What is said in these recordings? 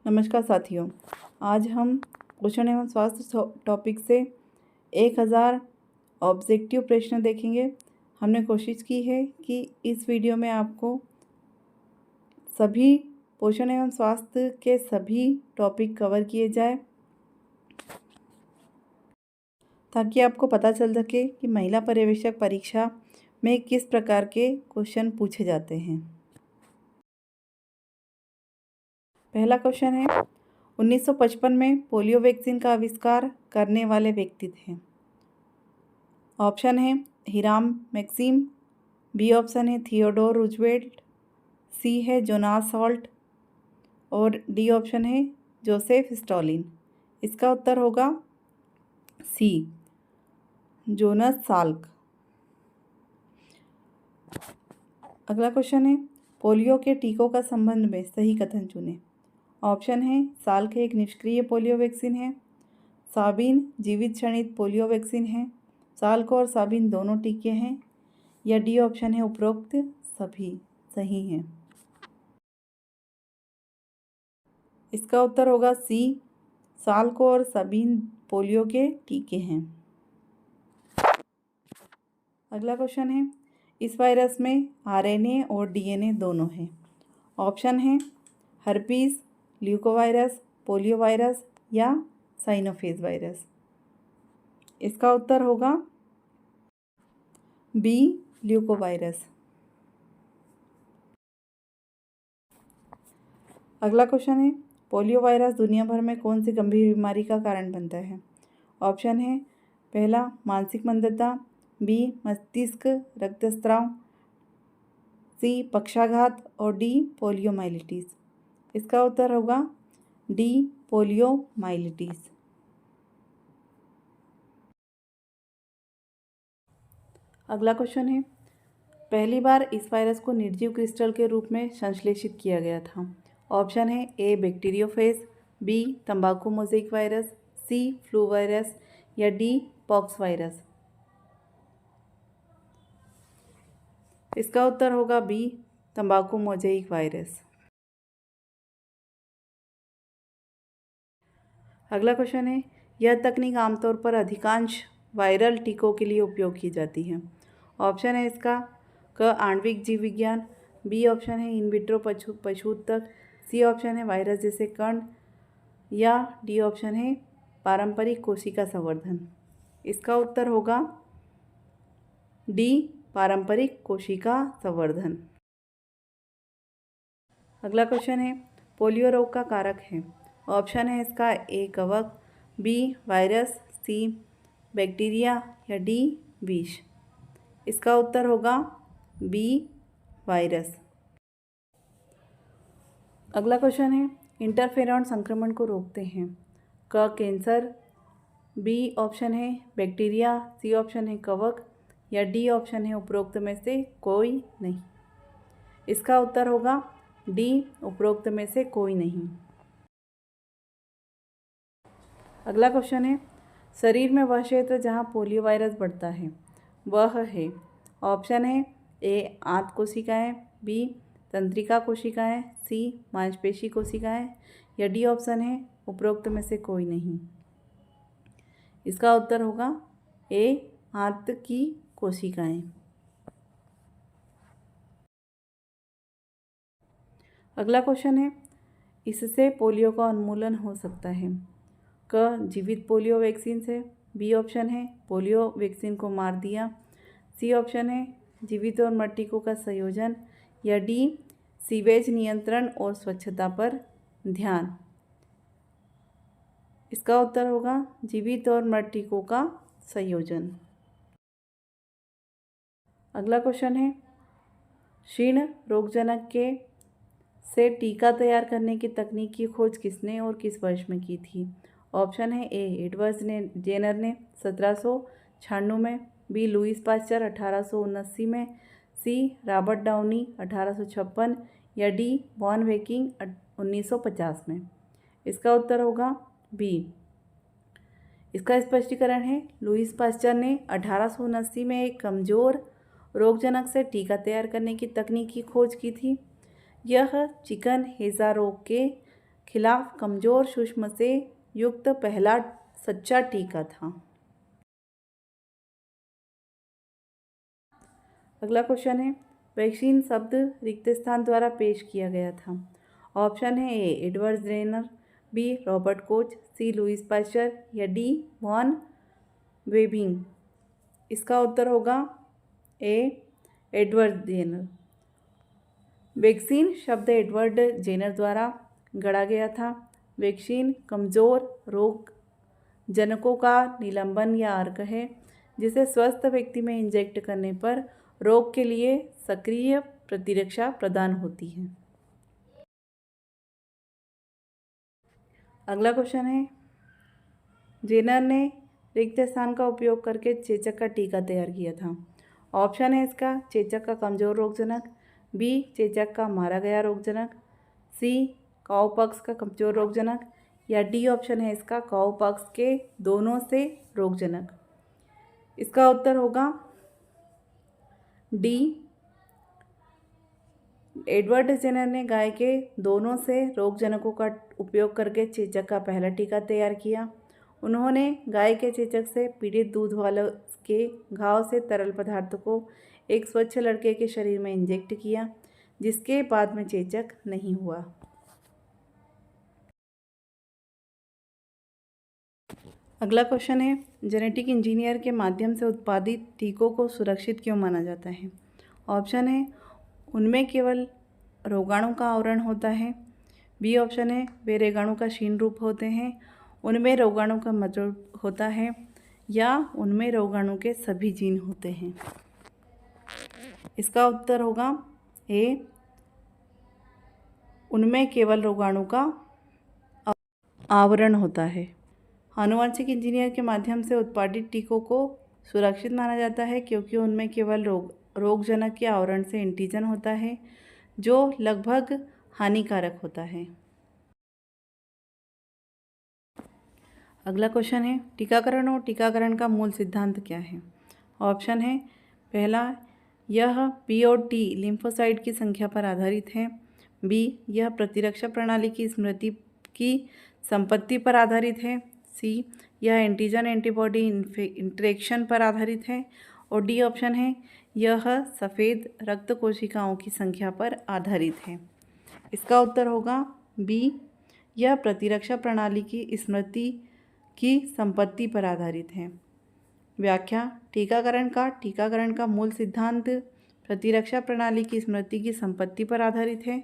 नमस्कार साथियों, आज हम पोषण एवं स्वास्थ्य टॉपिक से 1000 ऑब्जेक्टिव प्रश्न देखेंगे। हमने कोशिश की है कि इस वीडियो में आपको सभी पोषण एवं स्वास्थ्य के सभी टॉपिक कवर किए जाए, ताकि आपको पता चल सके कि महिला पर्यवेक्षक परीक्षा में किस प्रकार के क्वेश्चन पूछे जाते हैं। पहला क्वेश्चन है, 1955 में पोलियो वैक्सीन का आविष्कार करने वाले व्यक्ति थे। ऑप्शन है हिराम मैक्सिम, बी ऑप्शन है थियोडोर रूजवेल्ट, सी है जोनास सॉल्ट और डी ऑप्शन है जोसेफ स्टॉलिन। इसका उत्तर होगा सी, जोनास साल्क। अगला क्वेश्चन है, पोलियो के टीकों का संबंध में सही कथन चुनें। ऑप्शन है साल्क एक निष्क्रिय पोलियो वैक्सीन है, साबिन जीवित क्षणित पोलियो वैक्सीन है, साल्क और साबिन दोनों टीके हैं, या डी ऑप्शन है उपरोक्त सभी सही हैं। इसका उत्तर होगा सी, साल्क और साबिन पोलियो के टीके हैं। अगला क्वेश्चन है, इस वायरस में आरएनए और डीएनए दोनों हैं। ऑप्शन है हर्पीस, ल्यूकोवायरस, पोलियो वायरस या साइनोफेज वायरस। इसका उत्तर होगा बी, ल्यूकोवायरस। अगला क्वेश्चन है, पोलियो वायरस दुनिया भर में कौन सी गंभीर बीमारी का कारण बनता है। ऑप्शन है पहला मानसिक मंदता, बी मस्तिष्क रक्तस्राव, सी पक्षाघात और डी पोलियोमाइलिटिस। इसका उत्तर होगा डी पोलियोमाइलिटिस। अगला क्वेश्चन है, पहली बार इस वायरस को निर्जीव क्रिस्टल के रूप में संश्लेषित किया गया था। ऑप्शन है ए बैक्टीरियोफेज, बी तंबाकू मोज़ेक वायरस, सी फ्लू वायरस या डी पॉक्स वायरस। इसका उत्तर होगा बी, तंबाकू मोज़ेक वायरस। अगला क्वेश्चन है, यह तकनीक आमतौर पर अधिकांश वायरल टीकों के लिए उपयोग की जाती है। ऑप्शन है इसका क आणविक जीव विज्ञान, बी ऑप्शन है इन विट्रो पशुत्तक, सी ऑप्शन है वायरस जैसे कण या डी ऑप्शन है पारंपरिक कोशिका संवर्धन। इसका उत्तर होगा डी, पारंपरिक कोशिका संवर्धन। अगला क्वेश्चन है, पोलियो रोग का कारक है। ऑप्शन है इसका ए कवक, बी वायरस, सी बैक्टीरिया या डी विष। इसका उत्तर होगा बी, वायरस। अगला क्वेश्चन है, इंटरफेरॉन संक्रमण को रोकते हैं। क कैंसर, बी ऑप्शन है बैक्टीरिया, सी ऑप्शन है कवक या डी ऑप्शन है उपरोक्त में से कोई नहीं। इसका उत्तर होगा डी, उपरोक्त में से कोई नहीं। अगला क्वेश्चन है, शरीर में वह क्षेत्र जहां पोलियो वायरस बढ़ता है वह है। ऑप्शन है ए आंत कोशिकाएं, बी तंत्रिका कोशिकाएं, सी मांसपेशी कोशिकाएं या डी ऑप्शन है उपरोक्त में से कोई नहीं। इसका उत्तर होगा ए, आंत की कोशिकाएं। अगला क्वेश्चन है, इससे पोलियो का उन्मूलन हो सकता है। क जीवित पोलियो वैक्सीन से, बी ऑप्शन है पोलियो वैक्सीन को मार दिया, सी ऑप्शन है जीवित और मृत टीकों का संयोजन या डी सीवेज नियंत्रण और स्वच्छता पर ध्यान। इसका उत्तर होगा जीवित और मृत टीकों का संयोजन। अगला क्वेश्चन है, क्षीण रोगजनक के से टीका तैयार करने की तकनीक की खोज किसने और किस वर्ष में की थी। ऑप्शन है ए एडवर्ड जेनर ने 1796 में, बी लुईस पास्चर 1879 में, सी रॉबर्ट डाउनी 1856 या डी वॉन वेकिंग 1950 में। इसका उत्तर होगा बी। इसका स्पष्टीकरण है, लुईस पास्चर ने 1879 में एक कमज़ोर रोगजनक से टीका तैयार करने की तकनीक की खोज की थी। यह चिकन हेजा रोग के खिलाफ कमजोर सूक्ष्म से युक्त पहला सच्चा टीका था। अगला क्वेश्चन है, वैक्सीन शब्द रिक्त स्थान द्वारा पेश किया गया था। ऑप्शन है A Edward Jenner, B Robert Koch, C Louis Pasteur या डी वॉन वेबिंग। इसका उत्तर होगा ए एडवर्ड जेनर। वैक्सीन शब्द एडवर्ड जेनर द्वारा गढ़ा गया था। वैक्सीन कमज़ोर रोग जनकों का निलंबन या अर्क है जिसे स्वस्थ व्यक्ति में इंजेक्ट करने पर रोग के लिए सक्रिय प्रतिरक्षा प्रदान होती है। अगला क्वेश्चन है, जेनर ने रिक्त स्थान का उपयोग करके चेचक का टीका तैयार किया था। ऑप्शन है इसका चेचक का कमजोर रोगजनक, बी चेचक का मारा गया रोगजनक, सी काउपॉक्स का कमजोर रोगजनक या डी ऑप्शन है इसका काउपॉक्स के दोनों से रोगजनक। इसका उत्तर होगा डी एडवर्ड जेनर ने गाय के दोनों से रोगजनकों का उपयोग करके चेचक का पहला टीका तैयार किया। उन्होंने गाय के चेचक से पीड़ित दूध वालों के घाव से तरल पदार्थ को एक स्वच्छ लड़के के शरीर में इंजेक्ट किया, जिसके बाद में चेचक नहीं हुआ। अगला क्वेश्चन है, जेनेटिक इंजीनियर के माध्यम से उत्पादित टीकों को सुरक्षित क्यों माना जाता है। ऑप्शन है उनमें केवल रोगाणु का आवरण होता है, बी ऑप्शन है वे रोगाणु का क्षीण रूप होते हैं, उनमें रोगाणु का मजबूत होता है या उनमें रोगाणु के सभी जीन होते हैं। इसका उत्तर होगा ए उनमें केवल रोगाणु का आवरण होता है। आनुवंशिक इंजीनियर के माध्यम से उत्पादित टीकों को सुरक्षित माना जाता है क्योंकि उनमें केवल रोगजनक के आवरण से एंटीजन होता है जो लगभग हानिकारक होता है। अगला क्वेश्चन है, टीकाकरण और टीकाकरण का मूल सिद्धांत क्या है। ऑप्शन है पहला यह पी और टी लिम्फोसाइट की संख्या पर आधारित है, बी यह प्रतिरक्षा प्रणाली की स्मृति की संपत्ति पर आधारित है, सी यह एंटीजन एंटीबॉडी इंटरेक्शन पर आधारित है और डी ऑप्शन है यह सफ़ेद रक्त कोशिकाओं की संख्या पर आधारित है। इसका उत्तर होगा बी यह प्रतिरक्षा प्रणाली की स्मृति की संपत्ति पर आधारित है। व्याख्या, टीकाकरण का मूल सिद्धांत प्रतिरक्षा प्रणाली की स्मृति की संपत्ति पर आधारित है।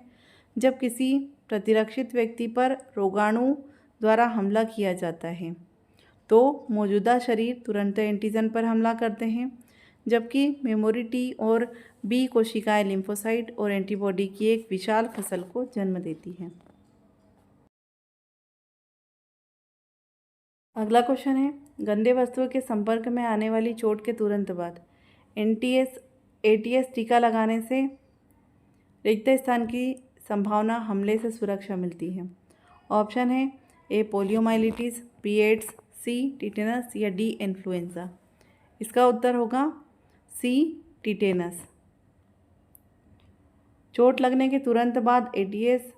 जब किसी प्रतिरक्षित व्यक्ति पर रोगाणु द्वारा हमला किया जाता है तो मौजूदा शरीर तुरंत एंटीजन पर हमला करते हैं, जबकि मेमोरी टी और बी कोशिकाएं लिम्फोसाइट और एंटीबॉडी की एक विशाल फसल को जन्म देती हैं। अगला क्वेश्चन है, गंदे वस्तुओं के संपर्क में आने वाली चोट के तुरंत बाद एटीएस टीका लगाने से रिक्त स्थान की संभावना हमले से सुरक्षा मिलती है। ऑप्शन है ए पोलियोमाइलिटिस, बी एड्स, सी टिटेनस या डी इन्फ्लुएंजा। इसका उत्तर होगा सी टिटेनस। चोट लगने के तुरंत बाद एटीएस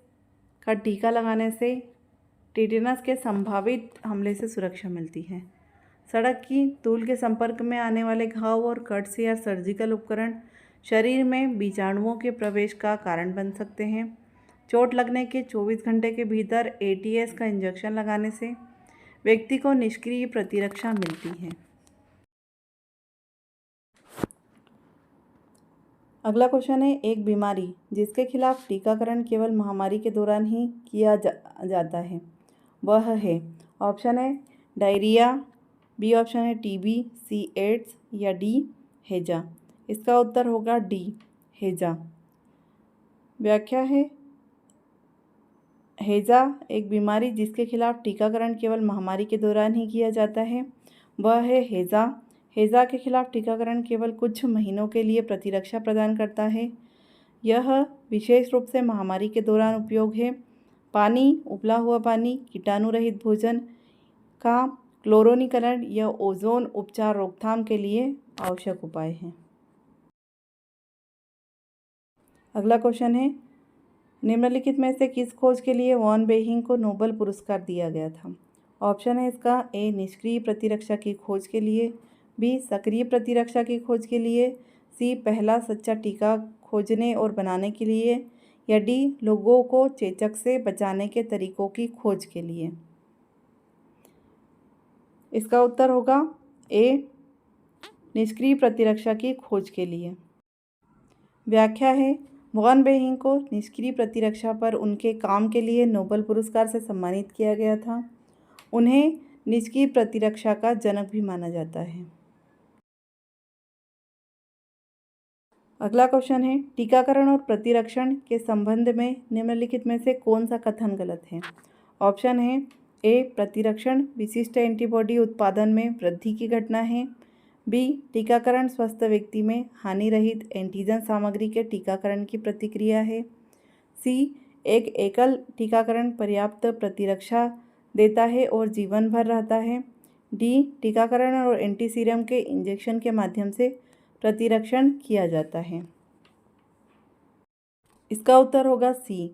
का टीका लगाने से टिटेनस के संभावित हमले से सुरक्षा मिलती है। सड़क की धूल के संपर्क में आने वाले घाव और कट्स या सर्जिकल उपकरण शरीर में बीजाणुओं के प्रवेश का कारण बन सकते हैं। चोट लगने के 24 घंटे के भीतर एटीएस का इंजेक्शन लगाने से व्यक्ति को निष्क्रिय प्रतिरक्षा मिलती है। अगला क्वेश्चन है, एक बीमारी जिसके खिलाफ टीकाकरण केवल महामारी के दौरान ही किया जाता है वह है। ऑप्शन है डायरिया, बी ऑप्शन है टीबी, सी एड्स या डी हैजा। इसका उत्तर होगा डी हैजा। व्याख्या है, हैजा एक बीमारी जिसके खिलाफ टीकाकरण केवल महामारी के दौरान ही किया जाता है वह है हैजा। हैजा के खिलाफ टीकाकरण केवल कुछ महीनों के लिए प्रतिरक्षा प्रदान करता है। यह विशेष रूप से महामारी के दौरान उपयोग है। पानी, उबला हुआ पानी, कीटाणु रहित भोजन का क्लोरोनीकरण या ओजोन उपचार रोकथाम के लिए आवश्यक उपाय हैं। अगला क्वेश्चन है, निम्नलिखित में से किस खोज के लिए वॉन बेइंग को नोबेल पुरस्कार दिया गया था? ऑप्शन है इसका ए निष्क्रिय प्रतिरक्षा की खोज के लिए, बी सक्रिय प्रतिरक्षा की खोज के लिए, सी पहला सच्चा टीका खोजने और बनाने के लिए, या डी लोगों को चेचक से बचाने के तरीकों की खोज के लिए। इसका उत्तर होगा ए निष्क्रिय प्रतिरक्षा की खोज के लिए। व्याख्या है, वॉन बेइंग को निष्क्रिय प्रतिरक्षा पर उनके काम के लिए नोबेल पुरस्कार से सम्मानित किया गया था। उन्हें निष्क्रिय प्रतिरक्षा का जनक भी माना जाता है। अगला क्वेश्चन है, टीकाकरण और प्रतिरक्षण के संबंध में निम्नलिखित में से कौन सा कथन गलत है? ऑप्शन है ए प्रतिरक्षण विशिष्ट एंटीबॉडी उत्पादन में वृद्धि की घटना है, बी टीकाकरण स्वस्थ व्यक्ति में हानि रहित एंटीजन सामग्री के टीकाकरण की प्रतिक्रिया है, सी एक एकल टीकाकरण पर्याप्त प्रतिरक्षा देता है और जीवन भर रहता है, डी टीकाकरण और एंटीसीरम के इंजेक्शन के माध्यम से प्रतिरक्षण किया जाता है। इसका उत्तर होगा सी,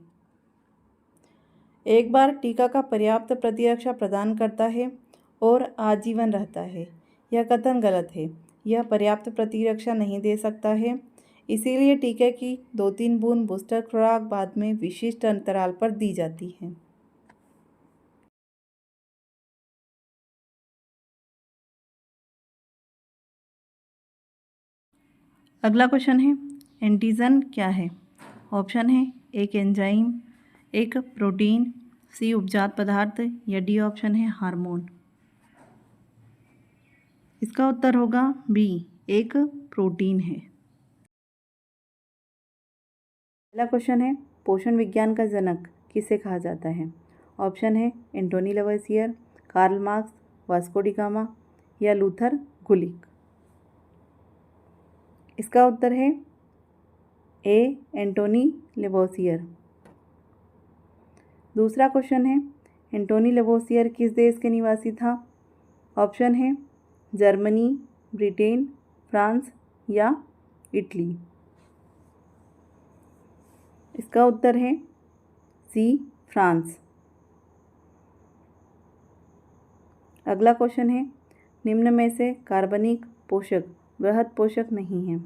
एक बार टीका का पर्याप्त प्रतिरक्षा प्रदान करता है और आजीवन रहता है। यह कथन गलत है। यह पर्याप्त प्रतिरक्षा नहीं दे सकता है, इसीलिए टीके की 2-3 बूंद बूस्टर खुराक बाद में विशिष्ट अंतराल पर दी जाती है। अगला क्वेश्चन है, एंटीजन क्या है? ऑप्शन है एक एंजाइम, एक प्रोटीन, सी उपजात पदार्थ, या डी ऑप्शन है हार्मोन। इसका उत्तर होगा बी एक प्रोटीन है। पहला क्वेश्चन है, पोषण विज्ञान का जनक किसे कहा जाता है? ऑप्शन है Antoine Lavoisier, Karl Marx, Vasco da Gama, या लूथर गुलिक। इसका उत्तर है ए एंटोनी लवोसियर। दूसरा क्वेश्चन है, एंटोनी लवोसियर किस देश के निवासी था? ऑप्शन है जर्मनी, ब्रिटेन, फ्रांस, या इटली। इसका उत्तर है सी फ्रांस। अगला क्वेश्चन है, निम्न में से कार्बनिक पोषक बृहद पोषक नहीं है?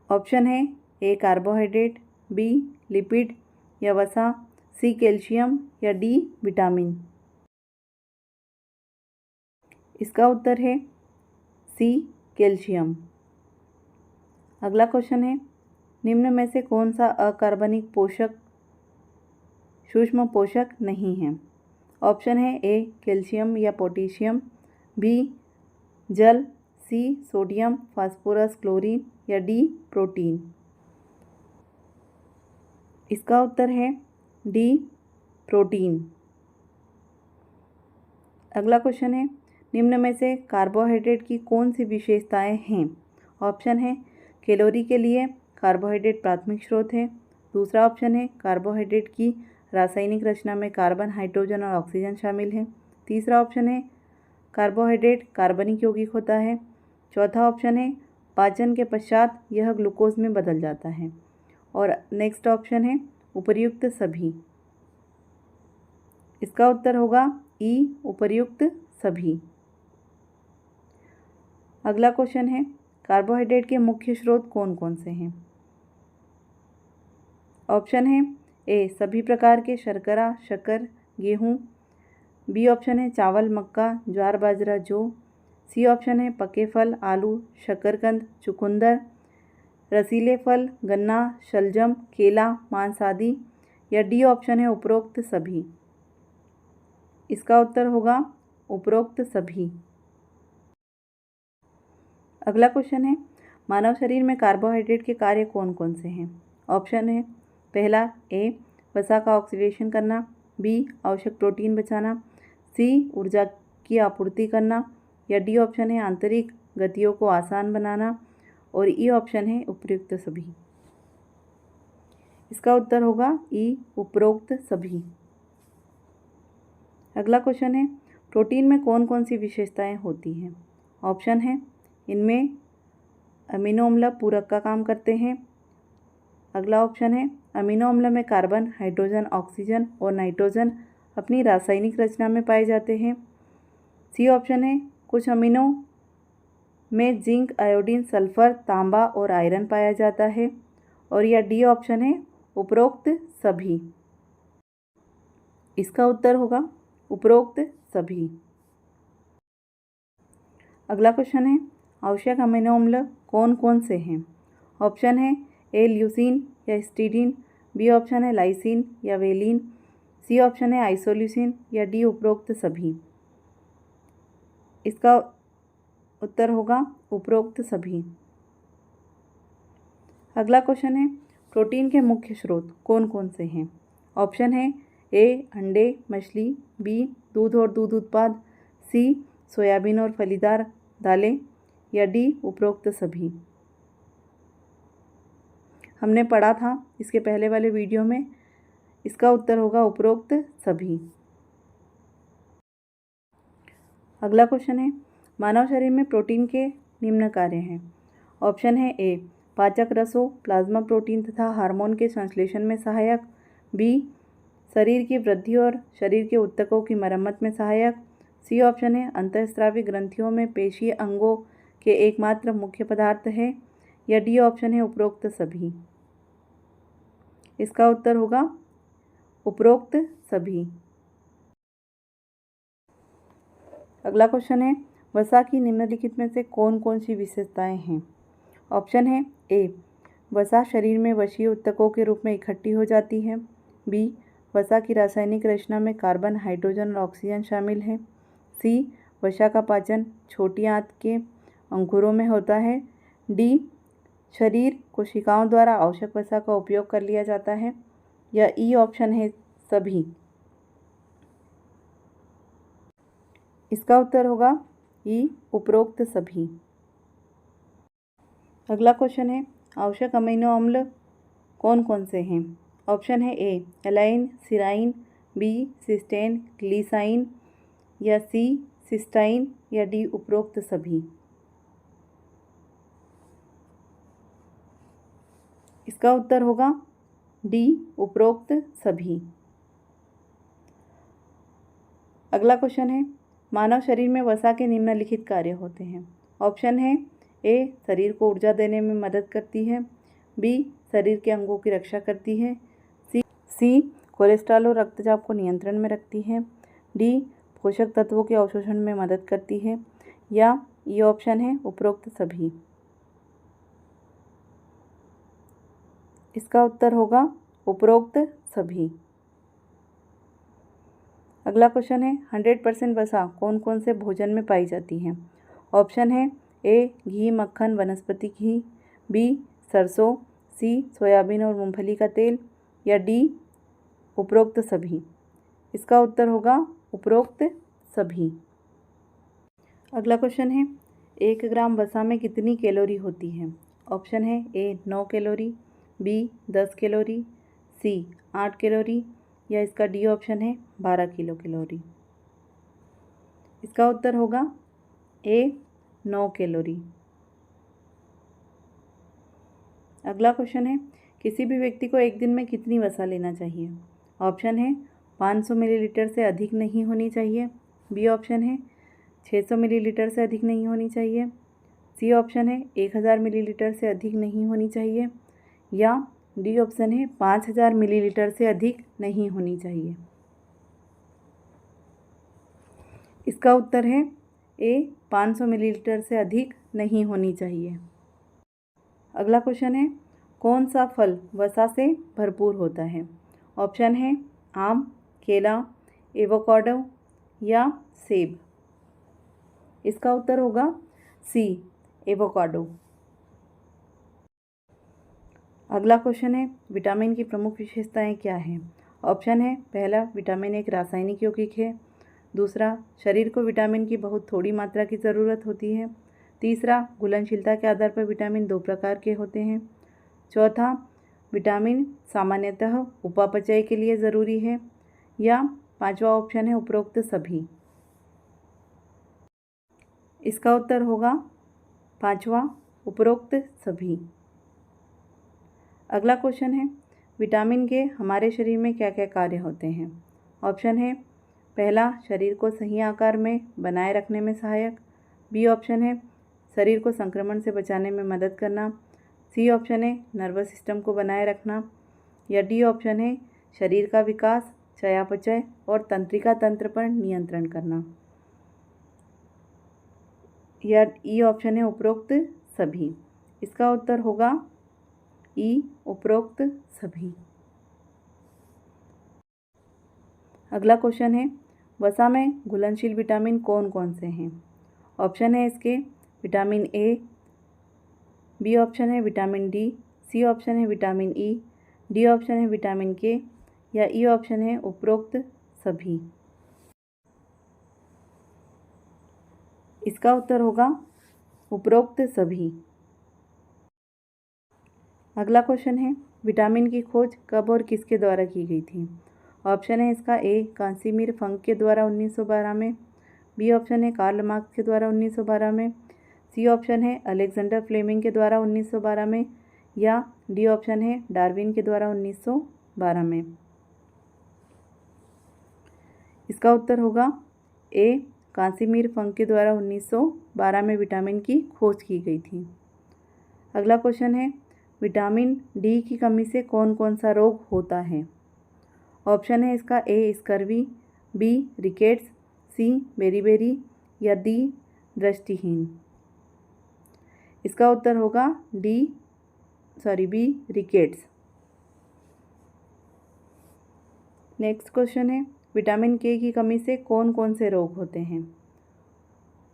ऑप्शन है ए कार्बोहाइड्रेट, बी लिपिड या वसा, सी कैल्शियम, या डी विटामिन। इसका उत्तर है सी कैल्शियम। अगला क्वेश्चन है, निम्न में से कौन सा अकार्बनिक पोषक सूक्ष्म पोषक नहीं है? ऑप्शन है ए कैल्शियम या पोटेशियम, बी जल, सी सोडियम फास्फोरस क्लोरीन, या डी प्रोटीन। इसका उत्तर है डी प्रोटीन। अगला क्वेश्चन है, निम्न में से कार्बोहाइड्रेट की कौन सी विशेषताएं हैं? ऑप्शन है कैलोरी के लिए कार्बोहाइड्रेट प्राथमिक स्रोत है, दूसरा ऑप्शन है कार्बोहाइड्रेट की रासायनिक रचना में कार्बन, हाइड्रोजन और ऑक्सीजन शामिल है, तीसरा ऑप्शन है कार्बोहाइड्रेट कार्बनिक यौगिक होता है, चौथा ऑप्शन है पाचन के पश्चात यह ग्लूकोज में बदल जाता है, और नेक्स्ट ऑप्शन है उपर्युक्त सभी। इसका उत्तर होगा ई उपर्युक्त सभी। अगला क्वेश्चन है, कार्बोहाइड्रेट के मुख्य स्रोत कौन कौन से हैं? ऑप्शन है ए सभी प्रकार के शर्करा, शक्कर, गेहूँ, बी ऑप्शन है चावल, मक्का, ज्वार, बाजरा, जौ, सी ऑप्शन है पके फल, आलू, शकरकंद, चुकंदर, रसीले फल, गन्ना, शलजम, केला, मांस आदि, या डी ऑप्शन है उपरोक्त सभी। इसका उत्तर होगा उपरोक्त सभी। अगला क्वेश्चन है, मानव शरीर में कार्बोहाइड्रेट के कार्य कौन कौन से हैं? ऑप्शन है पहला ए वसा का ऑक्सीडेशन करना, बी आवश्यक प्रोटीन बचाना, सी ऊर्जा की आपूर्ति करना, या डी ऑप्शन है आंतरिक गतियों को आसान बनाना, और ई ऑप्शन है उपरोक्त सभी। इसका उत्तर होगा ई उपरोक्त सभी। अगला क्वेश्चन है, प्रोटीन में कौन कौन सी विशेषताएं होती हैं? ऑप्शन है इनमें अमीनो अम्ल पूरक का काम करते हैं, अगला ऑप्शन है अमीनो अम्ल में कार्बन, हाइड्रोजन, ऑक्सीजन और नाइट्रोजन अपनी रासायनिक रचना में पाए जाते हैं। सी ऑप्शन है कुछ अमीनो में जिंक, आयोडीन, सल्फर, तांबा और आयरन पाया जाता है। और या डी ऑप्शन है उपरोक्त सभी। इसका उत्तर होगा उपरोक्त सभी। अगला क्वेश्चन है आवश्यक अमीनो अम्ल कौन कौन से हैं। ऑप्शन है ए ल्यूसीन या हिस्टीडीन, बी ऑप्शन है लाइसिन या वेलिन, सी ऑप्शन है आइसोल्यूसिन या डी उपरोक्त सभी। इसका उत्तर होगा उपरोक्त सभी। अगला क्वेश्चन है प्रोटीन के मुख्य स्रोत कौन कौन से हैं। ऑप्शन है ए अंडे, मछली, बी दूध और दूध उत्पाद, सी सोयाबीन और फलीदार दालें या डी उपरोक्त सभी। हमने पढ़ा था इसके पहले वाले वीडियो में। इसका उत्तर होगा उपरोक्त सभी। अगला क्वेश्चन है मानव शरीर में प्रोटीन के निम्न कार्य हैं। ऑप्शन है ए पाचक रसों, प्लाज्मा प्रोटीन तथा हार्मोन के संश्लेषण में सहायक, बी शरीर की वृद्धि और शरीर के ऊतकों की मरम्मत में सहायक, सी ऑप्शन है अंतःस्रावी ग्रंथियों में पेशीय अंगों के एकमात्र मुख्य पदार्थ है, या डी ऑप्शन है उपरोक्त सभी। इसका उत्तर होगा उपरोक्त सभी। अगला क्वेश्चन है वसा की निम्नलिखित में से कौन कौन सी विशेषताएं हैं। ऑप्शन है ए वसा शरीर में वशीय ऊतकों के रूप में इकट्ठी हो जाती है, बी वसा की रासायनिक रचना में कार्बन, हाइड्रोजन और ऑक्सीजन शामिल है, सी वसा का पाचन छोटी आंत के अंकुरों में होता है, डी शरीर कोशिकाओं द्वारा आवश्यक वसा का उपयोग कर लिया जाता है, या ई ऑप्शन है सभी। इसका उत्तर होगा ई उपरोक्त सभी। अगला क्वेश्चन है आवश्यक अमीनो अम्ल कौन कौन से हैं। ऑप्शन है ए एलाइन, सिराइन, बी सिस्टेन, ग्लीसाइन या सी सिस्टाइन या डी उपरोक्त सभी। इसका उत्तर होगा डी उपरोक्त सभी। अगला क्वेश्चन है मानव शरीर में वसा के निम्नलिखित कार्य होते हैं। ऑप्शन है ए शरीर को ऊर्जा देने में मदद करती है, बी शरीर के अंगों की रक्षा करती है, सी कोलेस्ट्रॉल और रक्तचाप को नियंत्रण में रखती है, डी पोषक तत्वों के अवशोषण में मदद करती है, या ये ऑप्शन है उपरोक्त सभी। इसका उत्तर होगा उपरोक्त सभी। अगला क्वेश्चन है 100% वसा कौन कौन से भोजन में पाई जाती है। ऑप्शन है ए घी, मक्खन, वनस्पति घी, बी सरसों, सी सोयाबीन और मूंगफली का तेल, या डी उपरोक्त सभी। इसका उत्तर होगा उपरोक्त सभी। अगला क्वेश्चन है 1 ग्राम वसा में कितनी कैलोरी होती है। ऑप्शन है ए 9 कैलोरी, बी 10 कैलोरी, सी 8 कैलोरी, या इसका डी ऑप्शन है 12 किलो कैलोरी। इसका उत्तर होगा ए 9 कैलोरी। अगला क्वेश्चन है किसी भी व्यक्ति को एक दिन में कितनी वसा लेना चाहिए। ऑप्शन है 500 मिलीलीटर से अधिक नहीं होनी चाहिए, बी ऑप्शन है 600 मिलीलीटर से अधिक नहीं होनी चाहिए, सी ऑप्शन है 1000 मिलीलीटर से अधिक नहीं होनी चाहिए, या डी ऑप्शन है 5000 मिलीलीटर से अधिक नहीं होनी चाहिए। इसका उत्तर है ए 500 मिलीलीटर से अधिक नहीं होनी चाहिए। अगला क्वेश्चन है कौन सा फल वसा से भरपूर होता है। ऑप्शन है आम, केला, एवोकाडो या सेब। इसका उत्तर होगा सी एवोकाडो। अगला क्वेश्चन है विटामिन की प्रमुख विशेषताएं क्या हैं। ऑप्शन है पहला विटामिन एक रासायनिक यौगिक है, दूसरा शरीर को विटामिन की बहुत थोड़ी मात्रा की ज़रूरत होती है, तीसरा घुलनशीलता के आधार पर विटामिन 2 प्रकार के होते हैं, चौथा विटामिन सामान्यतः उपापचय के लिए ज़रूरी है, या पांचवा ऑप्शन है उपरोक्त सभी। इसका उत्तर होगा पांचवा उपरोक्त सभी। अगला क्वेश्चन है, विटामिन के हमारे शरीर में क्या क्या कार्य होते हैं। ऑप्शन है पहला, शरीर को सही आकार में बनाए रखने में सहायक। बी ऑप्शन है शरीर को संक्रमण से बचाने में मदद करना। सी ऑप्शन है नर्वस सिस्टम को बनाए रखना। या डी ऑप्शन है शरीर का विकास, चयापचय और तंत्रिका तंत्र पर नियंत्रण करना। या ई ऑप्शन है उपरोक्त सभी। इसका उत्तर होगा ई, उपरोक्त सभी। अगला क्वेश्चन है, वसा में घुलनशील विटामिन कौन कौन से हैं। ऑप्शन है इसके विटामिन ए, बी ऑप्शन है विटामिन डी, सी ऑप्शन है विटामिन ई, डी ऑप्शन है विटामिन के, या ई ऑप्शन है उपरोक्त सभी। इसका उत्तर होगा उपरोक्त सभी। अगला क्वेश्चन है, विटामिन की खोज कब और किसके द्वारा की गई थी। ऑप्शन है इसका ए, कांसीमीर फंक के द्वारा 1912 में। बी ऑप्शन है कार्ल मार्क्स के द्वारा 1912 में। सी ऑप्शन है अलेक्जेंडर फ्लेमिंग के द्वारा 1912 में। या डी ऑप्शन है डार्विन के द्वारा 1912 में। इसका उत्तर होगा ए, कांसीमीर फंक के द्वारा 1912 में विटामिन की खोज की गई थी। अगला क्वेश्चन है, विटामिन डी की कमी से कौन कौन सा रोग होता है। ऑप्शन है इसका ए, स्कर्वी, बी, रिकेट्स, सी, बेरीबेरी, या डी, दृष्टिहीन। इसका उत्तर होगा बी, रिकेट्स। नेक्स्ट क्वेश्चन है, विटामिन के की कमी से कौन कौन से रोग होते हैं।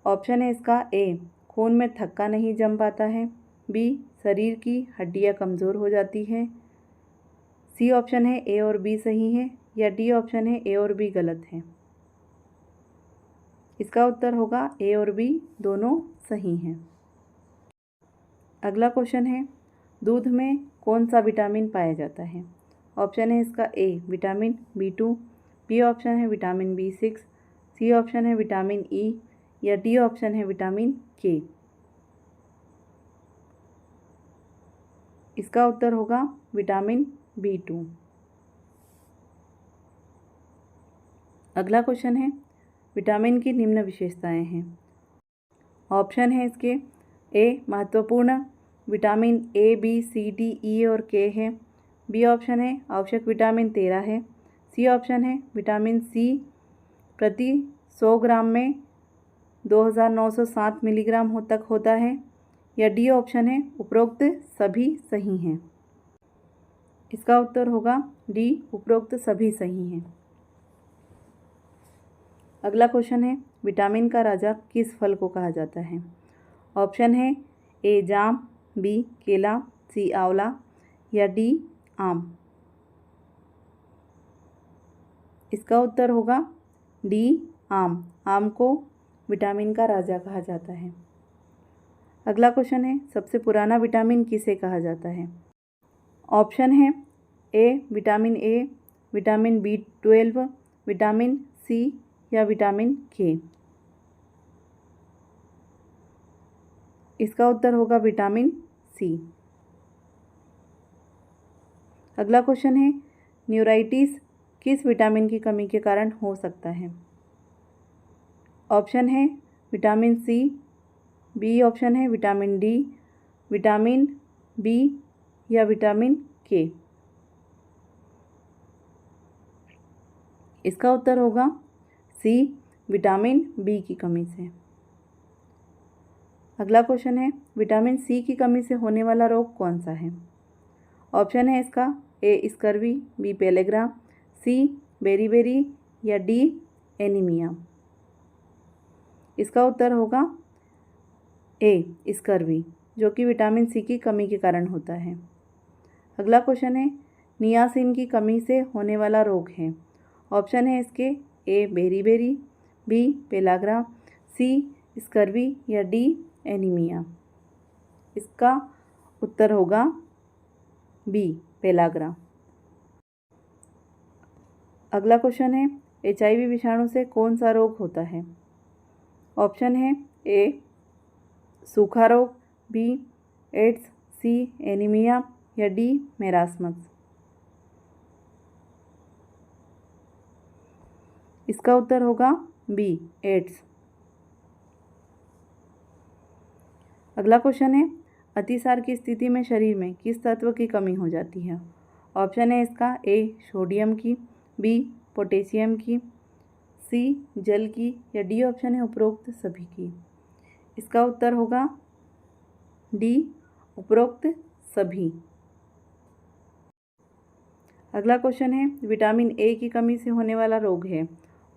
ऑप्शन है इसका ए, खून में थक्का नहीं जम पाता है। बी, शरीर की हड्डियां कमज़ोर हो जाती है। सी ऑप्शन है ए और बी सही है। या डी ऑप्शन है ए और बी गलत है। इसका उत्तर होगा ए और बी दोनों सही हैं। अगला क्वेश्चन है, दूध में कौन सा विटामिन पाया जाता है। ऑप्शन है इसका A, vitamin B2, B option है विटामिन B6, सी ऑप्शन है विटामिन ई, या डी ऑप्शन है विटामिन के। इसका उत्तर होगा विटामिन B2। अगला क्वेश्चन है, विटामिन की निम्न विशेषताएं हैं। ऑप्शन है इसके ए, महत्वपूर्ण vitamin A, B, C, D, E और के है। बी ऑप्शन है आवश्यक विटामिन 13 है। सी ऑप्शन है विटामिन सी प्रति 100 ग्राम में 2907 मिलीग्राम तक होता है। या डी ऑप्शन है उपरोक्त सभी सही हैं। इसका उत्तर होगा डी, उपरोक्त सभी सही हैं। अगला क्वेश्चन है, विटामिन का राजा किस फल को कहा जाता है। ऑप्शन है ए, जाम, बी, केला, सी, आंवला, या डी, आम। इसका उत्तर होगा डी, आम। आम को विटामिन का राजा कहा जाता है। अगला क्वेश्चन है, सबसे पुराना विटामिन किसे कहा जाता है। ऑप्शन है A, vitamin A, vitamin B12, vitamin C, या विटामिन के। इसका उत्तर होगा विटामिन सी। अगला क्वेश्चन है, न्यूराइटिस किस विटामिन की कमी के कारण हो सकता है। ऑप्शन है विटामिन सी, बी ऑप्शन है विटामिन डी, विटामिन बी, या विटामिन के। इसका उत्तर होगा सी, विटामिन बी की कमी से। अगला क्वेश्चन है, विटामिन सी की कमी से होने वाला रोग कौन सा है। ऑप्शन है इसका ए, स्कर्वी, बी, पेलेग्रा, सी, बेरीबेरी, या डी, एनीमिया। इसका उत्तर होगा ए, स्कर्वी, जो कि विटामिन सी की कमी के कारण होता है। अगला क्वेश्चन है, नियासिन की कमी से होने वाला रोग है। ऑप्शन है इसके A, beriberi, B, pellagra, C, scurvy, या डी, एनीमिया। इसका उत्तर होगा बी, पेलाग्रा। अगला क्वेश्चन है, HIV विषाणु से कौन सा रोग होता है। ऑप्शन है ए, सूखा रोग, बी, एड्स, सी, एनीमिया, या डी मेरास्मस? इसका उत्तर होगा बी एड्स। अगला क्वेश्चन है, अतिसार की स्थिति में शरीर में किस तत्व की कमी हो जाती है? ऑप्शन है इसका ए सोडियम की, बी पोटेशियम की, सी जल की, या डी ऑप्शन है उपरोक्त सभी की। इसका उत्तर होगा डी उपरोक्त सभी। अगला क्वेश्चन है, विटामिन ए की कमी से होने वाला रोग है।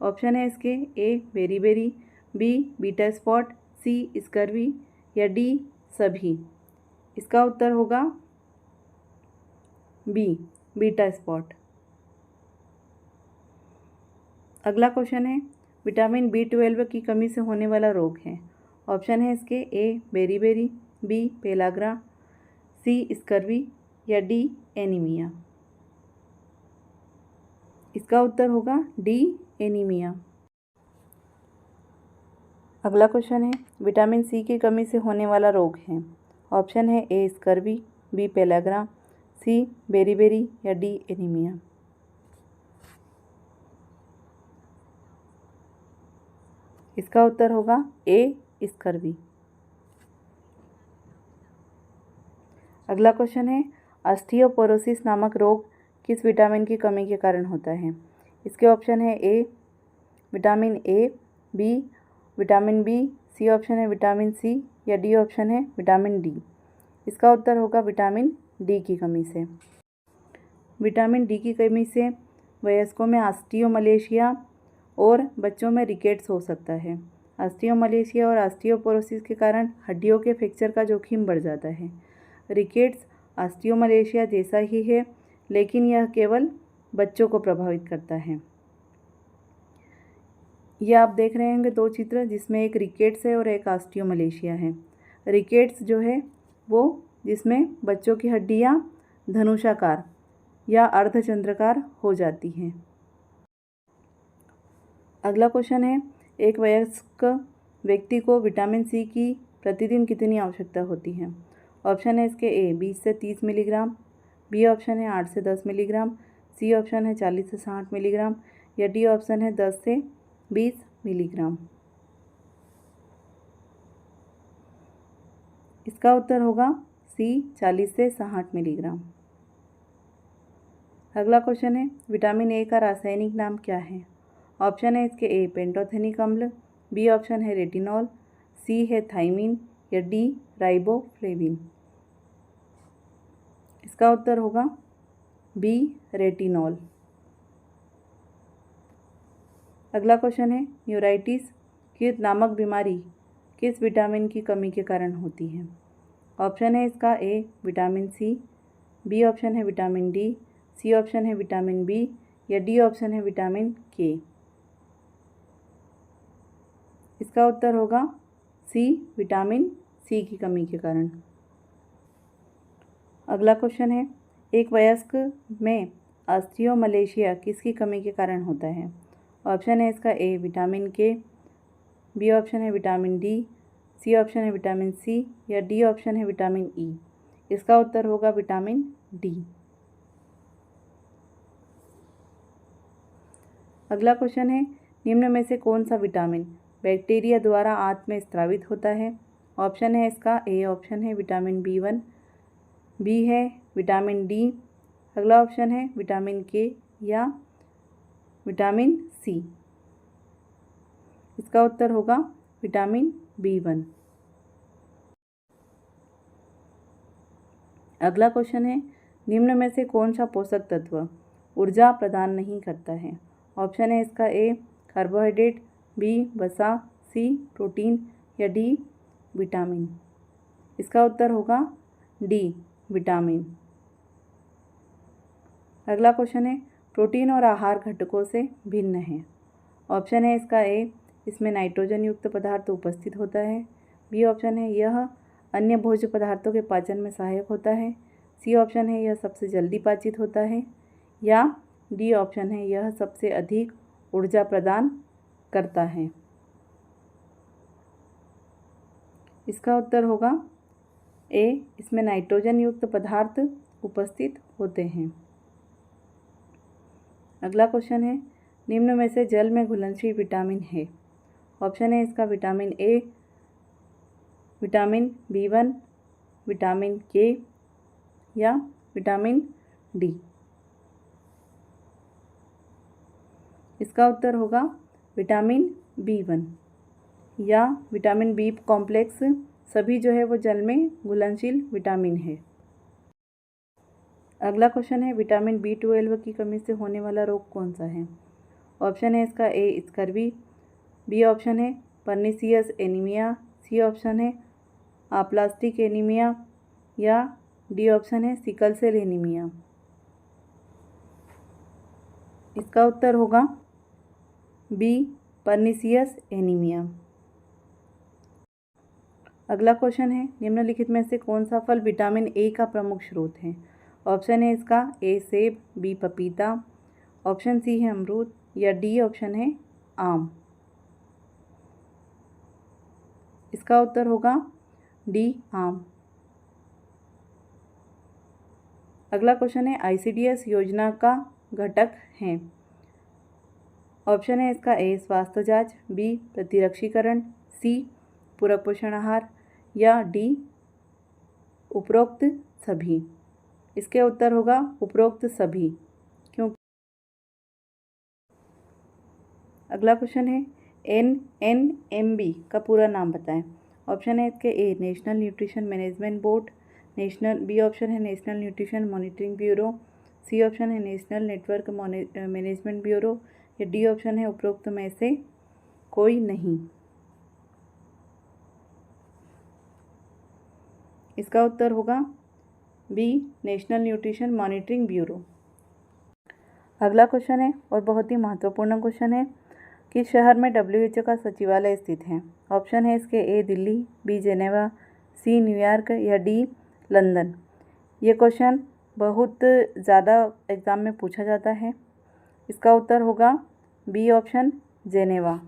ऑप्शन है इसके A beriberi, B Bitot spot, C scurvy, या डी सभी। इसका उत्तर होगा बी बीटा स्पॉट। अगला क्वेश्चन है, विटामिन B12 की कमी से होने वाला रोग है। ऑप्शन है इसके A beriberi, B pellagra, C scurvy, या डी एनीमिया। इसका उत्तर होगा डी एनीमिया। अगला क्वेश्चन है, विटामिन सी की कमी से होने वाला रोग है। ऑप्शन है A scurvy, B pellagra, C beriberi, या डी एनीमिया। इसका उत्तर होगा ए स्कर्वी। अगला क्वेश्चन है, ऑस्टियोपोरोसिस नामक रोग किस विटामिन की कमी के कारण होता है? इसके ऑप्शन है A vitamin A, B vitamin B, C option है विटामिन सी, या डी ऑप्शन है विटामिन डी। इसका उत्तर होगा विटामिन डी की कमी से। विटामिन डी की कमी से वयस्कों में ऑस्टियोमलेशिया और बच्चों में रिकेट्स हो सकता है। ऑस्टियोमलेशिया और ऑस्टियोपोरोसिस के कारण हड्डियों के फ्रैक्चर का जोखिम बढ़ जाता है। रिकेट्स ऑस्टियोमलेशिया जैसा ही है, लेकिन यह केवल बच्चों को प्रभावित करता है। यह आप देख रहे होंगे दो चित्र, जिसमें एक रिकेट्स है और एक ऑस्टियोमलेशिया है। रिकेट्स जो है वो जिसमें बच्चों की हड्डियाँ धनुषाकार या अर्धचंद्राकार हो जाती हैं। अगला क्वेश्चन है, एक वयस्क व्यक्ति को विटामिन सी की प्रतिदिन कितनी आवश्यकता होती है? ऑप्शन है इसके ए 20 से 30 मिलीग्राम, बी ऑप्शन है 8 से 10 मिलीग्राम, सी ऑप्शन है 40 से 60 मिलीग्राम, या डी ऑप्शन है 10 से 20 मिलीग्राम। इसका उत्तर होगा सी 40 से 60 मिलीग्राम। अगला क्वेश्चन है, विटामिन ए का रासायनिक नाम क्या है? ऑप्शन है इसके ए पेंटोथेनिक अम्ल, बी ऑप्शन है रेटिनॉल, सी है थाइमिन, या डी राइबोफ्लेविन। इसका उत्तर होगा बी रेटिनॉल। अगला क्वेश्चन है, न्यूराइटिस की नामक बीमारी किस विटामिन की कमी के कारण होती है? ऑप्शन है इसका A vitamin C, B option है विटामिन डी, सी ऑप्शन है विटामिन बी, या डी ऑप्शन है विटामिन के। इसका उत्तर होगा सी विटामिन सी की कमी के कारण। अगला क्वेश्चन है, एक वयस्क में ऑस्टियोमलेशिया किसकी कमी के कारण होता है? ऑप्शन है इसका ए विटामिन के, बी ऑप्शन है विटामिन डी, सी ऑप्शन है विटामिन सी, या डी ऑप्शन है विटामिन ई। इसका उत्तर होगा विटामिन डी। अगला क्वेश्चन है, निम्न में से कौन सा विटामिन बैक्टीरिया द्वारा आंत में स्रावित होता है? ऑप्शन है इसका ए ऑप्शन है विटामिन B1, बी है विटामिन डी, अगला ऑप्शन है विटामिन के, या विटामिन सी। इसका उत्तर होगा विटामिन B1। अगला क्वेश्चन है, निम्न में से कौन सा पोषक तत्व ऊर्जा प्रदान नहीं करता है? ऑप्शन है इसका ए कार्बोहाइड्रेट, बी वसा, सी प्रोटीन, या डी विटामिन। इसका उत्तर होगा डी विटामिन। अगला क्वेश्चन है, प्रोटीन और आहार घटकों से भिन्न है। ऑप्शन है इसका ए इसमें नाइट्रोजन युक्त पदार्थ उपस्थित होता है, बी ऑप्शन है यह अन्य भोज्य पदार्थों के पाचन में सहायक होता है, सी ऑप्शन है यह सबसे जल्दी पाचित होता है, या डी ऑप्शन है यह सबसे अधिक ऊर्जा प्रदान करता है। इसका उत्तर होगा ए इसमें नाइट्रोजन युक्त पदार्थ उपस्थित होते हैं। अगला क्वेश्चन है, निम्न में से जल में घुलनशील विटामिन है। ऑप्शन है इसका vitamin A, vitamin B1, vitamin के या विटामिन डी। इसका उत्तर होगा विटामिन B1 या विटामिन बी कॉम्प्लेक्स, सभी जो है वो जल में घुलनशील विटामिन है। अगला क्वेश्चन है, विटामिन B12 की कमी से होने वाला रोग कौन सा है। ऑप्शन है इसका ए स्कर्वी, बी ऑप्शन है पर्नीसियस एनीमिया, सी ऑप्शन है आप्लास्टिक एनीमिया या डी ऑप्शन है सिकल सेल एनीमिया। इसका उत्तर होगा बी पर्नीसियस एनीमिया। अगला क्वेश्चन है, निम्नलिखित में से कौन सा फल विटामिन ए का प्रमुख स्रोत है। ऑप्शन है इसका ए सेब, बी पपीता, ऑप्शन सी है अमरूद या डी ऑप्शन है आम। इसका उत्तर होगा डी आम। अगला क्वेश्चन है, ICDS योजना का घटक है। ऑप्शन है इसका ए स्वास्थ्य जांच, बी प्रतिरक्षीकरण, सी पूरक पोषण आहार या डी उपरोक्त सभी। इसके उत्तर होगा उपरोक्त सभी। क्यों? अगला क्वेश्चन है, NNMB का पूरा नाम बताएं। ऑप्शन है इसके A national nutrition management board, B option है national nutrition monitoring bureau, C option है नेशनल नेटवर्क मैनेजमेंट ब्यूरो या डी ऑप्शन है उपरोक्त में से कोई नहीं। इसका उत्तर होगा B national nutrition monitoring bureau. अगला क्वेश्चन है और बहुत ही महत्वपूर्ण क्वेश्चन है, किस शहर में WHO का सचिवालय स्थित है। ऑप्शन है इसके A Delhi, B Geneva, C New York या डी लंदन। ये क्वेश्चन बहुत ज़्यादा एग्ज़ाम में पूछा जाता है। इसका उत्तर होगा बी ऑप्शन जेनेवा।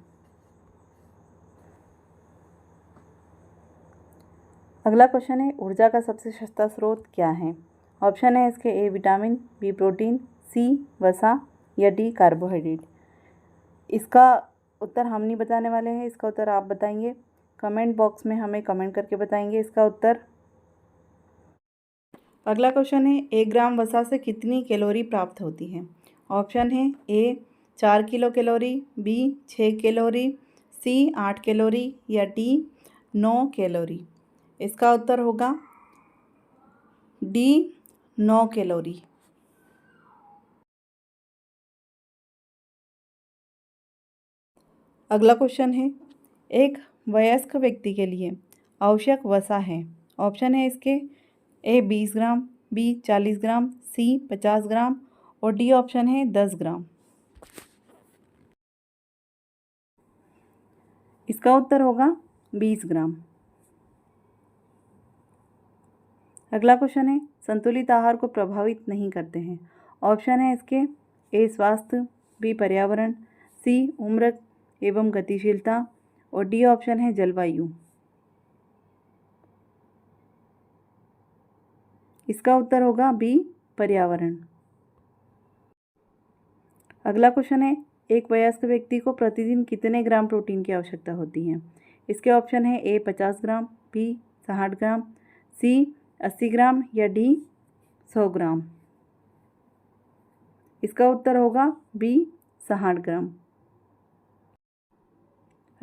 अगला क्वेश्चन है, ऊर्जा का सबसे सस्ता स्रोत क्या है। ऑप्शन है इसके ए विटामिन, बी प्रोटीन, सी वसा या डी कार्बोहाइड्रेट। इसका उत्तर हम नहीं बताने वाले हैं, इसका उत्तर आप बताएंगे। कमेंट बॉक्स में हमें कमेंट करके बताएंगे इसका उत्तर। अगला क्वेश्चन है, 1 ग्राम वसा से कितनी कैलोरी प्राप्त होती है। ऑप्शन है ए 4 किलो कैलोरी, बी 6 कैलोरी, सी 8 कैलोरी या डी 9 कैलोरी। इसका उत्तर होगा डी 9 कैलोरी। अगला क्वेश्चन है, एक वयस्क व्यक्ति के लिए आवश्यक वसा है। ऑप्शन है इसके ए 20 ग्राम, बी 40 ग्राम, सी 50 ग्राम और डी ऑप्शन है 10 ग्राम। इसका उत्तर होगा 20 ग्राम। अगला क्वेश्चन है, संतुलित आहार को प्रभावित नहीं करते हैं। ऑप्शन है इसके ए स्वास्थ्य, बी पर्यावरण, सी उम्र एवं गतिशीलता और डी ऑप्शन है जलवायु। इसका उत्तर होगा बी पर्यावरण। अगला क्वेश्चन है, एक वयस्क व्यक्ति को प्रतिदिन कितने ग्राम प्रोटीन की आवश्यकता होती है। इसके ऑप्शन है ए 50 ग्राम, बी 60 ग्राम, सी 80 ग्राम या डी 100 ग्राम। इसका उत्तर होगा बी 60 ग्राम।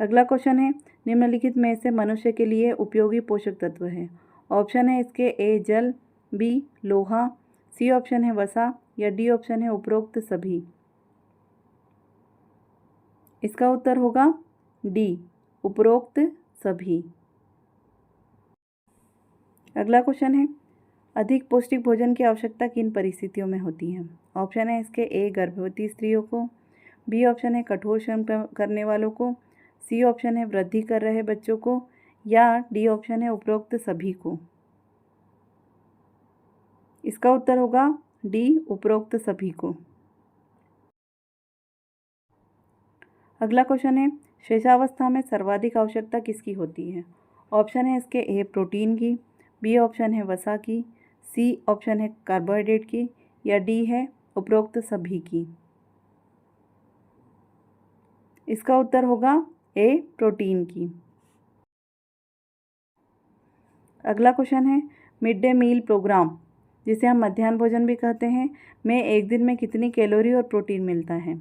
अगला क्वेश्चन है, निम्नलिखित में से मनुष्य के लिए उपयोगी पोषक तत्व है। ऑप्शन है इसके ए जल, बी लोहा, सी ऑप्शन है वसा या डी ऑप्शन है उपरोक्त सभी। इसका उत्तर होगा डी उपरोक्त सभी। अगला क्वेश्चन है, अधिक पौष्टिक भोजन की आवश्यकता किन परिस्थितियों में होती है। ऑप्शन है इसके ए गर्भवती स्त्रियों को, बी ऑप्शन है कठोर श्रम करने वालों को, सी ऑप्शन है वृद्धि कर रहे बच्चों को या डी ऑप्शन है उपरोक्त सभी को। इसका उत्तर होगा डी उपरोक्त सभी को। अगला क्वेश्चन है, शेषावस्था में सर्वाधिक आवश्यकता किसकी होती है। ऑप्शन है इसके ए प्रोटीन की, बी ऑप्शन है वसा की, सी ऑप्शन है कार्बोहाइड्रेट की, या डी है उपरोक्त सभी की। इसका उत्तर होगा ए प्रोटीन की। अगला क्वेश्चन है मिड डे मील प्रोग्राम, जिसे हम मध्याह्न भोजन भी कहते हैं, में एक दिन में कितनी कैलोरी और प्रोटीन मिलता है।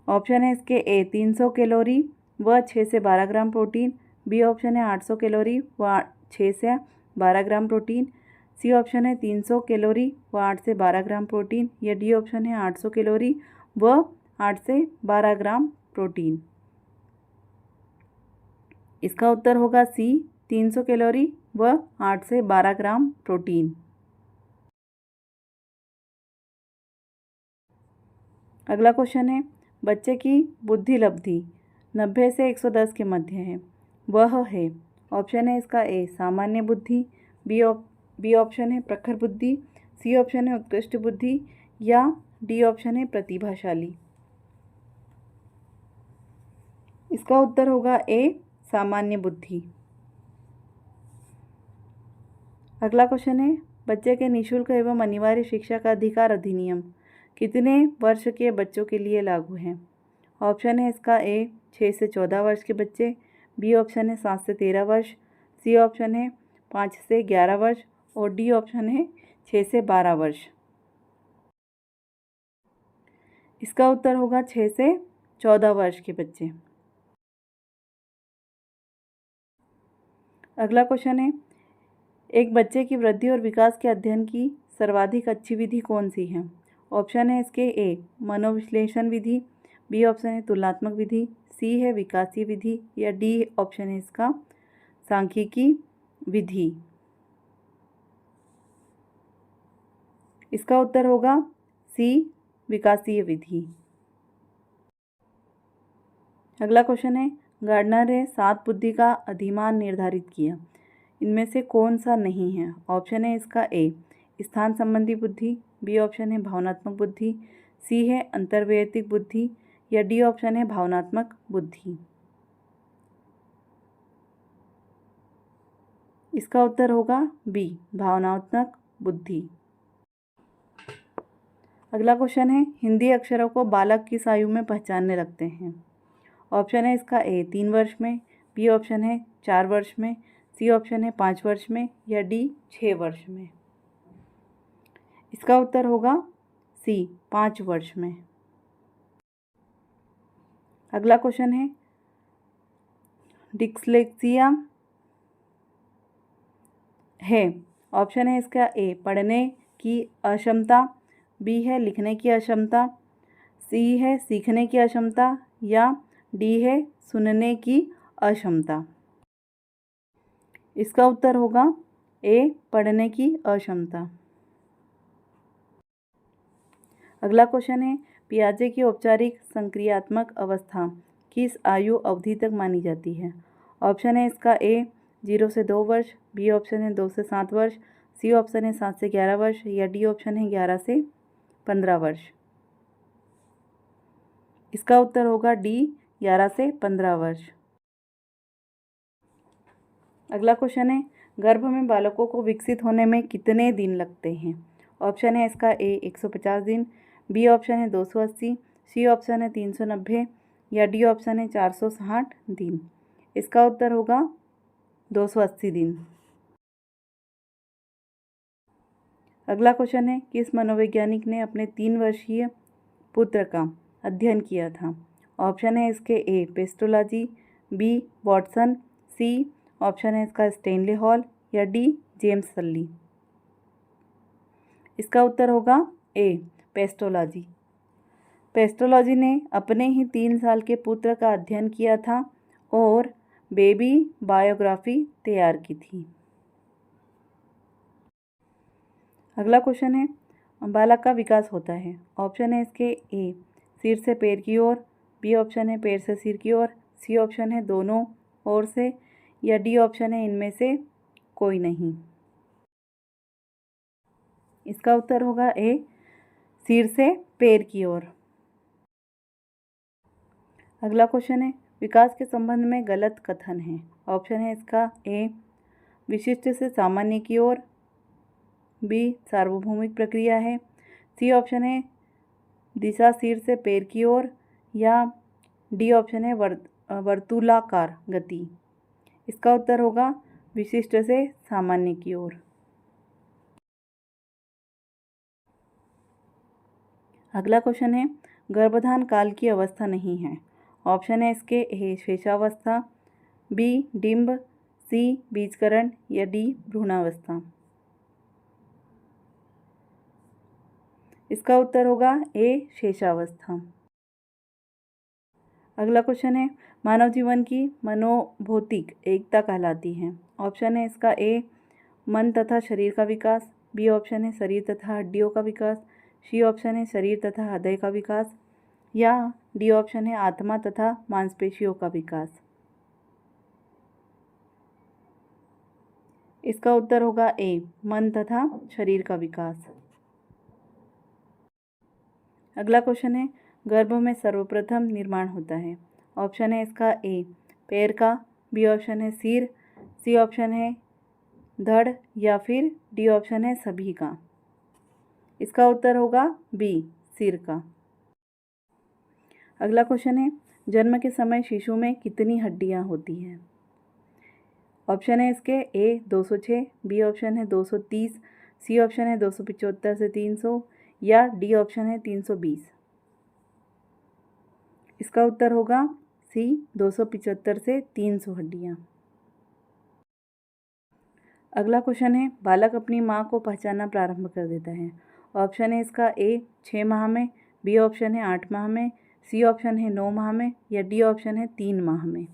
ऑप्शन है इसके ए 300 कैलोरी व 6 से 12 ग्राम प्रोटीन, बी ऑप्शन है 800 कैलोरी व 6 से 12 ग्राम प्रोटीन, सी ऑप्शन है 300 कैलोरी व 8 से 12 ग्राम प्रोटीन, या डी ऑप्शन है 800 कैलोरी व 8 से 12 ग्राम प्रोटीन। इसका उत्तर होगा सी 300 कैलोरी व 8 से 12 ग्राम प्रोटीन। अगला क्वेश्चन है बच्चे की बुद्धि लब्धि 90 से 110 के मध्य है, वह है। ऑप्शन है इसका ए सामान्य बुद्धि, बी ऑप्शन है प्रखर बुद्धि, सी ऑप्शन है उत्कृष्ट बुद्धि, या डी ऑप्शन है प्रतिभाशाली। इसका उत्तर होगा ए सामान्य बुद्धि। अगला क्वेश्चन है बच्चे के निःशुल्क एवं अनिवार्य शिक्षा का अधिकार अधिनियम कितने वर्ष के बच्चों के लिए लागू है। ऑप्शन है इसका ए 6 से 14 वर्ष के बच्चे, बी ऑप्शन है 7 से 13 वर्ष, सी ऑप्शन है 5 से 11 वर्ष, और डी ऑप्शन है 6 से 12 वर्ष। इसका उत्तर होगा 6 से 14 वर्ष के बच्चे। अगला क्वेश्चन है एक बच्चे की वृद्धि और विकास के अध्ययन की सर्वाधिक अच्छी विधि कौन सी है। ऑप्शन है इसके ए मनोविश्लेषण विधि, बी ऑप्शन है तुलनात्मक विधि, सी है विकासीय विधि, या डी ऑप्शन है इसका सांख्यिकी विधि। इसका उत्तर होगा सी विकासीय विधि। अगला क्वेश्चन है गार्डनर ने 7 बुद्धि का अधिमान निर्धारित किया, इनमें से कौन सा नहीं है। ऑप्शन है इसका ए स्थान संबंधी बुद्धि, बी ऑप्शन है भावनात्मक बुद्धि, सी है अंतर्वैयक्तिक बुद्धि, या डी ऑप्शन है भावनात्मक बुद्धि। इसका उत्तर होगा बी भावनात्मक बुद्धि। अगला क्वेश्चन है हिंदी अक्षरों को बालक किस आयु में पहचानने लगते हैं। ऑप्शन है इसका ए 3 वर्ष में, बी ऑप्शन है 4 वर्ष में, सी ऑप्शन है 5 वर्ष में, या डी 6 वर्ष में। इसका उत्तर होगा सी 5 वर्ष में। अगला क्वेश्चन है डिस्लेक्सिया है। ऑप्शन है इसका ए पढ़ने की अक्षमता, बी है लिखने की अक्षमता, सी है सीखने की अक्षमता, या डी है सुनने की अक्षमता। इसका उत्तर होगा ए पढ़ने की अक्षमता। अगला क्वेश्चन है पियाजे की औपचारिक संक्रियात्मक अवस्था किस आयु अवधि तक मानी जाती है। ऑप्शन है इसका ए 0 से 2 वर्ष, बी ऑप्शन है 2 से 7 वर्ष, सी ऑप्शन है 7 से 11 वर्ष, या डी ऑप्शन है 11 से 15 वर्ष। इसका उत्तर होगा डी 11 से 15 वर्ष। अगला क्वेश्चन है गर्भ में बालकों को विकसित होने में कितने दिन लगते हैं। ऑप्शन है इसका ए 150 दिन, बी ऑप्शन है 280, सी ऑप्शन है 390, या डी ऑप्शन है 460 दिन। इसका उत्तर होगा 280 दिन। अगला क्वेश्चन है किस मनोवैज्ञानिक ने अपने 3 वर्षीय पुत्र का अध्ययन किया था। ऑप्शन है इसके A Pestalozzi, B Watson, C option है इसका स्टेनले हॉल, या डी जेम्स सल्ली। इसका उत्तर होगा ए पेस्टोलॉजी। पेस्टोलॉजी ने अपने ही 3 साल के पुत्र का अध्ययन किया था और बेबी बायोग्राफी तैयार की थी। अगला क्वेश्चन है बालक का विकास होता है। ऑप्शन है इसके ए सिर से पैर की ओर, बी ऑप्शन है पैर से सिर की ओर, सी ऑप्शन है दोनों ओर से, या डी ऑप्शन है इनमें से कोई नहीं। इसका उत्तर होगा ए सिर से पैर की ओर। अगला क्वेश्चन है विकास के संबंध में गलत कथन है। ऑप्शन है इसका ए विशिष्ट से सामान्य की ओर, बी सार्वभौमिक प्रक्रिया है, सी ऑप्शन है दिशा सिर से पैर की ओर, या डी ऑप्शन है वर्तुलाकार गति। इसका उत्तर होगा विशिष्ट से सामान्य की ओर। अगला क्वेश्चन है गर्भधान काल की अवस्था नहीं है। ऑप्शन है इसके ए शेषावस्था, बी डिंब, सी बीजकरण या डी भ्रूणावस्था। इसका उत्तर होगा ए शेषावस्था। अगला क्वेश्चन है मानव जीवन की मनोभौतिक एकता कहलाती है। ऑप्शन है इसका ए मन तथा शरीर का विकास, बी ऑप्शन है शरीर तथा हड्डियों का विकास, सी ऑप्शन है शरीर तथा हृदय का विकास, या डी ऑप्शन है आत्मा तथा मांसपेशियों का विकास। इसका उत्तर होगा ए मन तथा शरीर का विकास। अगला क्वेश्चन है गर्भ में सर्वप्रथम निर्माण होता है। ऑप्शन है इसका ए पैर का, बी ऑप्शन है सिर, सी ऑप्शन है धड़, या फिर डी ऑप्शन है सभी का। इसका उत्तर होगा बी सिर का। अगला क्वेश्चन है जन्म के समय शिशु में कितनी हड्डियां होती हैं। ऑप्शन है इसके ए 206, बी ऑप्शन है 230, सी ऑप्शन है 275 से 300, या डी ऑप्शन है 320। इसका उत्तर होगा सी 275 से 300 हड्डियां। अगला क्वेश्चन है बालक अपनी माँ को पहचानना प्रारंभ कर देता है। ऑप्शन है इसका ए 6 माह में, बी ऑप्शन है 8 माह में, सी ऑप्शन है 9 माह में, या डी ऑप्शन है 3 माह में।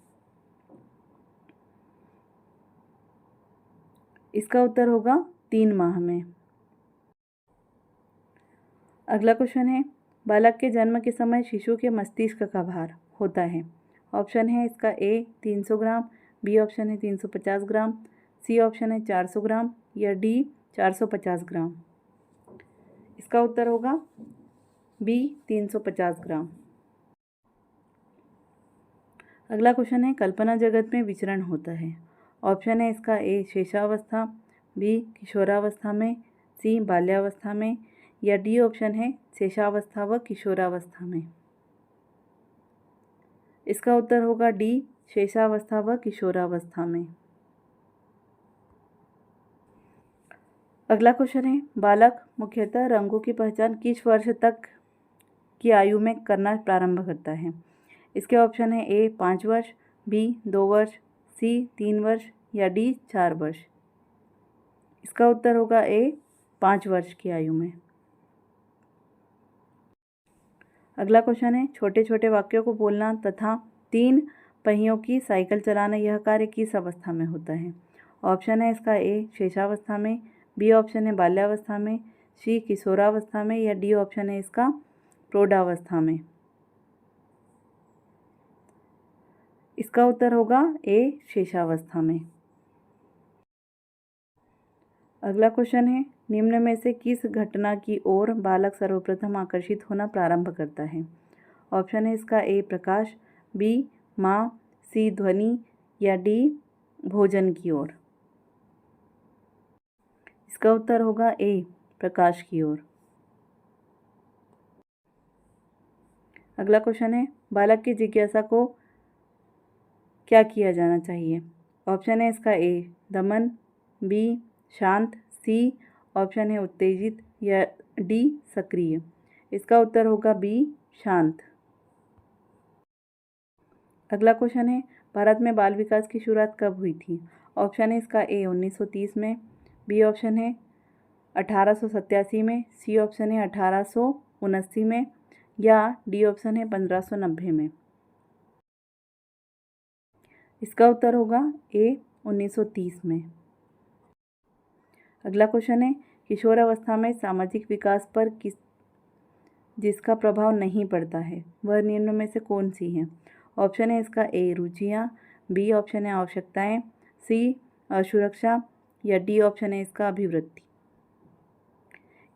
इसका उत्तर होगा 3 माह में। अगला क्वेश्चन है बालक के जन्म के समय शिशु के मस्तिष्क का भार होता है। ऑप्शन है इसका ए 300 ग्राम, बी ऑप्शन है 350 ग्राम, सी ऑप्शन है 400 ग्राम, या डी 450 ग्राम। इसका उत्तर होगा बी 350 ग्राम। अगला क्वेश्चन है कल्पना जगत में विचरण होता है। ऑप्शन है इसका ए शेषावस्था, बी किशोरावस्था में, सी बाल्यावस्था में, या डी ऑप्शन है शेषावस्था व किशोरावस्था में। इसका उत्तर होगा डी शेषावस्था व किशोरावस्था में। अगला क्वेश्चन है बालक मुख्यतः रंगों की पहचान किस वर्ष तक की आयु में करना प्रारंभ करता है। इसके ऑप्शन है ए 5 वर्ष, बी 2 वर्ष, सी 3 वर्ष, या डी 4 वर्ष। इसका उत्तर होगा ए 5 वर्ष की आयु में। अगला क्वेश्चन है छोटे छोटे वाक्यों को बोलना तथा 3 पहियों की साइकिल चलाना यह कार्य किस अवस्था में होता है। ऑप्शन है इसका ए शेषावस्था में, बी ऑप्शन है बाल्यावस्था में, सी किशोरावस्था में, या डी ऑप्शन है इसका प्रौढ़ावस्था में। इसका उत्तर होगा ए शेषावस्था में। अगला क्वेश्चन है निम्न में से किस घटना की ओर बालक सर्वप्रथम आकर्षित होना प्रारंभ करता है। ऑप्शन है इसका ए प्रकाश, बी माँ, सी ध्वनि, या डी भोजन की ओर। इसका उत्तर होगा ए प्रकाश की ओर। अगला क्वेश्चन है बालक की जिज्ञासा को क्या किया जाना चाहिए। ऑप्शन है इसका ए दमन, बी शांत, सी ऑप्शन है उत्तेजित, या डी सक्रिय। इसका उत्तर होगा बी शांत। अगला क्वेश्चन है भारत में बाल विकास की शुरुआत कब हुई थी। ऑप्शन है इसका ए 1930 में, बी ऑप्शन है 1887 में, सी ऑप्शन है 1879 में, या डी ऑप्शन है 1590 में। इसका उत्तर होगा ए 1930 में। अगला क्वेश्चन है किशोरावस्था में सामाजिक विकास पर जिसका प्रभाव नहीं पड़ता है वह निम्न में से कौन सी है। ऑप्शन है इसका ए रुचियाँ, बी ऑप्शन है आवश्यकताएं, सी असुरक्षा, या डी ऑप्शन है इसका अभिवृत्ति।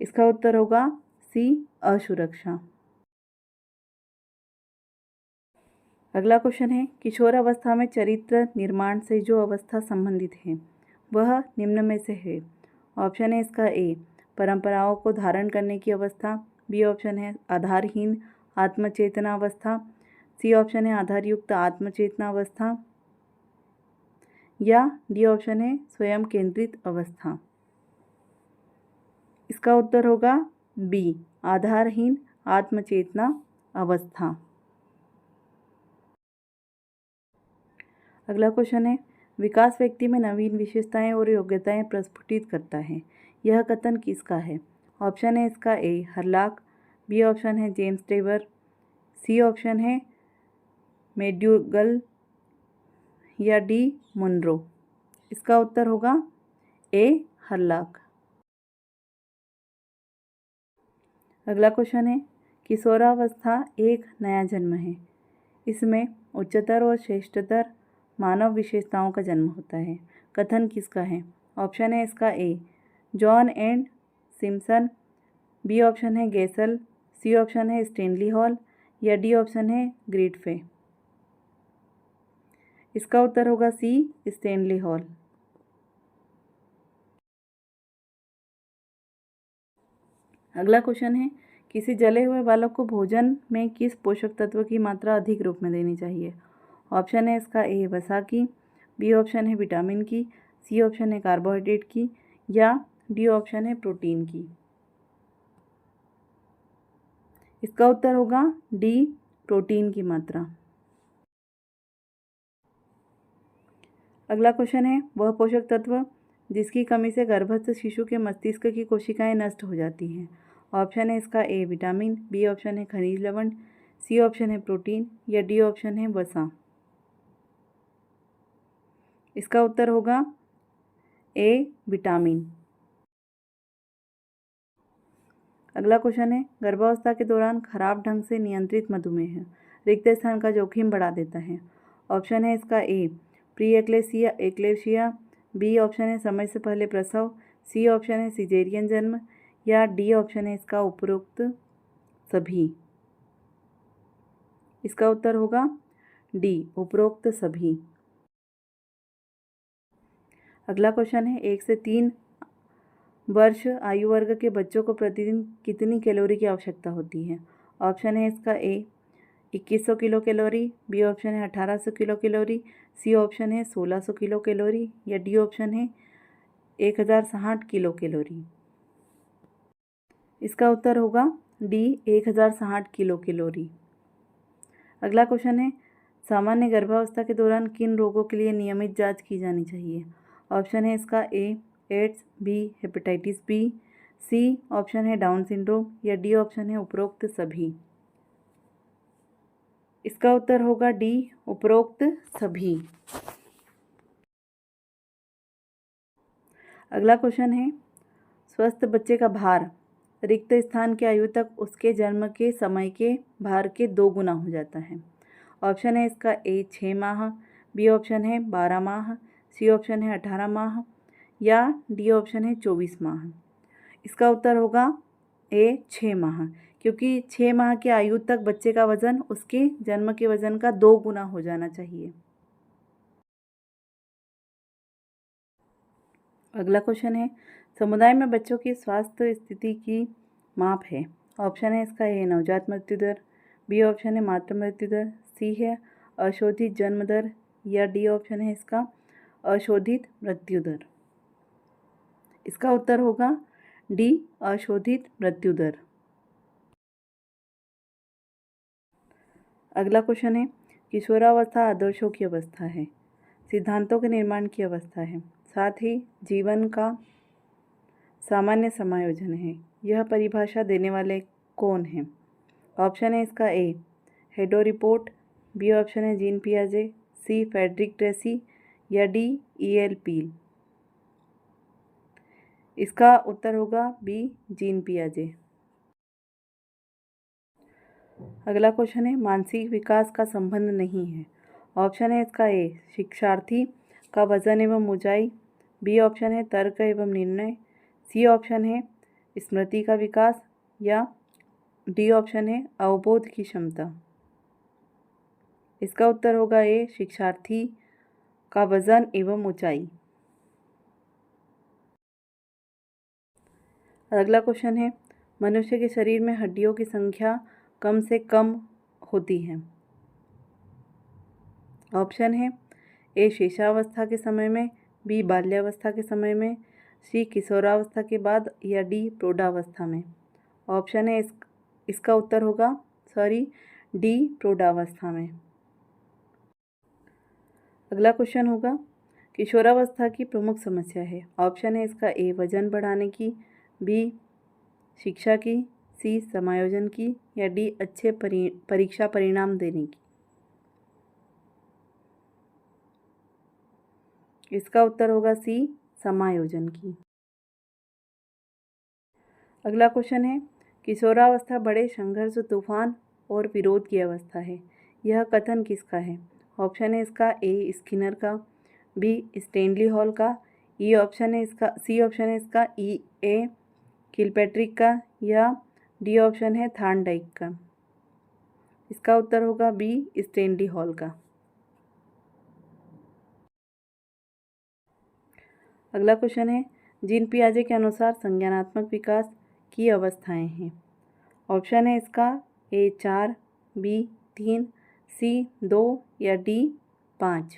इसका उत्तर होगा सी असुरक्षा। अगला क्वेश्चन है किशोरावस्था में चरित्र निर्माण से जो अवस्था संबंधित है वह निम्न में से है। ऑप्शन है इसका ए परंपराओं को धारण करने की अवस्था, बी ऑप्शन है आधारहीन आत्मचेतना अवस्था, सी ऑप्शन है आधारयुक्त आत्मचेतना अवस्था, या डी ऑप्शन है स्वयं केंद्रित अवस्था। इसका उत्तर होगा बी आधारहीन आत्मचेतना अवस्था। अगला क्वेश्चन है विकास व्यक्ति में नवीन विशेषताएं और योग्यताएं प्रस्फुटित करता है, यह कथन किसका है? ऑप्शन है इसका ए हर्लॉक, बी ऑप्शन है जेम्स टेबर, सी ऑप्शन है मेड्यूगल, या डी मुनरो। इसका उत्तर होगा ए हर्लॉक। अगला क्वेश्चन है किशोरावस्था एक नया जन्म है, इसमें उच्चतर और श्रेष्ठतर मानव विशेषताओं का जन्म होता है, कथन किसका है? ऑप्शन है इसका A John and Simpson, B option है गेसल, सी ऑप्शन है स्टैनली हॉल, या डी ऑप्शन है ग्रिटफे। इसका उत्तर होगा सी स्टैनली हॉल। अगला क्वेश्चन है किसी जले हुए बालक को भोजन में किस पोषक तत्व की मात्रा अधिक रूप में देनी चाहिए? ऑप्शन है इसका ए वसा की, बी ऑप्शन है विटामिन की, सी ऑप्शन है कार्बोहाइड्रेट की, या डी ऑप्शन है प्रोटीन की। इसका उत्तर होगा डी प्रोटीन की मात्रा। अगला क्वेश्चन है वह पोषक तत्व जिसकी कमी से गर्भस्थ शिशु के मस्तिष्क की कोशिकाएं नष्ट हो जाती हैं। ऑप्शन है इसका ए विटामिन, बी ऑप्शन है खनिज लवण, सी ऑप्शन है प्रोटीन, या डी ऑप्शन है वसा। इसका उत्तर होगा ए विटामिन। अगला क्वेश्चन है गर्भावस्था के दौरान खराब ढंग से नियंत्रित मधुमेह रिक्त स्थान का जोखिम बढ़ा देता है। ऑप्शन है इसका ए प्री एक्लेशिया, बी ऑप्शन है समय से पहले प्रसव, सी ऑप्शन है सिजेरियन जन्म, या डी ऑप्शन है इसका उपरोक्त सभी। इसका उत्तर होगा डी उपरोक्त सभी। अगला क्वेश्चन है 1 से 3 वर्ष आयु वर्ग के बच्चों को प्रतिदिन कितनी कैलोरी की आवश्यकता होती है? ऑप्शन है इसका ए 2100 किलो कैलोरी, बी ऑप्शन है 1800 किलो कैलोरी, सी ऑप्शन है 1600 किलो कैलोरी, या डी ऑप्शन है 1060 किलो कैलोरी। इसका उत्तर होगा डी 1060 किलो कैलोरी। अगला क्वेश्चन है सामान्य गर्भावस्था के दौरान किन रोगों के लिए नियमित जांच की जानी चाहिए? ऑप्शन है इसका A AIDS, B hepatitis B, C option है डाउन सिंड्रोम, या डी ऑप्शन है उपरोक्त सभी। इसका उत्तर होगा डी उपरोक्त सभी। अगला क्वेश्चन है स्वस्थ बच्चे का भार रिक्त स्थान के आयु तक उसके जन्म के समय के भार के 2 गुना हो जाता है। ऑप्शन है इसका ए 6 माह, बी ऑप्शन है 12 माह, सी ऑप्शन है 18 माह, या डी ऑप्शन है 24 माह। इसका उत्तर होगा ए 6 माह, क्योंकि 6 माह की आयु तक बच्चे का वजन उसके जन्म के वजन का 2 गुना हो जाना चाहिए। अगला क्वेश्चन है समुदाय में बच्चों की स्वास्थ्य स्थिति की माप है। ऑप्शन है इसका ए नवजात मृत्यु दर, बी ऑप्शन है मातृ मृत्यु दर, सी है अशोधित जन्म दर, या डी ऑप्शन है इसका अशोधित मृत्यु दर। इसका उत्तर होगा डी अशोधित मृत्यु दर। अगला क्वेश्चन है किशोरावस्था आदर्शों की अवस्था है, सिद्धांतों के निर्माण की अवस्था है, साथ ही जीवन का सामान्य समायोजन है। यह परिभाषा देने वाले कौन हैं? ऑप्शन है इसका ए हेडो रिपोर्ट, बी ऑप्शन है जीन पियाजे, सी फ्रेडरिक ट्रेसी, या डी ई.एल. पील। इसका उत्तर होगा बी जीन पियाजे। अगला क्वेश्चन है मानसिक विकास का संबंध नहीं है। ऑप्शन है इसका ए शिक्षार्थी का वजन एवं ऊंचाई, बी ऑप्शन है तर्क एवं निर्णय, सी ऑप्शन है स्मृति का विकास, या डी ऑप्शन है अवबोध की क्षमता। इसका उत्तर होगा ए शिक्षार्थी का वजन एवं ऊंचाई। अगला क्वेश्चन है, मनुष्य के शरीर में हड्डियों की संख्या कम से कम होती है। ऑप्शन है ए शिशावस्था के समय में, बी बाल्यावस्था के समय में, सी किशोरावस्था के बाद, या डी प्रौढ़ावस्था में। ऑप्शन है इसका उत्तर होगा डी प्रौढ़ावस्था में। अगला क्वेश्चन होगा, किशोरावस्था की प्रमुख समस्या है। ऑप्शन है इसका ए वजन बढ़ाने की, बी शिक्षा की, सी समायोजन की, या डी अच्छे परीक्षा परिणाम देने की। इसका उत्तर होगा सी समायोजन की। अगला क्वेश्चन है, किशोरावस्था बड़े संघर्ष, तूफान और विरोध की अवस्था है। यह कथन किसका है? ऑप्शन है इसका ए स्किनर का, बी स्टैनली हॉल का, सी ऑप्शन है इसका ए किलपैट्रिक का, या डी ऑप्शन है थार्नडाइक का। इसका उत्तर होगा बी स्टैनली हॉल का। अगला क्वेश्चन है, जीन पियाजे के अनुसार संज्ञानात्मक विकास की अवस्थाएं हैं। ऑप्शन है इसका ए 4, बी 3, सी 2, या डी 5।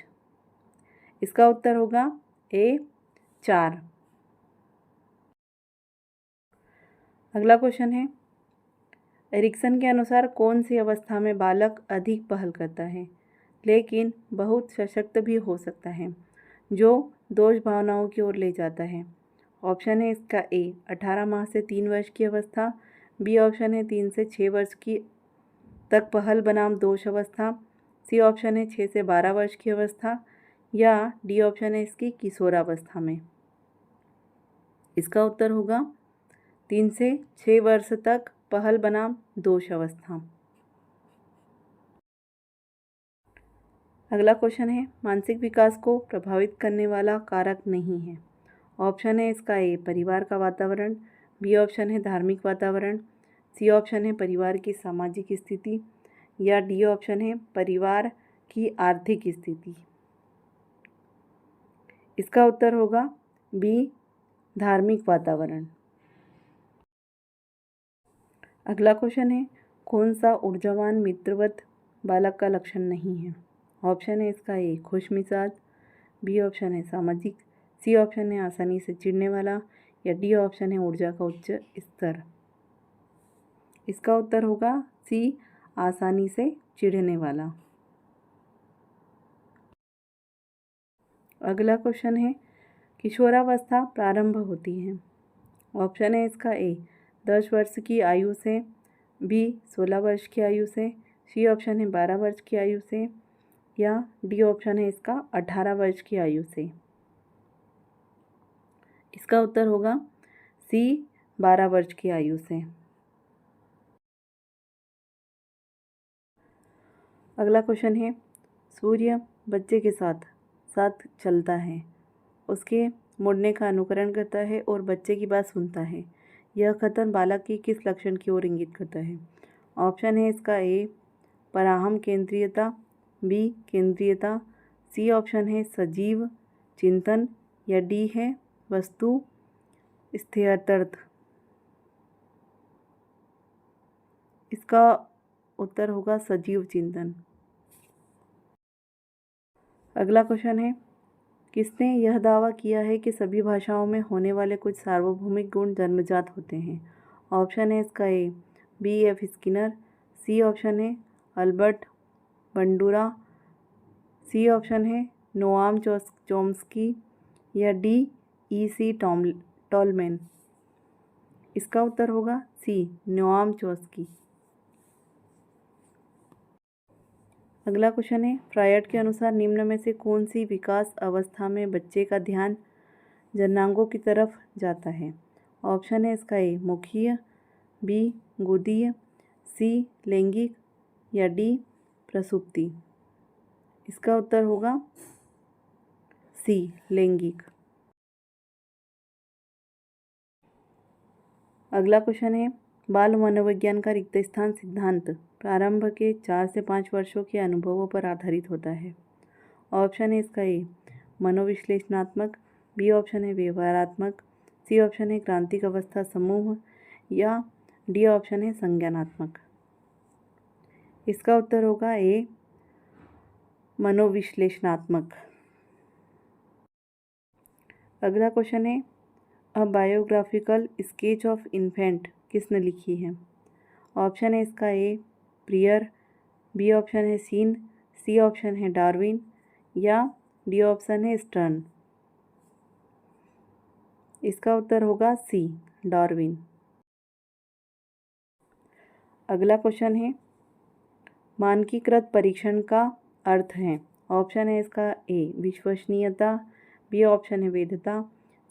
इसका उत्तर होगा ए 4। अगला क्वेश्चन है, एरिक्सन के अनुसार कौन सी अवस्था में बालक अधिक पहल करता है लेकिन बहुत सशक्त भी हो सकता है, जो दोष भावनाओं की ओर ले जाता है? ऑप्शन है इसका ए 18 माह से 3 वर्ष की अवस्था, बी ऑप्शन है 3 से 6 वर्ष की तक पहल बनाम दोष अवस्था, सी ऑप्शन है 6 से 12 वर्ष की अवस्था, या डी ऑप्शन है इसकी किशोरावस्था में। इसका उत्तर होगा 3 से 6 वर्ष तक पहल बनाम दोष अवस्था। अगला क्वेश्चन है, मानसिक विकास को प्रभावित करने वाला कारक नहीं है। ऑप्शन है इसका ए परिवार का वातावरण, बी ऑप्शन है धार्मिक वातावरण, सी ऑप्शन है परिवार की सामाजिक स्थिति, या डी ऑप्शन है परिवार की आर्थिक स्थिति। इसका उत्तर होगा बी धार्मिक वातावरण। अगला क्वेश्चन है, कौन सा ऊर्जावान मित्रवत बालक का लक्षण नहीं है? ऑप्शन है इसका ए खुश मिजाज, बी ऑप्शन है सामाजिक, सी ऑप्शन है आसानी से चिढ़ने वाला, या डी ऑप्शन है ऊर्जा का उच्च स्तर। इसका उत्तर होगा सी आसानी से चिढ़ने वाला। अगला क्वेश्चन है, किशोरावस्था प्रारंभ होती है। ऑप्शन है इसका ए 10 वर्ष की आयु से, बी 16 वर्ष की आयु से, सी ऑप्शन है 12 वर्ष की आयु से, या डी ऑप्शन है इसका 18 वर्ष की आयु से। इसका उत्तर होगा सी 12 वर्ष की आयु से। अगला क्वेश्चन है, सूर्य बच्चे के साथ साथ चलता है, उसके मुड़ने का अनुकरण करता है और बच्चे की बात सुनता है। यह कथन बालक की किस लक्षण की ओर इंगित करता है? ऑप्शन है इसका ए पराहम केंद्रीयता, बी केंद्रीयता, सी ऑप्शन है सजीव चिंतन, या डी है वस्तु स्थिरतर्थ। इसका उत्तर होगा सजीव चिंतन। अगला क्वेश्चन है, किसने यह दावा किया है कि सभी भाषाओं में होने वाले कुछ सार्वभौमिक गुण जन्मजात होते हैं? ऑप्शन है इसका A B F Skinner, C option है अल्बर्ट बंडूरा, सी ऑप्शन है नोआम चॉम्स्की, या डी ई सी टॉलमैन। इसका उत्तर होगा सी नोआम चॉम्स्की। अगला क्वेश्चन है, फ्रायड के अनुसार निम्न में से कौन सी विकास अवस्था में बच्चे का ध्यान जननांगों की तरफ जाता है? ऑप्शन है इसका ए मुखीय, बी गोदीय, सी लैंगिक, या डी प्रसुप्ति। इसका उत्तर होगा सी लैंगिक। अगला क्वेश्चन है, बाल मनोविज्ञान का रिक्त स्थान सिद्धांत प्रारंभ के 4 से 5 वर्षों के अनुभवों पर आधारित होता है। ऑप्शन है इसका ए मनोविश्लेषणात्मक, बी ऑप्शन है व्यवहारात्मक, सी ऑप्शन है क्रांतिक अवस्था समूह, या डी ऑप्शन है संज्ञानात्मक। इसका उत्तर होगा ए मनोविश्लेषणात्मक। अगला क्वेश्चन है अ बायोग्राफिकल स्केच ऑफ इन्फेंट किसने लिखी है? ऑप्शन है इसका ए प्रियर, बी ऑप्शन है सीन, सी ऑप्शन है डार्विन, या डी ऑप्शन है स्टर्न। इसका उत्तर होगा सी डार्विन। अगला क्वेश्चन है मानकीकृत परीक्षण का अर्थ है? ऑप्शन है इसका ए विश्वसनीयता, बी ऑप्शन है वैधता,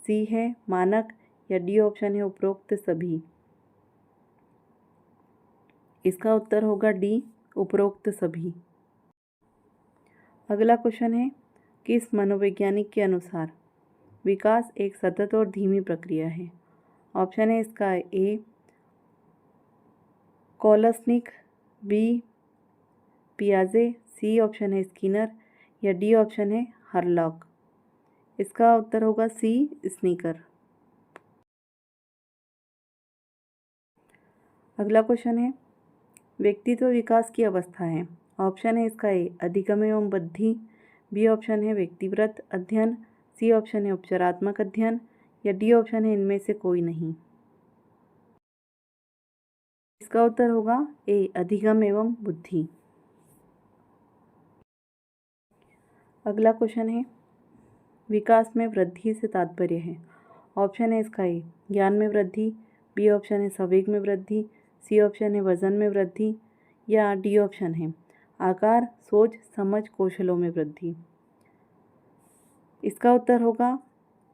सी है मानक, या डी ऑप्शन है उपरोक्त सभी। इसका उत्तर होगा डी उपरोक्त सभी। अगला क्वेश्चन है किस मनोवैज्ञानिक के अनुसार विकास एक सतत और धीमी प्रक्रिया है? ऑप्शन है इसका ए कोलसनिक, बी पियाजे, सी ऑप्शन है स्किनर, या डी ऑप्शन है हरलॉक। इसका उत्तर होगा सी स्नीकर। अगला क्वेश्चन है व्यक्तित्व विकास की अवस्था है? ऑप्शन है इसका ए अधिगम एवं वृद्धि, बी ऑप्शन है व्यक्तिवृत्त अध्ययन, सी ऑप्शन है उपचारात्मक अध्ययन, या डी ऑप्शन है इनमें से कोई नहीं। इसका उत्तर होगा ए अधिगम एवं बुद्धि। अगला क्वेश्चन है विकास में वृद्धि से तात्पर्य है? ऑप्शन है इसका ए ज्ञान में वृद्धि, बी ऑप्शन है संवेग में वृद्धि, सी ऑप्शन है वजन में वृद्धि, या डी ऑप्शन है आकार सोच समझ कौशलों में वृद्धि। इसका उत्तर होगा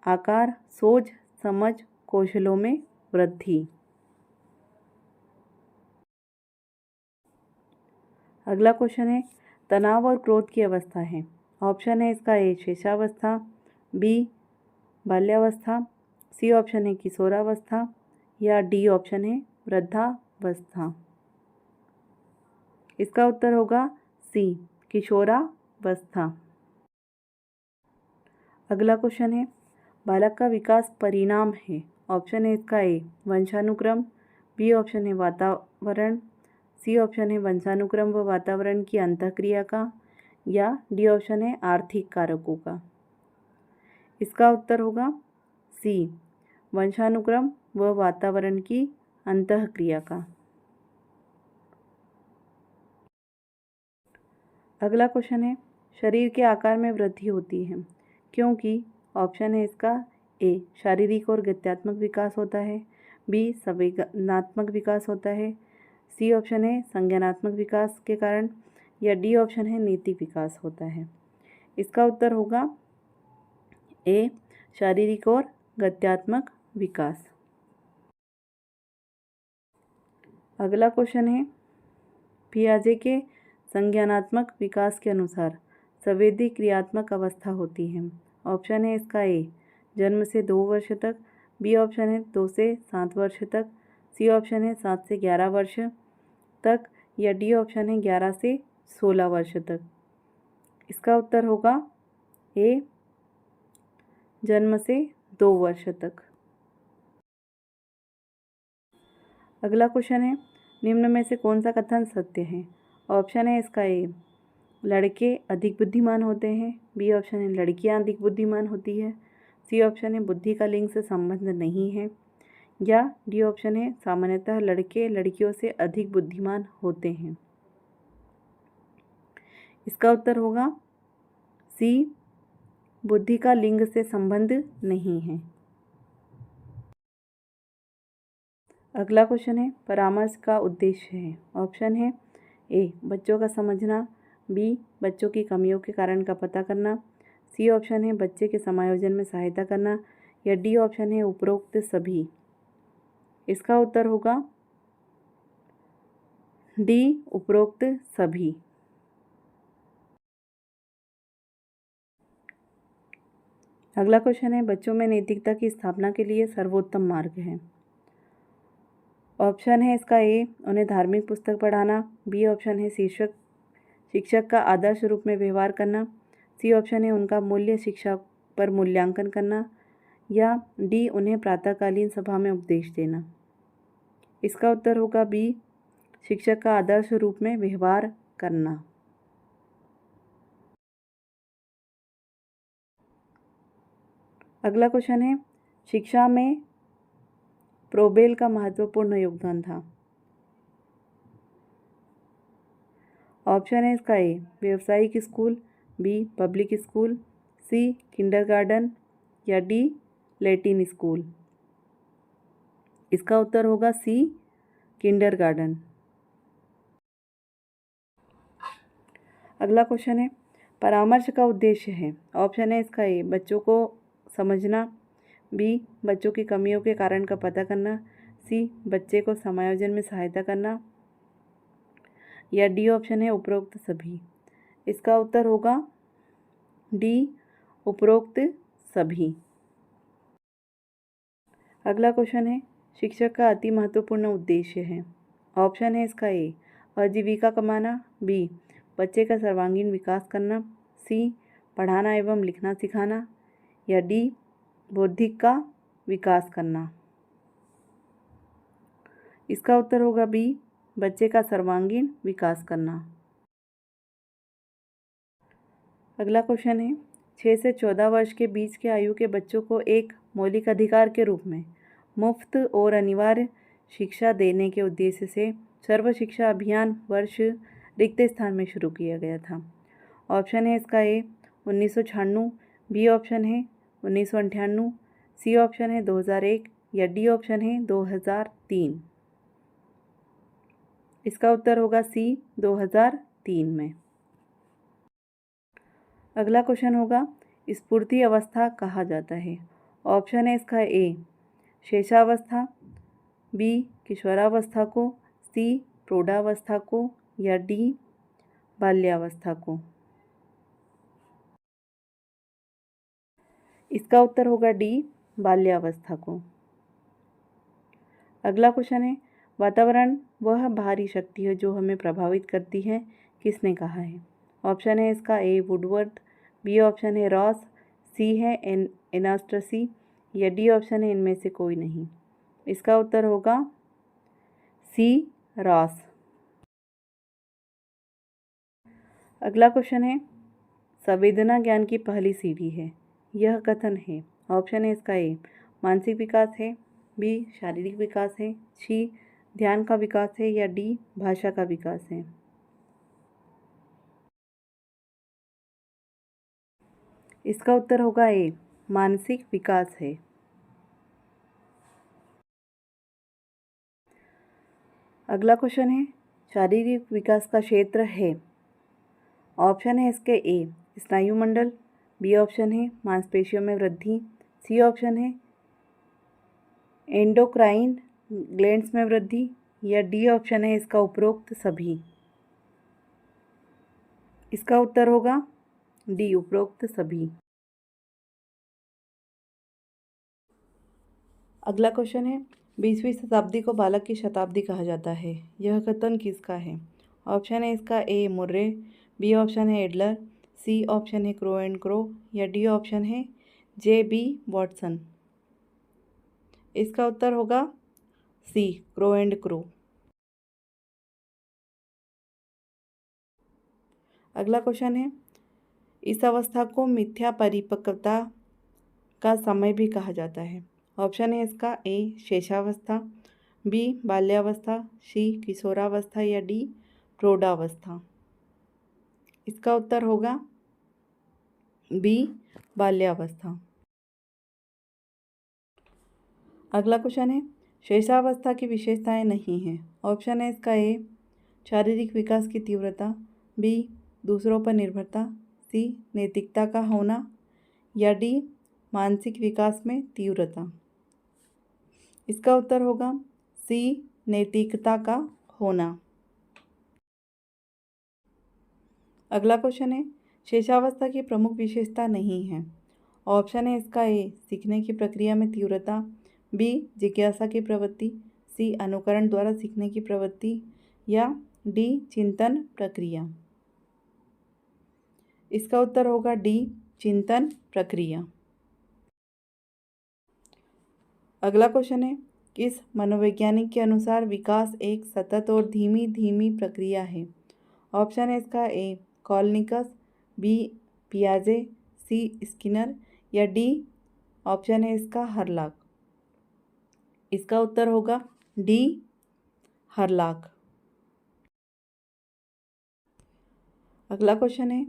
आकार सोच समझ कौशलों में वृद्धि। अगला क्वेश्चन है तनाव और क्रोध की अवस्था है? ऑप्शन है इसका ए शैशवावस्था, बी बाल्यावस्था, सी ऑप्शन है किशोरावस्था, या डी ऑप्शन है वृद्धावस्था। इसका उत्तर होगा सी किशोरावस्था। अगला क्वेश्चन है बालक का विकास परिणाम है? ऑप्शन है इसका ए वंशानुक्रम, बी ऑप्शन है वातावरण, सी ऑप्शन है वंशानुक्रम व वातावरण की अंतःक्रिया का, या डी ऑप्शन है आर्थिक कारकों का। इसका उत्तर होगा सी वंशानुक्रम व वातावरण की अंतःक्रिया का। अगला क्वेश्चन है शरीर के आकार में वृद्धि होती है क्योंकि? ऑप्शन है इसका ए शारीरिक और गत्यात्मक विकास होता है, बी संवेदनात्मक विकास होता है, सी ऑप्शन है संज्ञानात्मक विकास के कारण, या डी ऑप्शन है नैतिक विकास होता है। इसका उत्तर होगा ए शारीरिक और गत्यात्मक विकास। अगला क्वेश्चन है पियाजे के संज्ञानात्मक विकास के अनुसार संवेदी क्रियात्मक अवस्था होती है? ऑप्शन है इसका ए जन्म से 2 वर्ष तक, बी ऑप्शन है 2 से 7 वर्ष तक, सी ऑप्शन है 7 से 11 वर्ष तक, या डी ऑप्शन है 11 से 16 वर्ष तक। इसका उत्तर होगा ए जन्म से 2 वर्ष तक। अगला क्वेश्चन है निम्न में से कौन सा कथन सत्य है? ऑप्शन है इसका ए लड़के अधिक बुद्धिमान होते हैं, बी ऑप्शन है लड़कियां अधिक बुद्धिमान होती है, सी ऑप्शन है बुद्धि का लिंग से संबंध नहीं है, या डी ऑप्शन है सामान्यतः लड़के लड़कियों से अधिक बुद्धिमान होते हैं। इसका उत्तर होगा सी बुद्धि का लिंग से संबंध नहीं है। अगला क्वेश्चन है परामर्श का उद्देश्य है? ऑप्शन है ए बच्चों का समझना, बी बच्चों की कमियों के कारण का पता करना, सी ऑप्शन है बच्चे के समायोजन में सहायता करना, या डी ऑप्शन है उपरोक्त सभी। इसका उत्तर होगा डी उपरोक्त सभी। अगला क्वेश्चन है बच्चों में नैतिकता की स्थापना के लिए सर्वोत्तम मार्ग है? ऑप्शन है इसका ए उन्हें धार्मिक पुस्तक पढ़ाना, बी ऑप्शन है शिक्षक का आदर्श रूप में व्यवहार करना, सी ऑप्शन है उनका मूल्य शिक्षा पर मूल्यांकन करना, या डी उन्हें प्रातःकालीन सभा में उपदेश देना। इसका उत्तर होगा बी शिक्षक का आदर्श रूप में व्यवहार करना। अगला क्वेश्चन है, शिक्षा में प्रोबेल का महत्वपूर्ण योगदान था। ऑप्शन है इसका ए व्यावसायिक स्कूल, बी पब्लिक स्कूल, सी किंडरगार्टन या डी लैटिन स्कूल। इसका उत्तर होगा सी किंडरगार्टन। अगला क्वेश्चन है, परामर्श का उद्देश्य है। ऑप्शन है इसका ए बच्चों को समझना, बी बच्चों की कमियों के कारण का पता करना, सी बच्चे को समायोजन में सहायता करना या डी ऑप्शन है उपरोक्त सभी। इसका उत्तर होगा डी उपरोक्त सभी। अगला क्वेश्चन है, शिक्षक का अति महत्वपूर्ण उद्देश्य है। ऑप्शन है इसका ए आजीविका कमाना, बी बच्चे का सर्वांगीण विकास करना, सी पढ़ाना एवं लिखना सिखाना या डी बौद्धिक का विकास करना। इसका उत्तर होगा बी बच्चे का सर्वांगीण विकास करना। अगला क्वेश्चन है, 6 से 14 वर्ष के बीच के आयु के बच्चों को एक मौलिक अधिकार के रूप में मुफ्त और अनिवार्य शिक्षा देने के उद्देश्य से सर्व शिक्षा अभियान वर्ष रिक्त स्थान में शुरू किया गया था। ऑप्शन है इसका ए 1996, बी ऑप्शन है 1998, सी ऑप्शन है 2001 या डी ऑप्शन है 2003। इसका उत्तर होगा सी 2003 में। अगला क्वेश्चन होगा, स्फूर्ति अवस्था कहा जाता है। ऑप्शन है इसका ए शेषावस्था, बी किशोरावस्था को, सी प्रौढ़ावस्था को या डी बाल्यावस्था को। इसका उत्तर होगा डी बाल्यावस्था को। अगला क्वेश्चन है, वातावरण वह बाहरी शक्ति है जो हमें प्रभावित करती है, किसने कहा है। ऑप्शन है इसका ए वुडवर्थ, बी ऑप्शन है रॉस, सी है एनास्टसी या डी ऑप्शन है इनमें से कोई नहीं। इसका उत्तर होगा सी रॉस। अगला क्वेश्चन है, संवेदना ज्ञान की पहली सीढ़ी है, यह कथन है। ऑप्शन है इसका ए मानसिक विकास है, बी शारीरिक विकास है, सी ध्यान का विकास है या डी भाषा का विकास है। इसका उत्तर होगा ए मानसिक विकास है। अगला क्वेश्चन है, शारीरिक विकास का क्षेत्र है। ऑप्शन है इसके ए स्नायु मंडल, बी ऑप्शन है मांसपेशियों में वृद्धि, सी ऑप्शन है एंडोक्राइन ग्लैंड्स में वृद्धि या डी ऑप्शन है इसका उपरोक्त सभी। इसका उत्तर होगा डी उपरोक्त सभी। अगला क्वेश्चन है, 20वीं शताब्दी को बालक की शताब्दी कहा जाता है, यह कथन किसका है। ऑप्शन है इसका ए मुर्रे, बी ऑप्शन है एडलर, सी ऑप्शन है क्रो एंड क्रो या डी ऑप्शन है जे बी वॉटसन। इसका उत्तर होगा सी क्रो एंड क्रो। अगला क्वेश्चन है, इस अवस्था को मिथ्या परिपक्वता का समय भी कहा जाता है। ऑप्शन है इसका ए शेषावस्था, बी बाल्यावस्था, सी किशोरावस्था या डी प्रौढ़ावस्था। इसका उत्तर होगा बी बाल्यावस्था। अगला क्वेश्चन है, शेषावस्था की विशेषताएं नहीं हैं। ऑप्शन है इसका ए शारीरिक विकास की तीव्रता, बी दूसरों पर निर्भरता, सी नैतिकता का होना या डी मानसिक विकास में तीव्रता। इसका उत्तर होगा सी नैतिकता का होना। अगला क्वेश्चन है, शेषावस्था की प्रमुख विशेषता नहीं है। ऑप्शन है इसका ए सीखने की प्रक्रिया में तीव्रता, बी जिज्ञासा की प्रवृत्ति, सी अनुकरण द्वारा सीखने की प्रवृत्ति या डी चिंतन प्रक्रिया। इसका उत्तर होगा डी चिंतन प्रक्रिया। अगला क्वेश्चन है, किस मनोवैज्ञानिक के अनुसार विकास एक सतत और धीमी धीमी प्रक्रिया है? ऑप्शन है इसका ए कॉलनिकस, बी पियाजे, सी स्किनर या डी ऑप्शन है इसका हरलाक। इसका उत्तर होगा डी हरलाक। अगला क्वेश्चन है,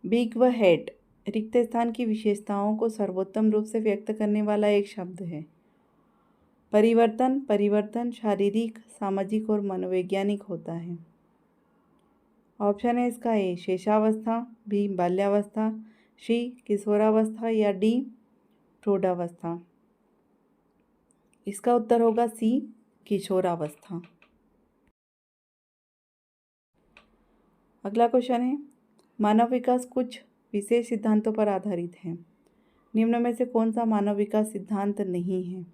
बिग व हेड रिक्त स्थान की विशेषताओं को सर्वोत्तम रूप से व्यक्त करने वाला एक शब्द है। परिवर्तन परिवर्तन शारीरिक, सामाजिक और मनोवैज्ञानिक होता है। ऑप्शन है इसका ए शेषावस्था, बी बाल्यावस्था, सी किशोरावस्था या डी प्रौढ़ावस्था। इसका उत्तर होगा सी किशोरावस्था। अगला क्वेश्चन है, मानव विकास कुछ विशेष सिद्धांतों पर आधारित है। निम्न में से कौन सा मानव विकास सिद्धांत नहीं है?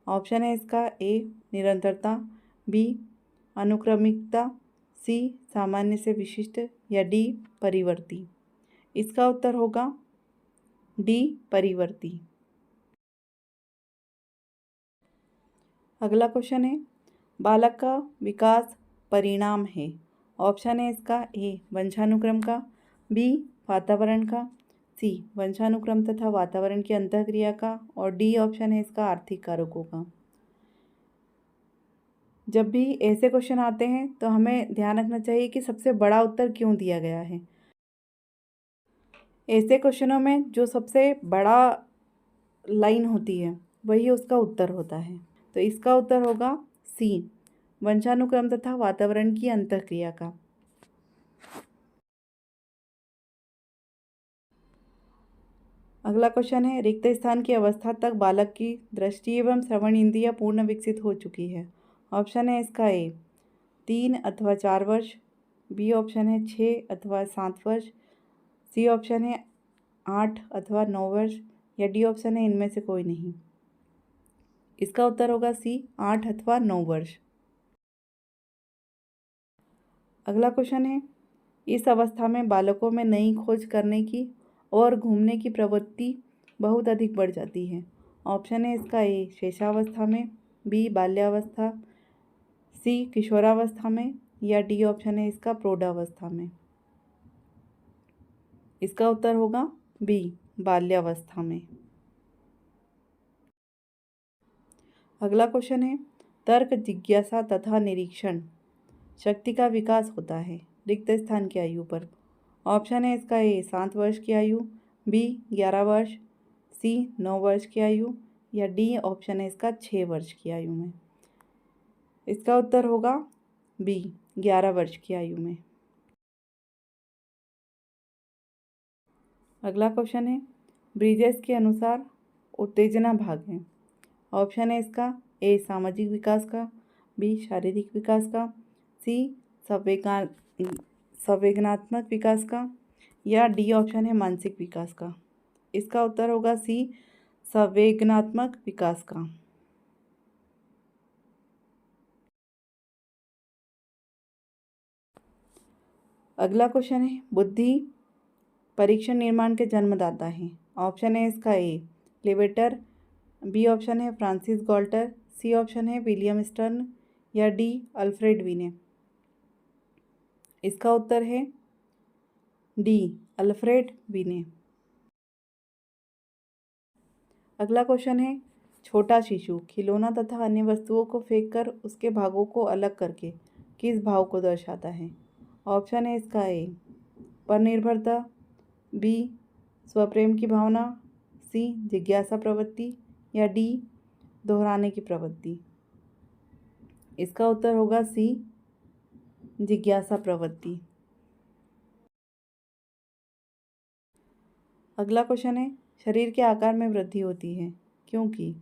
ऑप्शन है इसका ए निरंतरता, बी अनुक्रमिकता, सी सामान्य से विशिष्ट या डी परिवर्ती। इसका उत्तर होगा डी परिवर्ती। अगला क्वेश्चन है, बालक का विकास परिणाम है। ऑप्शन है इसका ए वंशानुक्रम का, बी वातावरण का, सी वंशानुक्रम तथा वातावरण की अंतःक्रिया का और डी ऑप्शन है इसका आर्थिक कारकों का। जब भी ऐसे क्वेश्चन आते हैं तो हमें ध्यान रखना चाहिए कि सबसे बड़ा उत्तर क्यों दिया गया है। ऐसे क्वेश्चनों में जो सबसे बड़ा लाइन होती है वही उसका उत्तर होता है। तो इसका उत्तर होगा सी वंशानुक्रम तथा वातावरण की अंतःक्रिया का। अगला क्वेश्चन है, रिक्त स्थान की अवस्था तक बालक की दृष्टि एवं श्रवण इंद्रियां पूर्ण विकसित हो चुकी है। ऑप्शन है इसका ए 3 अथवा 4 वर्ष, बी ऑप्शन है 6 अथवा 7 वर्ष, सी ऑप्शन है 8 अथवा 9 वर्ष या डी ऑप्शन है इनमें से कोई नहीं। इसका उत्तर होगा सी 8 अथवा 9 वर्ष। अगला क्वेश्चन है, इस अवस्था में बालकों में नई खोज करने की और घूमने की प्रवृत्ति बहुत अधिक बढ़ जाती है। ऑप्शन है इसका ए शेषावस्था में, बी बाल्यावस्था, सी किशोरावस्था में या डी ऑप्शन है इसका प्रौढ़ावस्था में। इसका उत्तर होगा बी बाल्यावस्था में। अगला क्वेश्चन है, तर्क जिज्ञासा तथा निरीक्षण शक्ति का विकास होता है रिक्त स्थान की आयु पर। ऑप्शन है इसका ए 7 वर्ष की आयु, बी 11 वर्ष, सी 9 वर्ष की आयु या डी ऑप्शन है इसका 6 वर्ष की आयु में। इसका उत्तर होगा बी 11 वर्ष की आयु में। अगला क्वेश्चन है, ब्रिजेस के अनुसार उत्तेजना भाग है। ऑप्शन है इसका ए सामाजिक विकास का, बी शारीरिक विकास का, सी संवेदनात्मक विकास का या डी ऑप्शन है मानसिक विकास का। इसका उत्तर होगा सी संवेदनात्मक विकास का। अगला क्वेश्चन है, बुद्धि परीक्षण निर्माण के जन्मदाता हैं। ऑप्शन है इसका ए लेवेटर, बी ऑप्शन है फ्रांसिस गॉल्टर, सी ऑप्शन है विलियम स्टर्न या डी अल्फ्रेड विने। इसका उत्तर है डी अल्फ्रेड विने। अगला क्वेश्चन है, छोटा शिशु खिलौना तथा अन्य वस्तुओं को फेंककर उसके भागों को अलग करके किस भाव को दर्शाता है? ऑप्शन है इसका ए परनिर्भरता, बी स्वप्रेम की भावना, सी जिज्ञासा प्रवृत्ति या डी दोहराने की प्रवृत्ति। इसका उत्तर होगा सी जिज्ञासा प्रवृत्ति। अगला क्वेश्चन है, शरीर के आकार में वृद्धि होती है क्योंकि?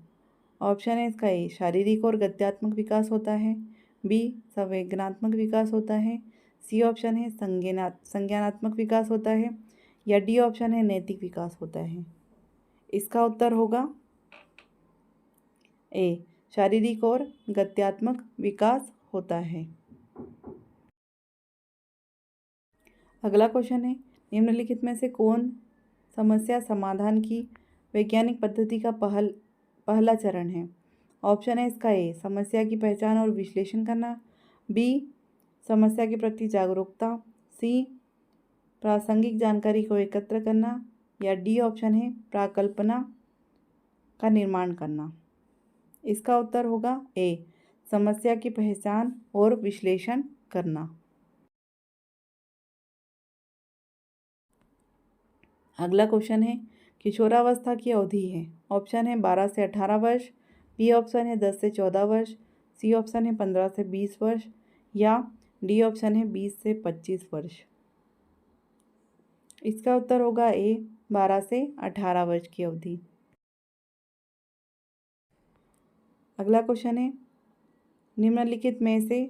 ऑप्शन है इसका ए शारीरिक और गत्यात्मक विकास होता है, बी संवेदनात्मक विकास होता है, सी ऑप्शन है संज्ञानात्मक विकास होता है या डी ऑप्शन है नैतिक विकास होता है। इसका उत्तर होगा ए शारीरिक और गत्यात्मक विकास होता है। अगला क्वेश्चन है, निम्नलिखित में से कौन समस्या समाधान की वैज्ञानिक पद्धति का पहला चरण है? ऑप्शन है इसका ए समस्या की पहचान और विश्लेषण करना, बी समस्या के प्रति जागरूकता, सी प्रासंगिक जानकारी को एकत्र करना, या डी ऑप्शन है प्राकल्पना का निर्माण करना। इसका उत्तर होगा ए समस्या की पहचान और विश्लेषण करना। अगला क्वेश्चन है किशोरावस्था की अवधि है। ऑप्शन है 12 से 18 वर्ष, बी ऑप्शन है 10 से 14 वर्ष, सी ऑप्शन है 15 से 20 वर्ष, या डी ऑप्शन है 20 से 25 वर्ष। इसका उत्तर होगा ए 12 से 18 वर्ष की अवधि। अगला क्वेश्चन है निम्नलिखित में से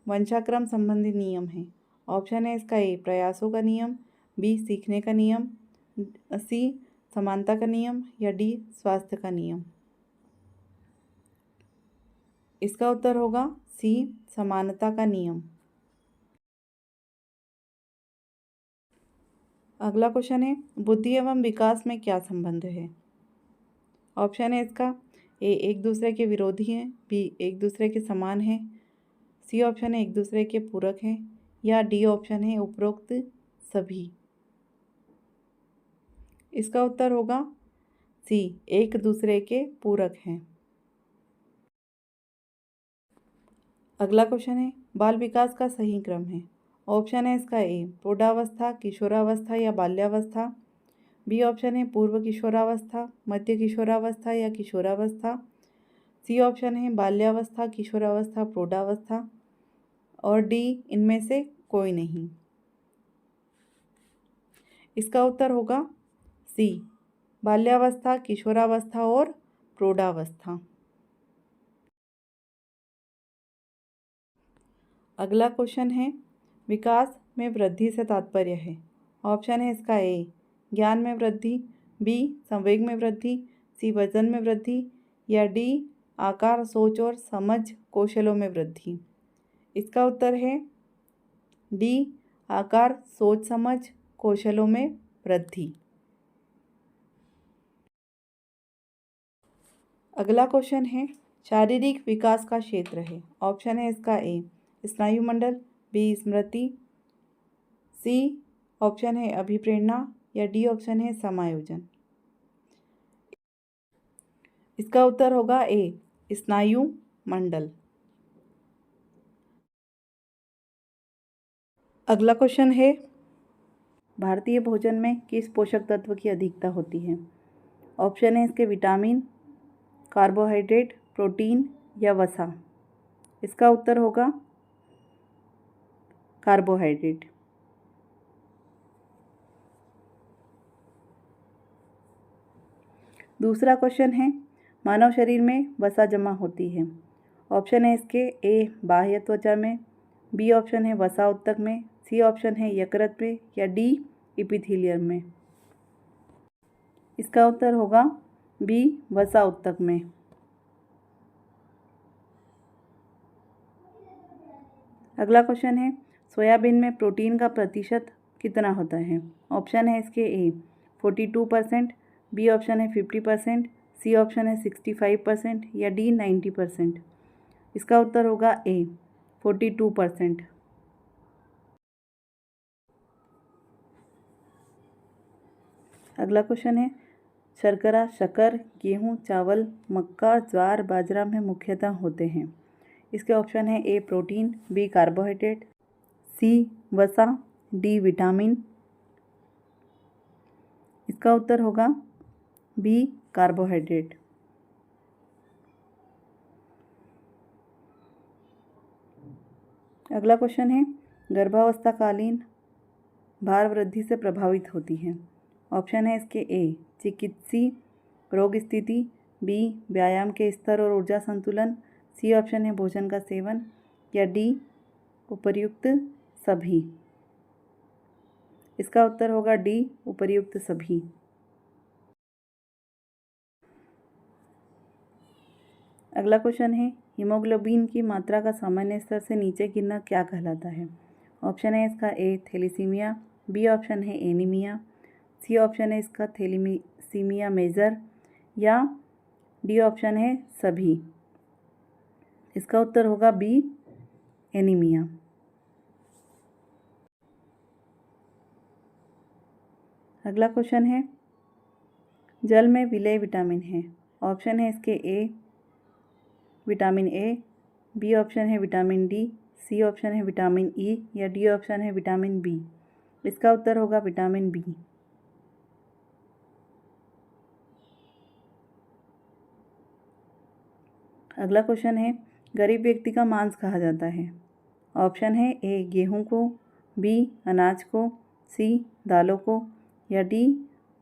वंशाक्रम संबंधी नियम है। ऑप्शन है इसका ए प्रयासों का नियम, बी सीखने का नियम, सी समानता का नियम, या डी स्वास्थ्य का नियम। इसका उत्तर होगा सी समानता का नियम। अगला क्वेश्चन है बुद्धि एवं विकास में क्या संबंध है। ऑप्शन है इसका ए एक दूसरे के विरोधी हैं, बी एक दूसरे के समान हैं, सी ऑप्शन है एक दूसरे के पूरक हैं, या डी ऑप्शन है उपरोक्त सभी। इसका उत्तर होगा सी एक दूसरे के पूरक हैं। अगला क्वेश्चन है बाल विकास का सही क्रम है। ऑप्शन है इसका ए प्रौढ़ावस्था, किशोरावस्था या बाल्यावस्था, बी ऑप्शन है पूर्व किशोरावस्था, मध्य किशोरावस्था या किशोरावस्था, सी ऑप्शन है बाल्यावस्था, किशोरावस्था, प्रौढ़ावस्था, और डी इनमें से कोई नहीं। इसका उत्तर होगा सी बाल्यावस्था, किशोरावस्था और प्रौढ़ावस्था। अगला क्वेश्चन है विकास में वृद्धि से तात्पर्य है। ऑप्शन है इसका ए ज्ञान में वृद्धि, बी संवेग में वृद्धि, सी वजन में वृद्धि, या डी आकार, सोच और समझ कौशलों में वृद्धि। इसका उत्तर है डी आकार, सोच, समझ कौशलों में वृद्धि। अगला क्वेश्चन है शारीरिक विकास का क्षेत्र है। ऑप्शन है इसका ए स्नायुमंडल, बी स्मृति, सी ऑप्शन है अभिप्रेरणा, या डी ऑप्शन है समायोजन। इसका उत्तर होगा ए स्नायु मंडल। अगला क्वेश्चन है भारतीय भोजन में किस पोषक तत्व की अधिकता होती है। ऑप्शन है इसके विटामिन, कार्बोहाइड्रेट, प्रोटीन या वसा। इसका उत्तर होगा कार्बोहाइड्रेट। दूसरा क्वेश्चन है मानव शरीर में वसा जमा होती है। ऑप्शन है इसके ए बाह्य त्वचा में, बी ऑप्शन है वसा उत्तक में, सी ऑप्शन है यकृत में, या डी इपिथीलियम में। इसका उत्तर होगा बी वसा उत्तक में। अगला क्वेश्चन है सोयाबीन में प्रोटीन का प्रतिशत कितना होता है। ऑप्शन है इसके ए 42%, बी ऑप्शन है 50%, सी ऑप्शन है 65%, या डी 90%। इसका उत्तर होगा ए 42%। अगला क्वेश्चन है शर्करा, शक्कर, गेहूँ, चावल, मक्का, ज्वार, बाजरा में मुख्यतः होते हैं। इसके ऑप्शन है ए प्रोटीन, बी कार्बोहाइड्रेट, सी वसा, डी विटामिन। इसका उत्तर होगा बी कार्बोहाइड्रेट। अगला क्वेश्चन है गर्भावस्थाकालीन भार वृद्धि से प्रभावित होती है। ऑप्शन है इसके ए चिकित्सीय रोग स्थिति, बी व्यायाम के स्तर और ऊर्जा संतुलन, सी ऑप्शन है भोजन का सेवन, या डी उपर्युक्त सभी। इसका उत्तर होगा डी उपर्युक्त सभी। अगला क्वेश्चन है हीमोग्लोबिन की मात्रा का सामान्य स्तर से नीचे गिरना क्या कहलाता है। ऑप्शन है इसका ए थैलेसीमिया, बी ऑप्शन है एनीमिया, सी ऑप्शन है इसका थैलेसीमिया मेजर, या डी ऑप्शन है सभी। इसका उत्तर होगा बी, एनीमिया। अगला क्वेश्चन है, जल में विलेय विटामिन है। ऑप्शन है इसके A vitamin A, B option है विटामिन डी, सी ऑप्शन है विटामिन ई या डी ऑप्शन है विटामिन बी। इसका उत्तर होगा विटामिन बी। अगला क्वेश्चन है, गरीब व्यक्ति का मांस कहा जाता है। ऑप्शन है ए गेहूं को, बी अनाज को, सी दालों को या डी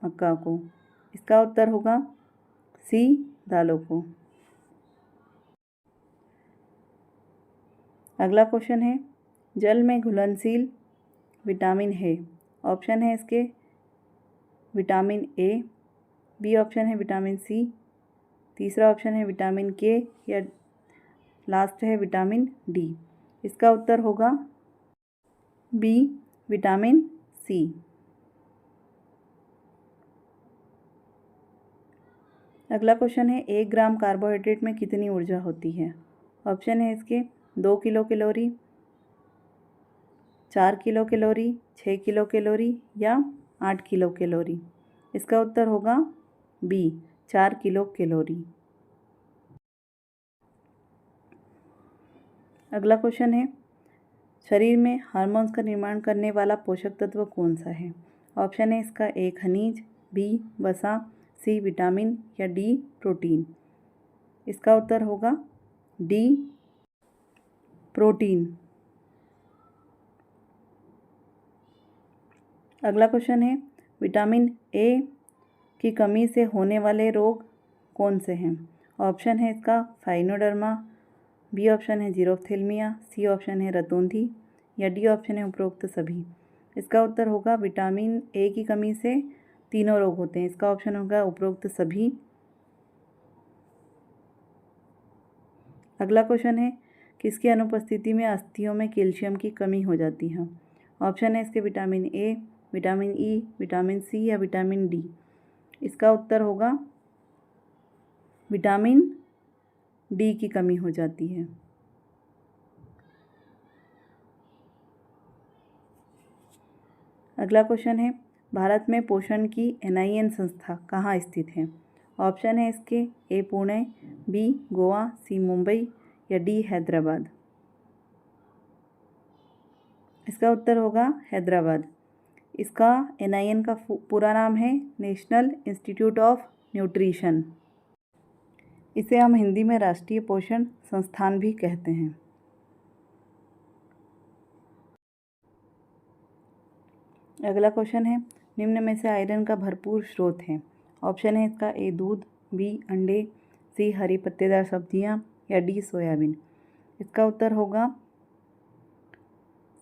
मक्का को। इसका उत्तर होगा सी, दालों को। अगला क्वेश्चन है, जल में घुलनशील विटामिन है। ऑप्शन है इसके विटामिन ए, बी ऑप्शन है विटामिन सी, तीसरा ऑप्शन है विटामिन के या लास्ट है विटामिन डी। इसका उत्तर होगा बी, विटामिन सी। अगला क्वेश्चन है, 1 ग्राम कार्बोहाइड्रेट में कितनी ऊर्जा होती है। ऑप्शन है इसके 2 kilo calorie, 4 kilo calorie, 6 kilo calorie या 8 किलो कैलोरी। इसका उत्तर होगा बी, 4 किलो कैलोरी। अगला क्वेश्चन है, शरीर में हार्मोन्स का निर्माण करने वाला पोषक तत्व कौन सा है। ऑप्शन है इसका ए खनिज, बी वसा, सी विटामिन या डी प्रोटीन। इसका उत्तर होगा डी, प्रोटीन। अगला क्वेश्चन है, विटामिन ए की कमी से होने वाले रोग कौन से हैं। ऑप्शन है इसका फाइनोडर्मा, बी ऑप्शन है जीरोफ्थेल्मिया, सी ऑप्शन है रतौंधी या डी ऑप्शन है उपरोक्त सभी। इसका उत्तर होगा विटामिन ए की कमी से तीनों रोग होते हैं। इसका ऑप्शन होगा उपरोक्त सभी। अगला क्वेश्चन है, किसकी अनुपस्थिति में अस्थियों में कैल्शियम की कमी हो जाती है। ऑप्शन है इसके vitamin A, vitamin E, vitamin C या विटामिन डी। इसका उत्तर होगा विटामिन डी की कमी हो जाती है। अगला क्वेश्चन है, भारत में पोषण की NIN संस्था कहाँ स्थित है। ऑप्शन है इसके ए पुणे, बी गोवा, सी मुंबई या डी हैदराबाद। इसका उत्तर होगा हैदराबाद। इसका NIN का पूरा नाम है नेशनल इंस्टीट्यूट ऑफ न्यूट्रिशन। इसे हम हिंदी में राष्ट्रीय पोषण संस्थान भी कहते हैं। अगला क्वेश्चन है, निम्न में से आयरन का भरपूर स्रोत है। ऑप्शन है इसका ए दूध, बी अंडे, सी हरी पत्तेदार सब्जियां या डी सोयाबीन। इसका उत्तर होगा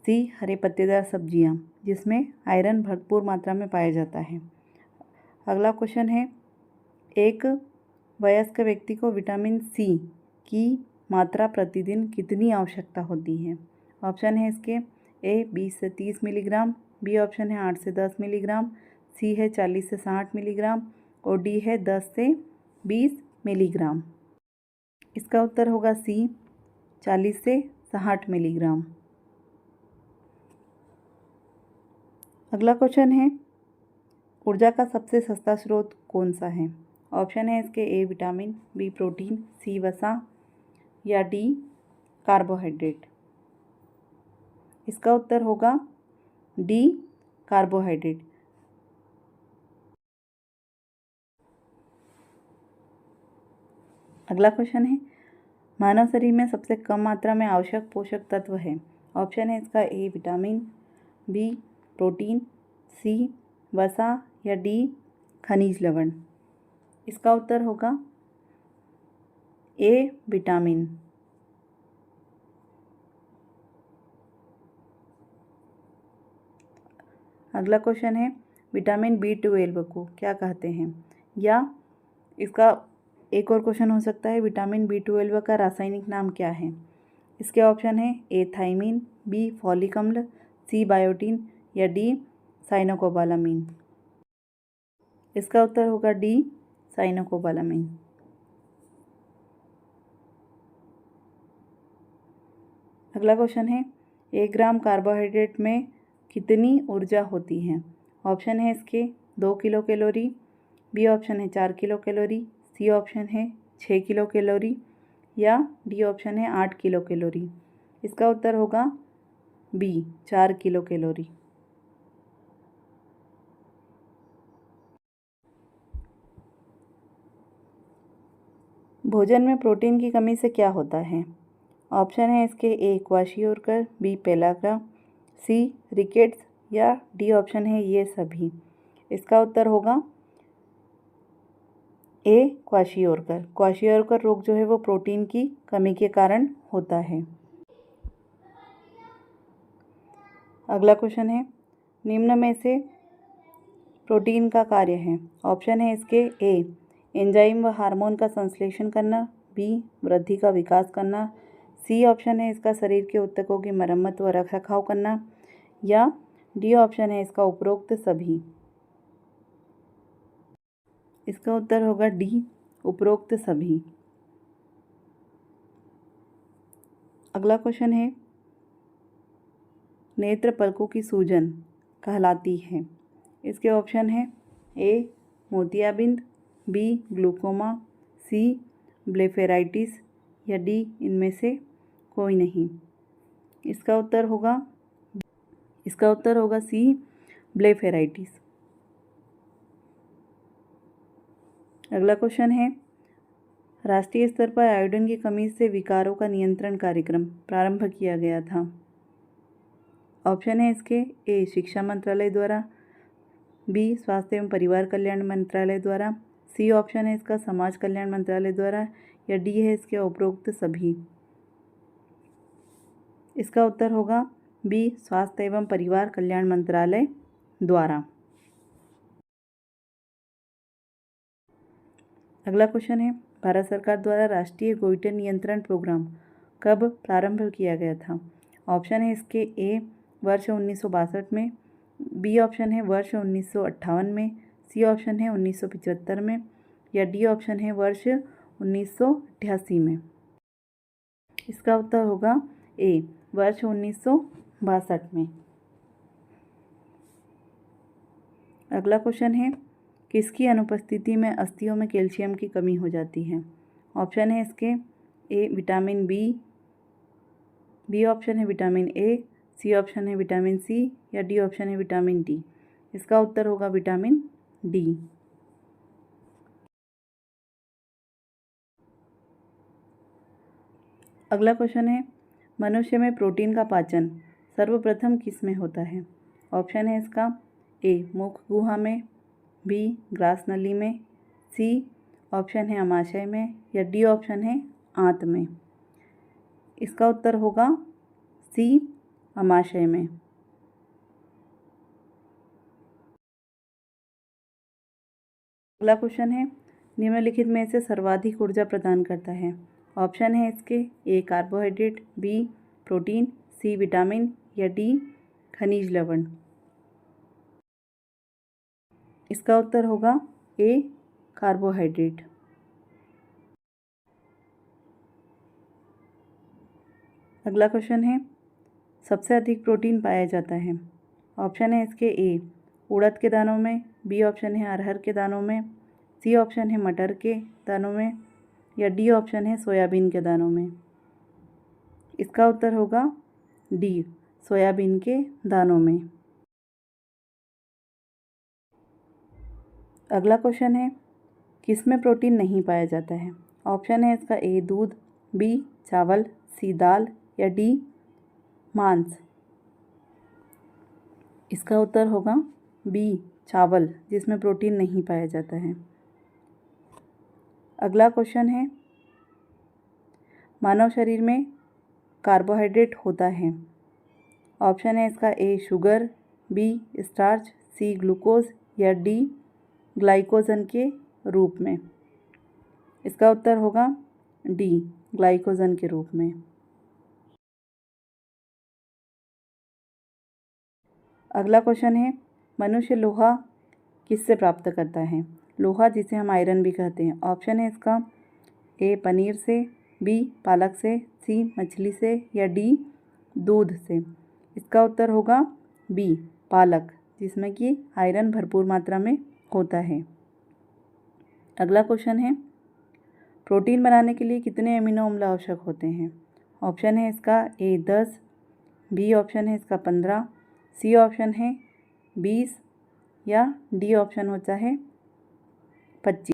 सी, हरे पत्तेदार सब्जियां, जिसमें आयरन भरपूर मात्रा में पाया जाता है। अगला क्वेश्चन है, एक वयस्क व्यक्ति को विटामिन सी की मात्रा प्रतिदिन कितनी आवश्यकता होती है। ऑप्शन है इसके ए 20 से 30 मिलीग्राम, बी ऑप्शन है 8 से 10 मिलीग्राम, सी है 40 से 60 मिलीग्राम और डी है 10 से 20 मिलीग्राम। इसका उत्तर होगा सी, 40 से 60 मिलीग्राम। अगला क्वेश्चन है, ऊर्जा का सबसे सस्ता स्रोत कौन सा है। ऑप्शन है इसके ए विटामिन, बी प्रोटीन, सी वसा या डी कार्बोहाइड्रेट। इसका उत्तर होगा डी, कार्बोहाइड्रेट। अगला क्वेश्चन है, मानव शरीर में सबसे कम मात्रा में आवश्यक पोषक तत्व है। ऑप्शन है इसका ए विटामिन, बी प्रोटीन, सी वसा या डी खनिज लवण। इसका उत्तर होगा ए विटामिन। अगला क्वेश्चन है, विटामिन B12 को क्या कहते हैं, या इसका एक और क्वेश्चन हो सकता है, विटामिन B12 का रासायनिक नाम क्या है। इसके ऑप्शन है ए थाइमिन, बी फॉलिक अम्ल, सी बायोटीन या डी साइनोकोबालामीन। इसका उत्तर होगा डी, साइनोकोबालामीन। अगला क्वेश्चन है 1 ग्राम कार्बोहाइड्रेट में कितनी ऊर्जा होती है? ऑप्शन है इसके 2 किलो कैलोरी, बी ऑप्शन है 4 किलो कैलोरी, सी ऑप्शन है 6 किलो कैलोरी या डी ऑप्शन है 8 किलो कैलोरी। इसका उत्तर होगा बी 4 किलो कैलोरी। भोजन में प्रोटीन की कमी से क्या होता है? ऑप्शन है इसके ए क्वाशियोरकर, बी पेलाग्रा, सी रिकेट्स या डी ऑप्शन है ये सभी। इसका उत्तर होगा ए क्वाशियोरकर। क्वाशियोरकर रोग जो है वो प्रोटीन की कमी के कारण होता है। अगला क्वेश्चन है निम्न में से प्रोटीन का कार्य है। ऑप्शन है इसके ए एंजाइम व हार्मोन का संश्लेषण करना, बी वृद्धि का विकास करना, सी ऑप्शन है इसका शरीर के ऊतकों की मरम्मत व रखरखाव करना या डी ऑप्शन है इसका उपरोक्त सभी। इसका उत्तर होगा डी उपरोक्त सभी। अगला क्वेश्चन है नेत्र पलकों की सूजन कहलाती है। इसके ऑप्शन है ए मोतियाबिंद, बी ग्लूकोमा, सी ब्लेफेराइटिस या डी इनमें से कोई नहीं। इसका उत्तर होगा सी ब्लेफेराइटिस। अगला क्वेश्चन है राष्ट्रीय स्तर पर आयोडीन की कमी से विकारों का नियंत्रण कार्यक्रम प्रारंभ किया गया था। ऑप्शन है इसके ए शिक्षा मंत्रालय द्वारा, बी स्वास्थ्य एवं परिवार कल्याण मंत्रालय द्वारा, सी ऑप्शन है इसका समाज कल्याण मंत्रालय द्वारा या डी है इसके उपरोक्त सभी। इसका उत्तर होगा बी स्वास्थ्य एवं परिवार कल्याण मंत्रालय द्वारा। अगला क्वेश्चन है भारत सरकार द्वारा राष्ट्रीय गोइटर नियंत्रण प्रोग्राम कब प्रारंभ किया गया था? ऑप्शन है इसके ए वर्ष 1962 में, बी ऑप्शन है वर्ष 1958 में, सी ऑप्शन है 1975 में या डी ऑप्शन है वर्ष 1988 में। इसका उत्तर होगा ए वर्ष 1962 में। अगला क्वेश्चन है किसकी अनुपस्थिति में अस्थियों में कैल्शियम की कमी हो जाती है? ऑप्शन है इसके A vitamin B, B option है विटामिन ए, सी ऑप्शन है विटामिन सी या डी ऑप्शन है विटामिन डी। इसका उत्तर होगा विटामिन डी। अगला क्वेश्चन है मनुष्य में प्रोटीन का पाचन सर्वप्रथम किस में होता है? ऑप्शन है इसका ए मुख गुहा में, बी ग्रास नली में, सी ऑप्शन है अमाशय में या डी ऑप्शन है आंत में। इसका उत्तर होगा सी अमाशय में। अगला क्वेश्चन है निम्नलिखित में से सर्वाधिक ऊर्जा प्रदान करता है। ऑप्शन है इसके A carbohydrate, B protein, C vitamin या डी खनिज लवण। इसका उत्तर होगा ए कार्बोहाइड्रेट। अगला क्वेश्चन है सबसे अधिक प्रोटीन पाया जाता है। ऑप्शन है इसके ए उड़द के दानों में, बी ऑप्शन है अरहर के दानों में, सी ऑप्शन है मटर के दानों में या डी ऑप्शन है सोयाबीन के दानों में। इसका उत्तर होगा डी सोयाबीन के दानों में। अगला क्वेश्चन है किसमें प्रोटीन नहीं पाया जाता है? ऑप्शन है इसका ए दूध, बी चावल, सी दाल या डी मांस। इसका उत्तर होगा बी चावल, जिसमें प्रोटीन नहीं पाया जाता है। अगला क्वेश्चन है मानव शरीर में कार्बोहाइड्रेट होता है। ऑप्शन है इसका A sugar, B starch, C glucose या डी ग्लाइकोजन के रूप में। इसका उत्तर होगा डी ग्लाइकोजन के रूप में। अगला क्वेश्चन है मनुष्य लोहा किससे प्राप्त करता है? लोहा जिसे हम आयरन भी कहते हैं। ऑप्शन है इसका ए पनीर से, बी पालक से, सी मछली से या डी दूध से। इसका उत्तर होगा बी पालक, जिसमें कि आयरन भरपूर मात्रा में होता है। अगला क्वेश्चन है, प्रोटीन बनाने के लिए कितने अमीनो अम्ल आवश्यक होते हैं? ऑप्शन है इसका ए 10, बी ऑप्शन है इसका 15, सी ऑप्शन है 20 या डी ऑप्शन होता है 25।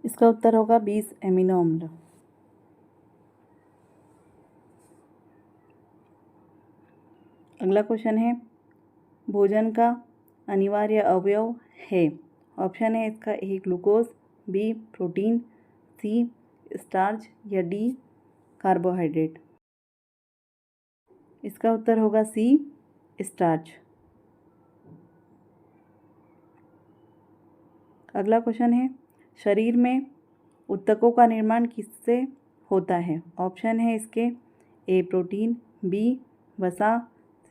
इसका उत्तर होगा 20 अमीनो अम्ल। अगला क्वेश्चन है, भोजन का अनिवार्य अवयव है। ऑप्शन है इसका ए ग्लूकोज, बी प्रोटीन, सी स्टार्च या डी कार्बोहाइड्रेट। इसका उत्तर होगा सी स्टार्च। अगला क्वेश्चन है, शरीर में ऊतकों का निर्माण किससे होता है? ऑप्शन है इसके ए प्रोटीन, बी वसा,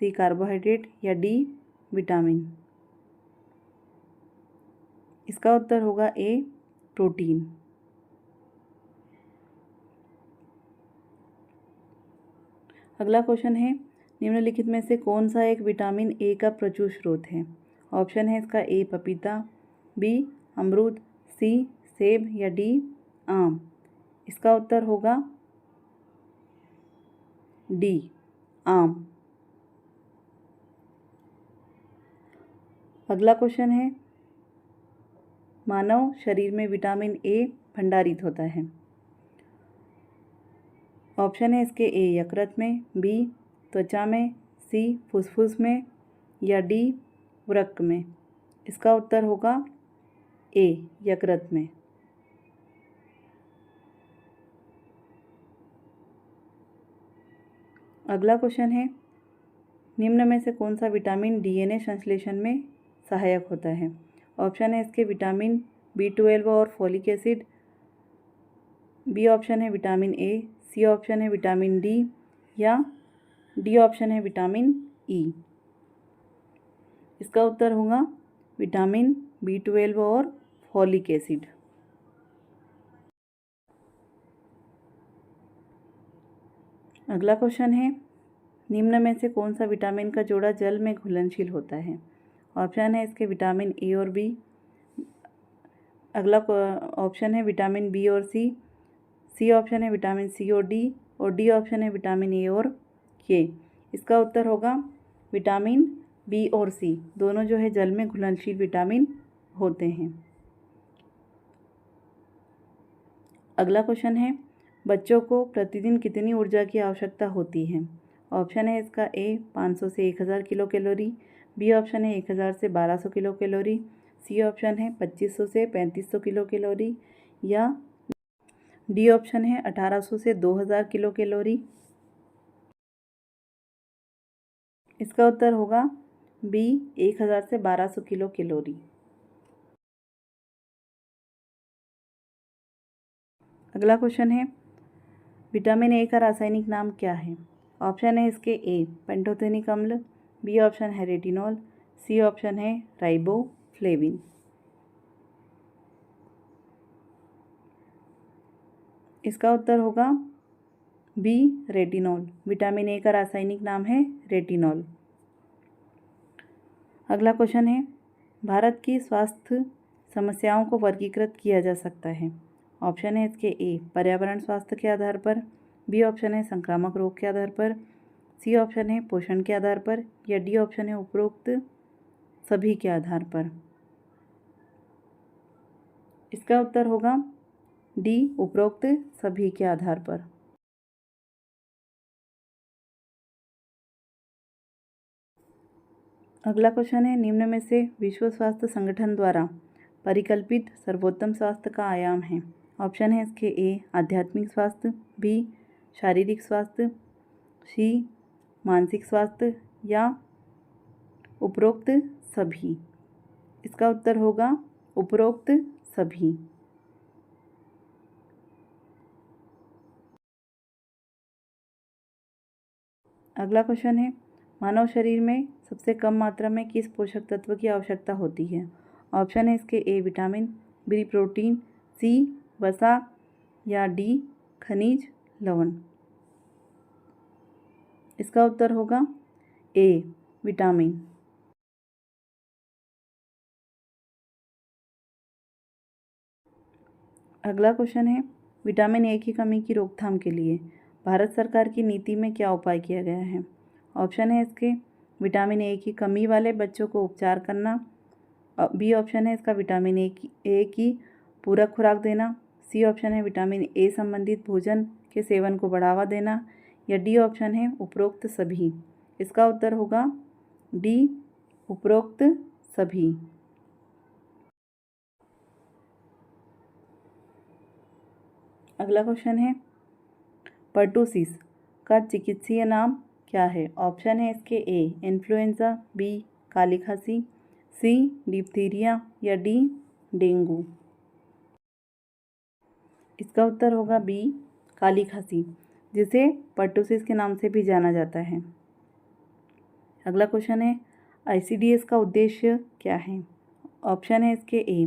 सी कार्बोहाइड्रेट या डी विटामिन। इसका उत्तर होगा ए प्रोटीन। अगला क्वेश्चन है, निम्नलिखित में से कौन सा एक विटामिन ए का प्रचुर स्रोत है? ऑप्शन है इसका ए पपीता, बी अमरूद, सी सेब या डी आम। इसका उत्तर होगा डी आम। अगला क्वेश्चन है, मानव शरीर में विटामिन ए भंडारित होता है। ऑप्शन है इसके ए यकृत में, बी त्वचा में, सी फुसफुस में या डी वृक्क में। इसका उत्तर होगा ए यकृत में। अगला क्वेश्चन है, निम्न में से कौन सा विटामिन डीएनए संश्लेषण में सहायक होता है? ऑप्शन है इसके विटामिन B12 और फोलिक एसिड, बी ऑप्शन है विटामिन ए, सी ऑप्शन है विटामिन डी या डी ऑप्शन है विटामिन ई। इसका उत्तर होगा विटामिन B12 और फोलिक एसिड। अगला क्वेश्चन है, निम्न में से कौन सा विटामिन का जोड़ा जल में घुलनशील होता है? ऑप्शन है इसके विटामिन ए और बी। अगला ऑप्शन है विटामिन बी और सी, सी ऑप्शन है विटामिन सी और डी ऑप्शन है विटामिन ए और के। इसका उत्तर होगा विटामिन बी और सी, दोनों जो है जल में घुलनशील विटामिन होते हैं। अगला क्वेश्चन है, बच्चों को प्रतिदिन कितनी ऊर्जा की आवश्यकता होती है? ऑप्शन है इसका ए 500 से 1000 किलो कैलोरी, बी ऑप्शन है 1000 से 1200 किलो कैलोरी, सी ऑप्शन है 2500 से 3500 किलो कैलोरी या डी ऑप्शन है 1800 से 2000 किलो कैलोरी। इसका उत्तर होगा बी 1000 से 1200 किलो कैलोरी। अगला क्वेश्चन है, विटामिन ए का रासायनिक नाम क्या है? ऑप्शन है इसके ए पेंटोथेनिक अम्ल, बी ऑप्शन है रेटिनॉल, सी ऑप्शन है राइबोफ्लेविन। इसका उत्तर होगा बी रेटिनॉल। विटामिन ए का रासायनिक नाम है रेटिनॉल। अगला क्वेश्चन है, भारत की स्वास्थ्य समस्याओं को वर्गीकृत किया जा सकता है। ऑप्शन है इसके ए पर्यावरण स्वास्थ्य के आधार पर, बी ऑप्शन है संक्रामक रोग के आधार पर, सी ऑप्शन है पोषण के आधार पर या डी ऑप्शन है उपरोक्त सभी के आधार पर। इसका उत्तर होगा डी उपरोक्त सभी के आधार पर। अगला क्वेश्चन है, निम्न में से विश्व स्वास्थ्य संगठन द्वारा परिकल्पित सर्वोत्तम स्वास्थ्य का आयाम है? ऑप्शन है इसके ए आध्यात्मिक स्वास्थ्य, बी शारीरिक स्वास्थ्य, सी मानसिक स्वास्थ्य या उपरोक्त सभी। इसका उत्तर होगा उपरोक्त सभी। अगला क्वेश्चन है, मानव शरीर में सबसे कम मात्रा में किस पोषक तत्व की आवश्यकता होती है? ऑप्शन है इसके ए विटामिन, बी प्रोटीन, सी वसा या डी खनिज लवण। इसका उत्तर होगा ए विटामिन। अगला क्वेश्चन है, विटामिन ए की कमी की रोकथाम के लिए भारत सरकार की नीति में क्या उपाय किया गया है? ऑप्शन है इसके विटामिन ए की कमी वाले बच्चों को उपचार करना, बी ऑप्शन है इसका विटामिन ए की पूरक खुराक देना, सी ऑप्शन है विटामिन ए संबंधित भोजन के सेवन को बढ़ावा देना, या डी ऑप्शन है उपरोक्त सभी। इसका उत्तर होगा डी उपरोक्त सभी। अगला क्वेश्चन है, पर्टूसिस का चिकित्सीय नाम क्या है? ऑप्शन है इसके ए इन्फ्लुएंजा, बी काली खांसी, सी डिप्थीरिया, या डी डेंगू। इसका उत्तर होगा बी काली खांसी, जिसे पर्टूसिस के नाम से भी जाना जाता है। अगला क्वेश्चन है, आईसीडीएस का उद्देश्य क्या है? ऑप्शन है इसके ए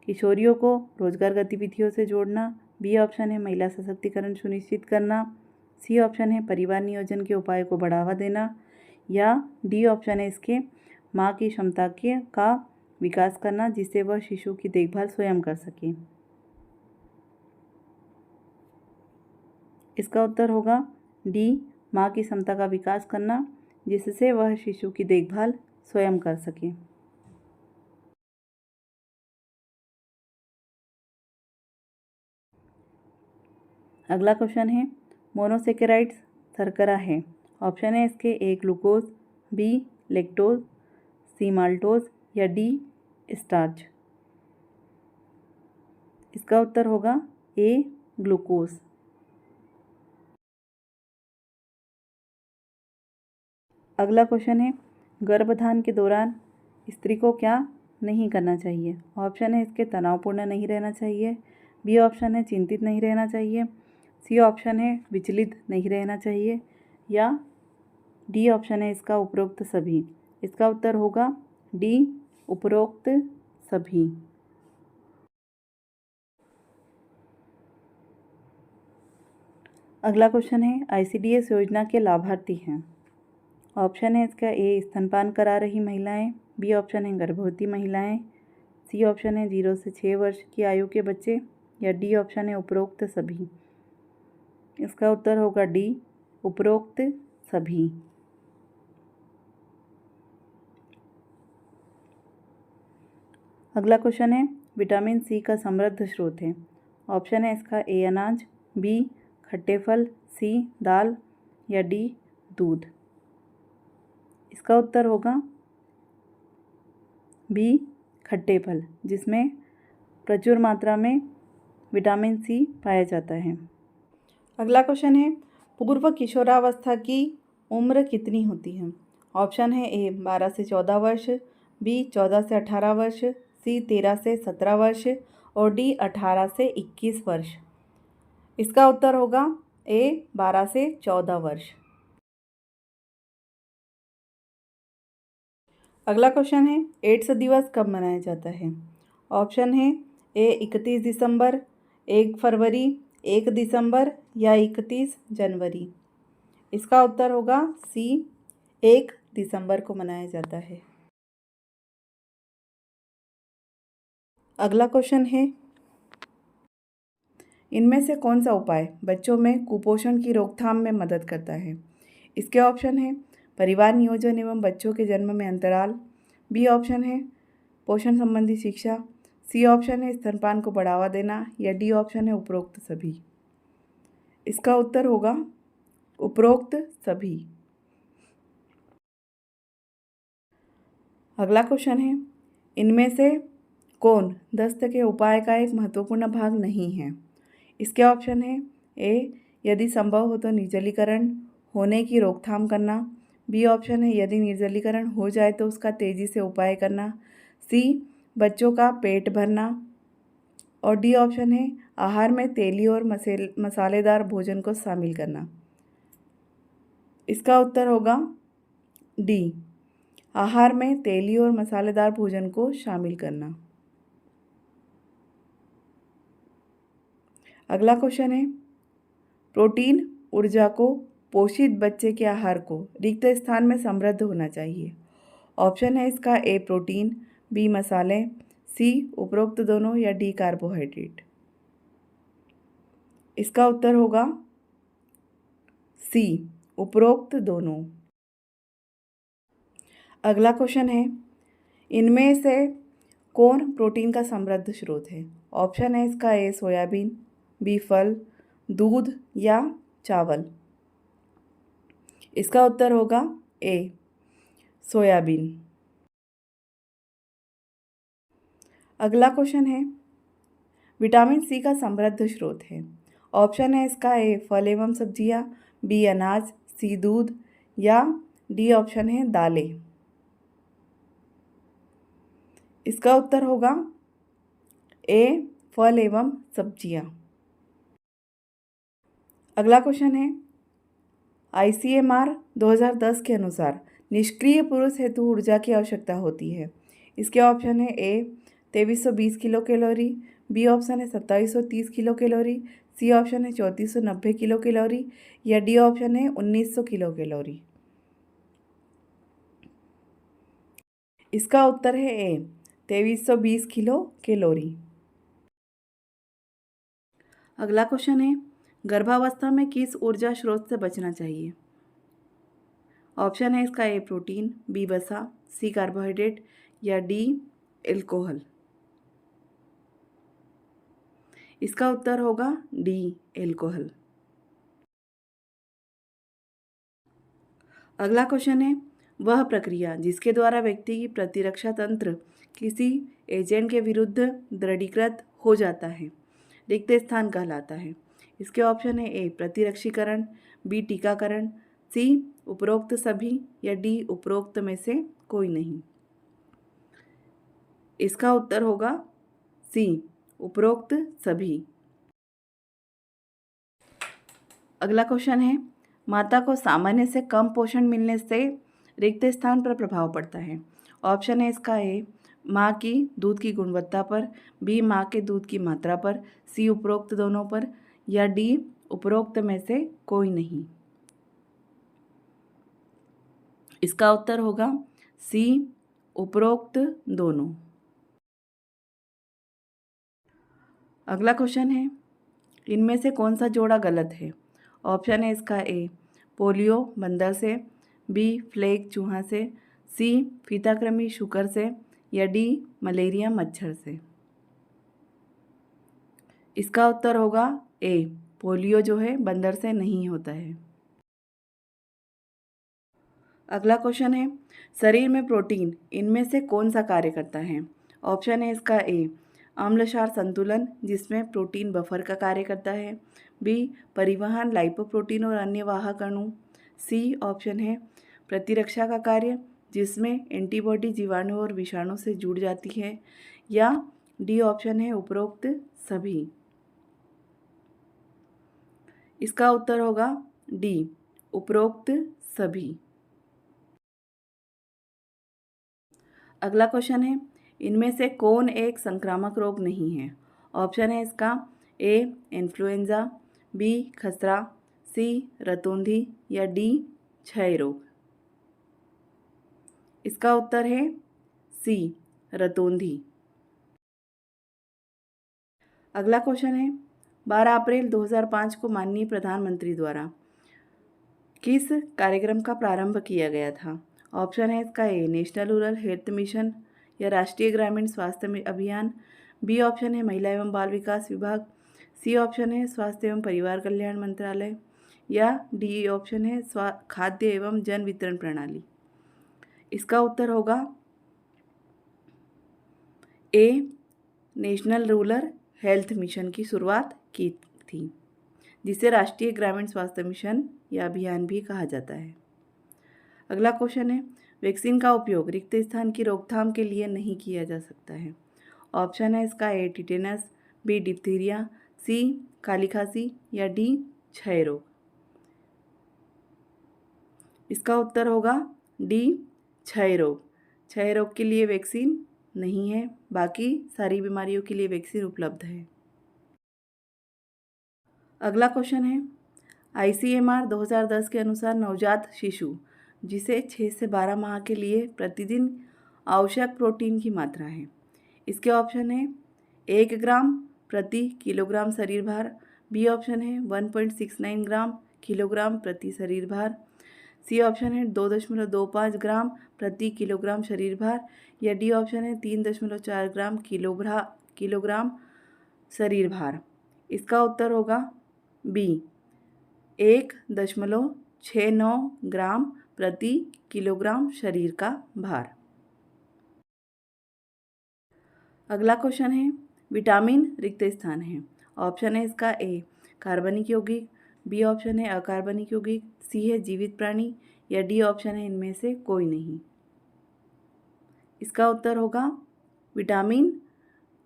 किशोरियों को रोजगार गतिविधियों से जोड़ना, बी ऑप्शन है महिला सशक्तिकरण सुनिश्चित करना, सी ऑप्शन है परिवार नियोजन के उपाय को बढ़ावा देना, या डी ऑप्शन है इसके माँ की क्षमता का विकास करना जिससे वह शिशु की देखभाल स्वयं कर सके। इसका उत्तर होगा डी माँ की क्षमता का विकास करना जिससे वह शिशु की देखभाल स्वयं कर सके। अगला क्वेश्चन है, मोनोसेकेराइड्स शर्करा है। ऑप्शन है इसके ए ग्लूकोज, बी लैक्टोज, सी माल्टोज, या डी स्टार्च। इसका उत्तर होगा ए ग्लूकोज। अगला क्वेश्चन है, गर्भधारण के दौरान स्त्री को क्या नहीं करना चाहिए? ऑप्शन है इसके तनावपूर्ण नहीं रहना चाहिए, बी ऑप्शन है चिंतित नहीं रहना चाहिए, सी ऑप्शन है विचलित नहीं रहना चाहिए, या डी ऑप्शन है इसका उपरोक्त सभी। इसका उत्तर होगा डी उपरोक्त सभी। अगला क्वेश्चन है, आईसीडीएस योजना के लाभार्थी हैं। ऑप्शन है इसका ए स्तनपान करा रही महिलाएं, बी ऑप्शन है गर्भवती महिलाएं, सी ऑप्शन है 0 से 6 वर्ष की आयु के बच्चे, या डी ऑप्शन है उपरोक्त सभी। इसका उत्तर होगा डी उपरोक्त सभी। अगला क्वेश्चन है, विटामिन सी का समृद्ध स्रोत है। ऑप्शन है इसका ए अनाज, बी खट्टे फल, सी दाल, या डी दूध। इसका उत्तर होगा बी खट्टे फल, जिसमें प्रचुर मात्रा में विटामिन सी पाया जाता है। अगला क्वेश्चन है, पूर्व किशोरावस्था की उम्र कितनी होती है? ऑप्शन है ए 12 से 14 वर्ष, बी 14 से 18 वर्ष, सी 13 से 17 वर्ष, और डी 18 से 21 वर्ष। इसका उत्तर होगा ए 12 से 14 वर्ष। अगला क्वेश्चन है, एड्स दिवस कब मनाया जाता है? ऑप्शन है ए 31 दिसंबर, 1 फरवरी, 1 दिसंबर, या 31 जनवरी। इसका उत्तर होगा सी 1 दिसंबर को मनाया जाता है। अगला क्वेश्चन है, इनमें से कौन सा उपाय बच्चों में कुपोषण की रोकथाम में मदद करता है? इसके ऑप्शन है परिवार नियोजन एवं बच्चों के जन्म में अंतराल, बी ऑप्शन है पोषण संबंधी शिक्षा, सी ऑप्शन है स्तनपान को बढ़ावा देना, या डी ऑप्शन है उपरोक्त सभी। इसका उत्तर होगा उपरोक्त सभी। अगला क्वेश्चन है, इनमें से कौन दस्त के उपाय का एक महत्वपूर्ण भाग नहीं है? इसके ऑप्शन है ए यदि संभव हो तो निर्जलीकरण होने की रोकथाम करना, बी ऑप्शन है यदि निर्जलीकरण हो जाए तो उसका तेज़ी से उपाय करना, सी बच्चों का पेट भरना, और डी ऑप्शन है आहार में तेली और मसालेदार भोजन को शामिल करना। इसका उत्तर होगा डी आहार में तेली और मसालेदार भोजन को शामिल करना। अगला क्वेश्चन है, प्रोटीन ऊर्जा को पोषित बच्चे के आहार को रिक्त स्थान में समृद्ध होना चाहिए। ऑप्शन है इसका ए प्रोटीन, बी मसाले, सी उपरोक्त दोनों या डी कार्बोहाइड्रेट। इसका उत्तर होगा सी उपरोक्त दोनों। अगला क्वेश्चन है, इनमें से कौन प्रोटीन का समृद्ध स्रोत है? ऑप्शन है इसका ए सोयाबीन, बी फल, दूध या चावल। इसका उत्तर होगा ए सोयाबीन। अगला क्वेश्चन है, विटामिन सी का समृद्ध स्रोत है। ऑप्शन है इसका ए फल एवं सब्जियां, बी अनाज, सी दूध या डी ऑप्शन है दालें। इसका उत्तर होगा ए फल एवं सब्जियां। अगला क्वेश्चन है, ICMR 2010 के अनुसार निष्क्रिय पुरुष हेतु ऊर्जा की आवश्यकता होती है। इसके ऑप्शन है ए 2320 किलो कैलोरी, बी ऑप्शन है 2730 किलो कैलोरी, सी ऑप्शन है 3490 किलो कैलोरी या डी ऑप्शन है 1900 किलो कैलोरी। इसका उत्तर है ए 2320 किलो कैलोरी। अगला क्वेश्चन है, गर्भावस्था में किस ऊर्जा स्रोत से बचना चाहिए? ऑप्शन है इसका ए प्रोटीन, बी वसा, सी कार्बोहाइड्रेट या डी एल्कोहल। इसका उत्तर होगा डी एल्कोहल। अगला क्वेश्चन है, वह प्रक्रिया जिसके द्वारा व्यक्ति की प्रतिरक्षा तंत्र किसी एजेंट के विरुद्ध दृढ़ीकृत हो जाता है, रिक्त स्थान कहलाता है। इसके ऑप्शन है ए प्रतिरक्षीकरण, बी टीकाकरण, सी उपरोक्त सभी या डी उपरोक्त में से कोई नहीं। इसका उत्तर होगा सी उपरोक्त सभी। अगला क्वेश्चन है, माता को सामान्य से कम पोषण मिलने से रिक्त स्थान पर प्रभाव पड़ता है। ऑप्शन है इसका ए माँ की दूध की गुणवत्ता पर, बी माँ के दूध की मात्रा पर, सी उपरोक्त दोनों पर या डी उपरोक्त में से कोई नहीं। इसका उत्तर होगा सी उपरोक्त दोनों। अगला क्वेश्चन है, इनमें से कौन सा जोड़ा गलत है? ऑप्शन है इसका ए पोलियो बंदर से, बी फ्लेग चूहा से, सी फीताकृमि शुकर से या डी मलेरिया मच्छर से। इसका उत्तर होगा ए पोलियो जो है बंदर से नहीं होता है। अगला क्वेश्चन है, शरीर में प्रोटीन इनमें से कौन सा कार्य करता है? ऑप्शन है इसका ए अम्लक्षार संतुलन जिसमें प्रोटीन बफर का कार्य करता है, बी परिवहन लाइपोप्रोटीन और अन्य वाहक अणु, सी ऑप्शन है प्रतिरक्षा का कार्य जिसमें एंटीबॉडी जीवाणु और विषाणु से जुड़ जाती है या डी ऑप्शन है उपरोक्त सभी। इसका उत्तर होगा डी उपरोक्त सभी। अगला क्वेश्चन है, इनमें से कौन एक संक्रामक रोग नहीं है? ऑप्शन है इसका ए इन्फ्लुएंजा, बी खसरा, सी रतौंधी या डी क्षय रोग। इसका उत्तर है सी रतौंधी। अगला क्वेश्चन है, 12 अप्रैल 2005 को माननीय प्रधानमंत्री द्वारा किस कार्यक्रम का प्रारंभ किया गया था? ऑप्शन है इसका ए नेशनल रूरल हेल्थ मिशन या राष्ट्रीय ग्रामीण स्वास्थ्य अभियान, बी ऑप्शन है महिला एवं बाल विकास विभाग, सी ऑप्शन है स्वास्थ्य एवं परिवार कल्याण मंत्रालय या डी ऑप्शन है खाद्य एवं जन वितरण प्रणाली। इसका उत्तर होगा ए नेशनल रूरल हेल्थ मिशन की शुरुआत की थी, जिसे राष्ट्रीय ग्रामीण स्वास्थ्य मिशन या अभियान भी कहा जाता है। अगला क्वेश्चन है, वैक्सीन का उपयोग रिक्त स्थान की रोकथाम के लिए नहीं किया जा सकता है। ऑप्शन है इसका ए टिटेनस, बी डिप्थीरिया, सी काली खांसी या डी क्षय रोग। इसका उत्तर होगा डी क्षय रोग। क्षय रोग के लिए वैक्सीन नहीं है, बाकी सारी बीमारियों के लिए वैक्सीन उपलब्ध है। अगला क्वेश्चन है, ICMR 2010 के अनुसार नवजात शिशु जिसे 6 से 12 माह के लिए प्रतिदिन आवश्यक प्रोटीन की मात्रा है। इसके ऑप्शन है 1 ग्राम प्रति किलोग्राम शरीर भार, बी ऑप्शन है 1.69 ग्राम किलोग्राम प्रति शरीर भार, सी ऑप्शन है 2.25 ग्राम प्रति किलोग्राम शरीर भार, या डी ऑप्शन है 3.4 ग्राम किलोग्राम शरीर भार। इसका उत्तर होगा बी 1.69 ग्राम प्रति किलोग्राम शरीर का भार। अगला क्वेश्चन है विटामिन रिक्त स्थान है। ऑप्शन है इसका ए कार्बनिक यौगिक, बी ऑप्शन है अकार्बनिक यौगिक, सी है जीवित प्राणी, या डी ऑप्शन है इनमें से कोई नहीं। इसका उत्तर होगा विटामिन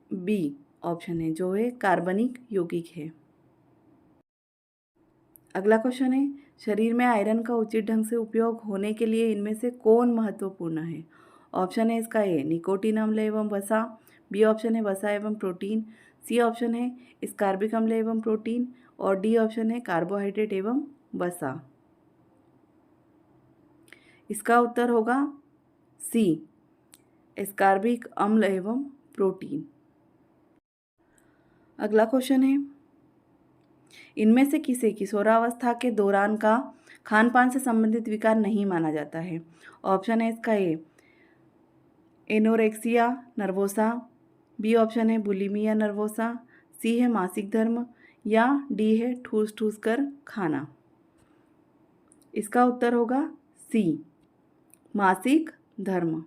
बी ऑप्शन है जो है कार्बनिक यौगिक है। अगला क्वेश्चन है शरीर में आयरन का उचित ढंग से उपयोग होने के लिए इनमें से कौन महत्वपूर्ण है। ऑप्शन है इसका ए निकोटीन अम्ल एवं वसा, बी ऑप्शन है वसा एवं प्रोटीन, सी ऑप्शन है स्कार्बिक अम्ल एवं प्रोटीन, और डी ऑप्शन है कार्बोहाइड्रेट एवं वसा। इसका उत्तर होगा सी स्कार्बिक अम्ल एवं प्रोटीन। अगला क्वेश्चन है इनमें से किसे किशोरावस्था के दौरान का खान पान से संबंधित विकार नहीं माना जाता है। ऑप्शन है इसका ए एनोरेक्सिया नर्वोसा, बी ऑप्शन है बुलिमिया नर्वोसा, सी है मासिक धर्म, या डी है ठूस ठूस कर खाना। इसका उत्तर होगा सी मासिक धर्म।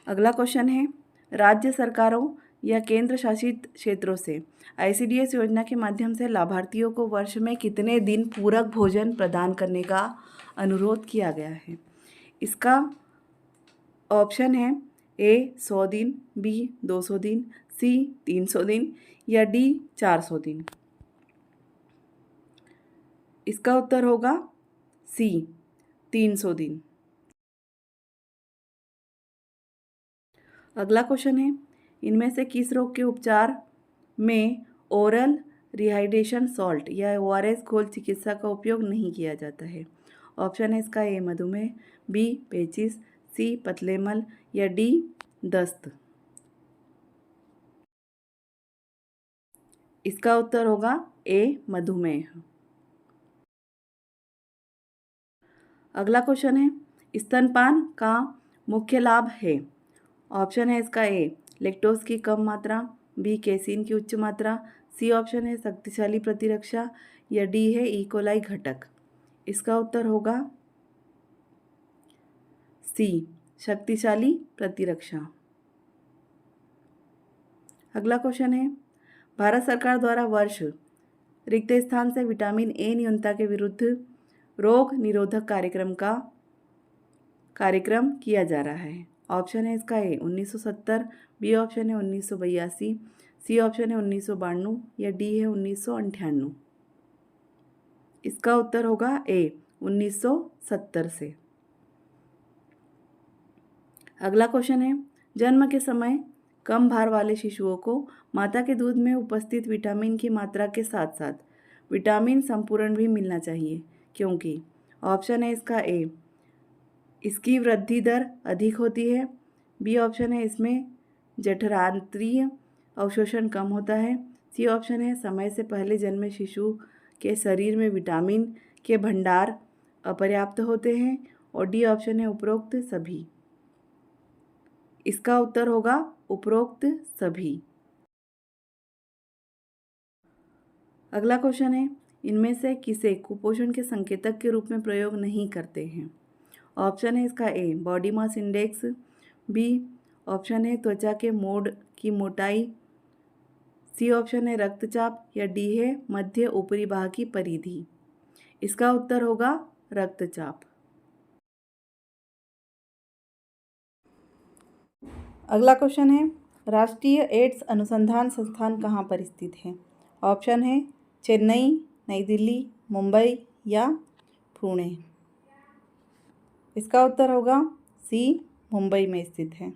अगला क्वेश्चन है राज्य सरकारों या केंद्र शासित क्षेत्रों से ICDS योजना के माध्यम से लाभार्थियों को वर्ष में कितने दिन पूरक भोजन प्रदान करने का अनुरोध किया गया है। इसका ऑप्शन है ए 100 दिन, बी 200 दिन, सी 300 दिन, या डी 400 दिन। इसका उत्तर होगा सी 300 दिन। अगला क्वेश्चन है इनमें से किस रोग के उपचार में ओरल रिहाइड्रेशन सॉल्ट या ORS घोल चिकित्सा का उपयोग नहीं किया जाता है। ऑप्शन है इसका ए मधुमेह, बी पेचिस, सी पतलेमल, या डी दस्त। इसका उत्तर होगा ए मधुमेह। अगला क्वेश्चन है स्तनपान का मुख्य लाभ है। ऑप्शन है इसका ए लैक्टोज की कम मात्रा, बी कैसीन की उच्च मात्रा, सी ऑप्शन है शक्तिशाली प्रतिरक्षा, या डी है इकोलाई घटक। इसका उत्तर होगा सी शक्तिशाली प्रतिरक्षा। अगला क्वेश्चन है भारत सरकार द्वारा वर्ष रिक्त स्थान से विटामिन ए न्यूनता के विरुद्ध रोग निरोधक कार्यक्रम किया जा रहा है। ऑप्शन है इसका ए 1970, बी ऑप्शन है 1982, सी ऑप्शन है 1992, या डी है 1998। इसका उत्तर होगा ए 1970 से। अगला क्वेश्चन है जन्म के समय कम भार वाले शिशुओं को माता के दूध में उपस्थित विटामिन की मात्रा के साथ साथ विटामिन संपूरण भी मिलना चाहिए क्योंकि ऑप्शन है इसका ए इसकी वृद्धि दर अधिक होती है, बी ऑप्शन है इसमें जठरांत्रीय अवशोषण कम होता है, सी ऑप्शन है समय से पहले जन्मे शिशु के शरीर में विटामिन के भंडार अपर्याप्त होते हैं, और डी ऑप्शन है उपरोक्त सभी। इसका उत्तर होगा उपरोक्त सभी। अगला क्वेश्चन है इनमें से किसे कुपोषण के संकेतक के रूप में प्रयोग नहीं करते हैं। ऑप्शन है इसका A body mass index, B option है त्वचा के मोड़ की मोटाई, सी ऑप्शन है रक्तचाप, या डी है मध्य ऊपरी भाग की परिधि। इसका उत्तर होगा रक्तचाप। अगला क्वेश्चन है राष्ट्रीय एड्स अनुसंधान संस्थान कहाँ पर स्थित है। ऑप्शन है चेन्नई, नई दिल्ली, मुंबई, या पुणे। इसका उत्तर होगा सी मुंबई में स्थित है।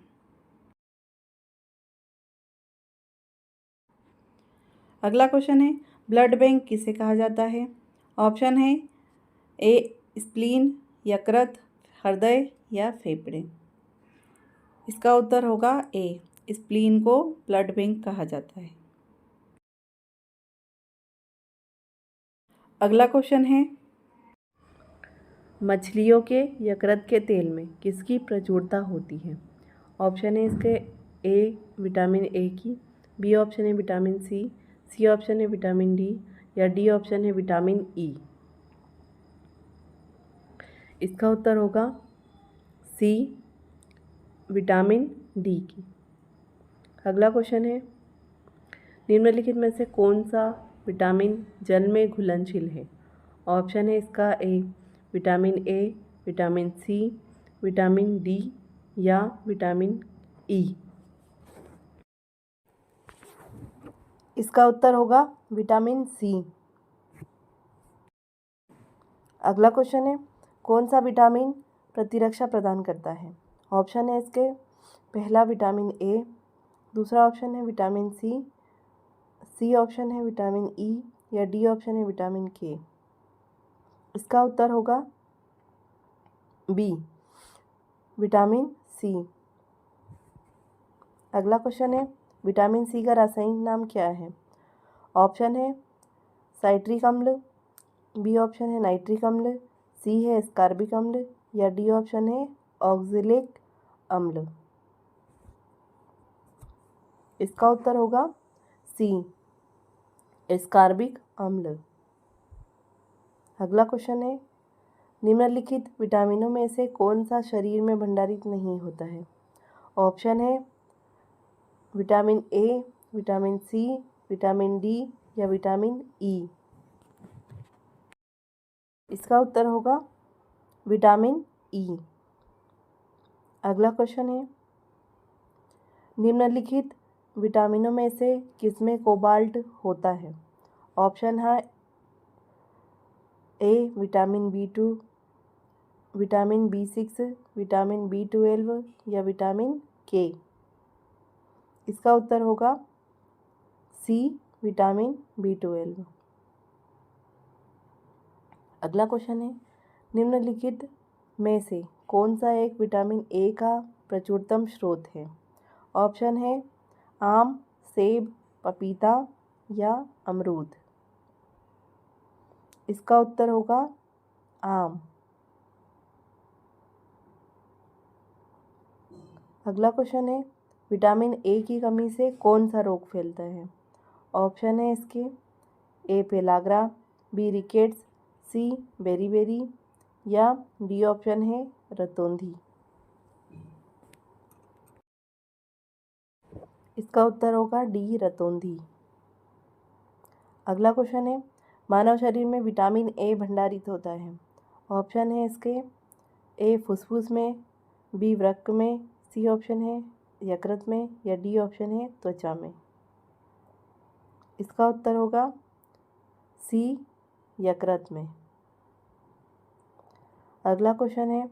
अगला क्वेश्चन है ब्लड बैंक किसे कहा जाता है? ऑप्शन है ए स्प्लीन, यकृत, हृदय या फेफड़े। इसका उत्तर होगा ए, स्प्लीन को ब्लड बैंक कहा जाता है। अगला क्वेश्चन है, मछलियों के यकृत के तेल में किसकी प्रचुरता होती है? ऑप्शन है इसके ए विटामिन ए की, बी ऑप्शन है विटामिन सी ऑप्शन है विटामिन डी या डी ऑप्शन है विटामिन ई। इसका उत्तर होगा सी, विटामिन डी की। अगला क्वेश्चन है, निम्नलिखित में से कौन सा विटामिन जल में घुलनशील है? ऑप्शन है इसका A vitamin A, vitamin C, vitamin D या विटामिन ई। इसका उत्तर होगा विटामिन सी। अगला क्वेश्चन है, कौन सा विटामिन प्रतिरक्षा प्रदान करता है? ऑप्शन है इसके पहला विटामिन ए, दूसरा ऑप्शन है विटामिन सी ऑप्शन है विटामिन ई या डी ऑप्शन है विटामिन के। इसका उत्तर होगा बी, विटामिन सी। अगला क्वेश्चन है, विटामिन सी का रासायनिक नाम क्या है? ऑप्शन है साइट्रिक अम्ल, बी ऑप्शन है नाइट्रिक अम्ल, सी है स्कार्बिक अम्ल या डी ऑप्शन है ऑक्जेलिक अम्ल। इसका उत्तर होगा सी, स्कार्बिक अम्ल। अगला क्वेश्चन है, निम्नलिखित विटामिनों में से कौन सा शरीर में भंडारित नहीं होता है? ऑप्शन है vitamin A, vitamin C, vitamin D या विटामिन ई। इसका उत्तर होगा विटामिन ई। अगला क्वेश्चन है, निम्नलिखित विटामिनों में से किसमें कोबाल्ट होता है? ऑप्शन है A vitamin B2, vitamin B6, vitamin B12 या विटामिन के। इसका उत्तर होगा सी, विटामिन B12। अगला क्वेश्चन है, निम्नलिखित में से कौन सा एक विटामिन ए का प्रचुरतम स्रोत है? ऑप्शन है आम, सेब, पपीता या अमरूद। इसका उत्तर होगा आम। अगला क्वेश्चन है, विटामिन ए की कमी से कौन सा रोग फैलता है? ऑप्शन है इसके ए पेलाग्रा, बी रिकेट्स, सी बेरीबेरी या डी ऑप्शन है रतौंधी। इसका उत्तर होगा डी रतौंधी। अगला क्वेश्चन है, मानव शरीर में विटामिन ए भंडारित होता है। ऑप्शन है इसके ए फुसफुस में, बी वृक्क में, सी ऑप्शन है यकृत में या डी ऑप्शन है त्वचा में। इसका उत्तर होगा सी, यकृत में। अगला क्वेश्चन है,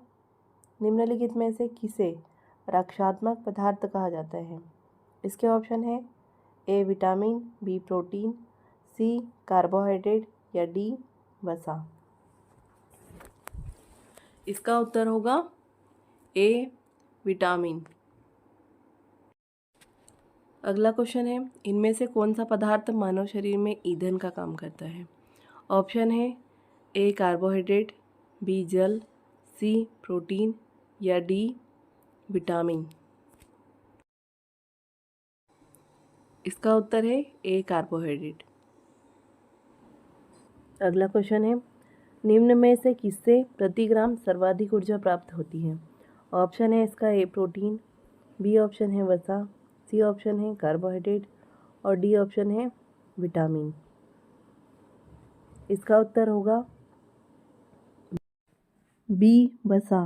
निम्नलिखित में से किसे रक्षात्मक पदार्थ कहा जाता है? इसके ऑप्शन है A vitamin, B protein, C carbohydrate या डी वसा। इसका उत्तर होगा ए विटामिन। अगला क्वेश्चन है, इनमें से कौन सा पदार्थ मानव शरीर में ईंधन का काम करता है? ऑप्शन है ए कार्बोहाइड्रेट, बी जल, सी प्रोटीन या डी विटामिन। इसका उत्तर है ए कार्बोहाइड्रेट। अगला क्वेश्चन है, निम्न में से किससे प्रति ग्राम सर्वाधिक ऊर्जा प्राप्त होती है? ऑप्शन है इसका ए प्रोटीन, बी ऑप्शन है वसा, सी ऑप्शन है कार्बोहाइड्रेट और डी ऑप्शन है विटामिन। इसका उत्तर होगा बी वसा।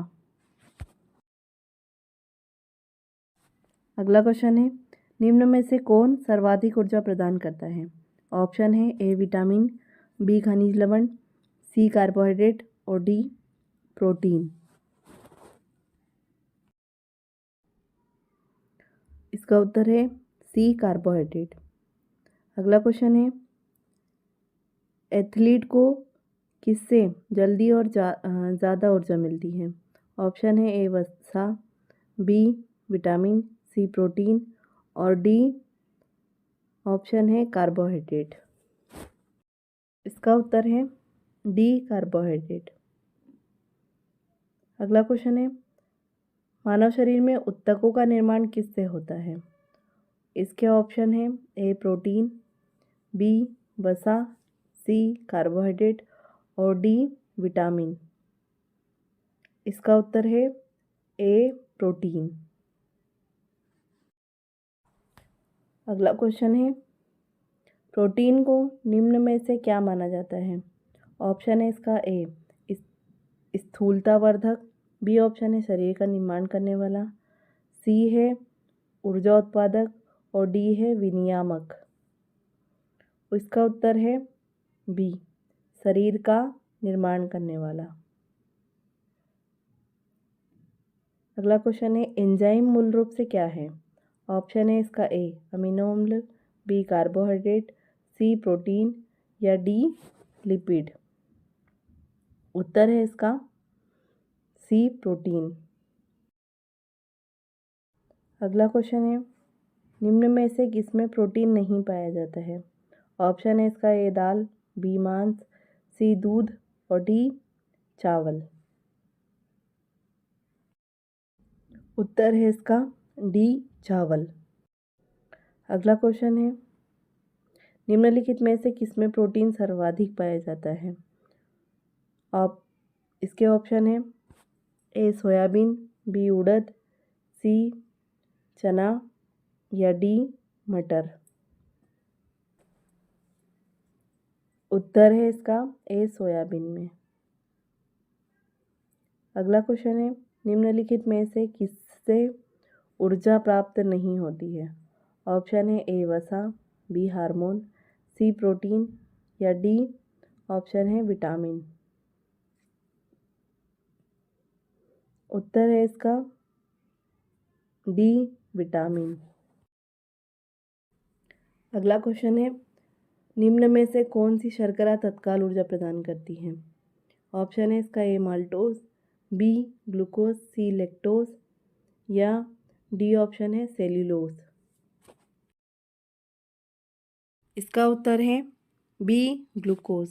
अगला क्वेश्चन है, निम्न में से कौन सर्वाधिक ऊर्जा प्रदान करता है? ऑप्शन है ए विटामिन, बी खनिज लवण, सी कार्बोहाइड्रेट और डी प्रोटीन। इसका उत्तर है सी कार्बोहाइड्रेट। अगला क्वेश्चन है, एथलीट को किससे जल्दी और ज़्यादा ऊर्जा मिलती है? ऑप्शन है ए वसा, बी विटामिन, सी प्रोटीन और डी ऑप्शन है कार्बोहाइड्रेट। इसका उत्तर है डी कार्बोहाइड्रेट। अगला क्वेश्चन है, मानव शरीर में ऊतकों का निर्माण किससे होता है? इसके ऑप्शन है ए प्रोटीन, बी वसा, सी कार्बोहाइड्रेट और डी विटामिन। इसका उत्तर है ए प्रोटीन। अगला क्वेश्चन है, प्रोटीन को निम्न में से क्या माना जाता है? ऑप्शन है इसका ए स्थूलतावर्धक, बी ऑप्शन है शरीर का निर्माण करने वाला, सी है ऊर्जा उत्पादक और डी है विनियामक। इसका उत्तर है बी शरीर का निर्माण करने वाला। अगला क्वेश्चन है, एंजाइम मूल रूप से क्या है? ऑप्शन है इसका ए अमीनो अम्ल, बी कार्बोहाइड्रेट, सी प्रोटीन या डी लिपिड। उत्तर है इसका सी प्रोटीन। अगला क्वेश्चन है, निम्न में से किसमें प्रोटीन नहीं पाया जाता है? ऑप्शन है इसका ए दाल, बी मांस, सी दूध और डी चावल। उत्तर है इसका डी चावल। अगला क्वेश्चन है, निम्नलिखित में से किसमें प्रोटीन सर्वाधिक पाया जाता है? आप इसके ऑप्शन है ए सोयाबीन, बी उड़द, सी चना या डी मटर। उत्तर है इसका ए सोयाबीन में। अगला क्वेश्चन है, निम्नलिखित में से किससे ऊर्जा प्राप्त नहीं होती है? ऑप्शन है ए वसा, बी हार्मोन, सी प्रोटीन या डी ऑप्शन है विटामिन। उत्तर है इसका डी विटामिन। अगला क्वेश्चन है, निम्न में से कौन सी शर्करा तत्काल ऊर्जा प्रदान करती है? ऑप्शन है इसका ए माल्टोज, बी ग्लूकोज, सी लैक्टोज या डी ऑप्शन है सेल्यूलोज। इसका उत्तर है बी ग्लूकोज।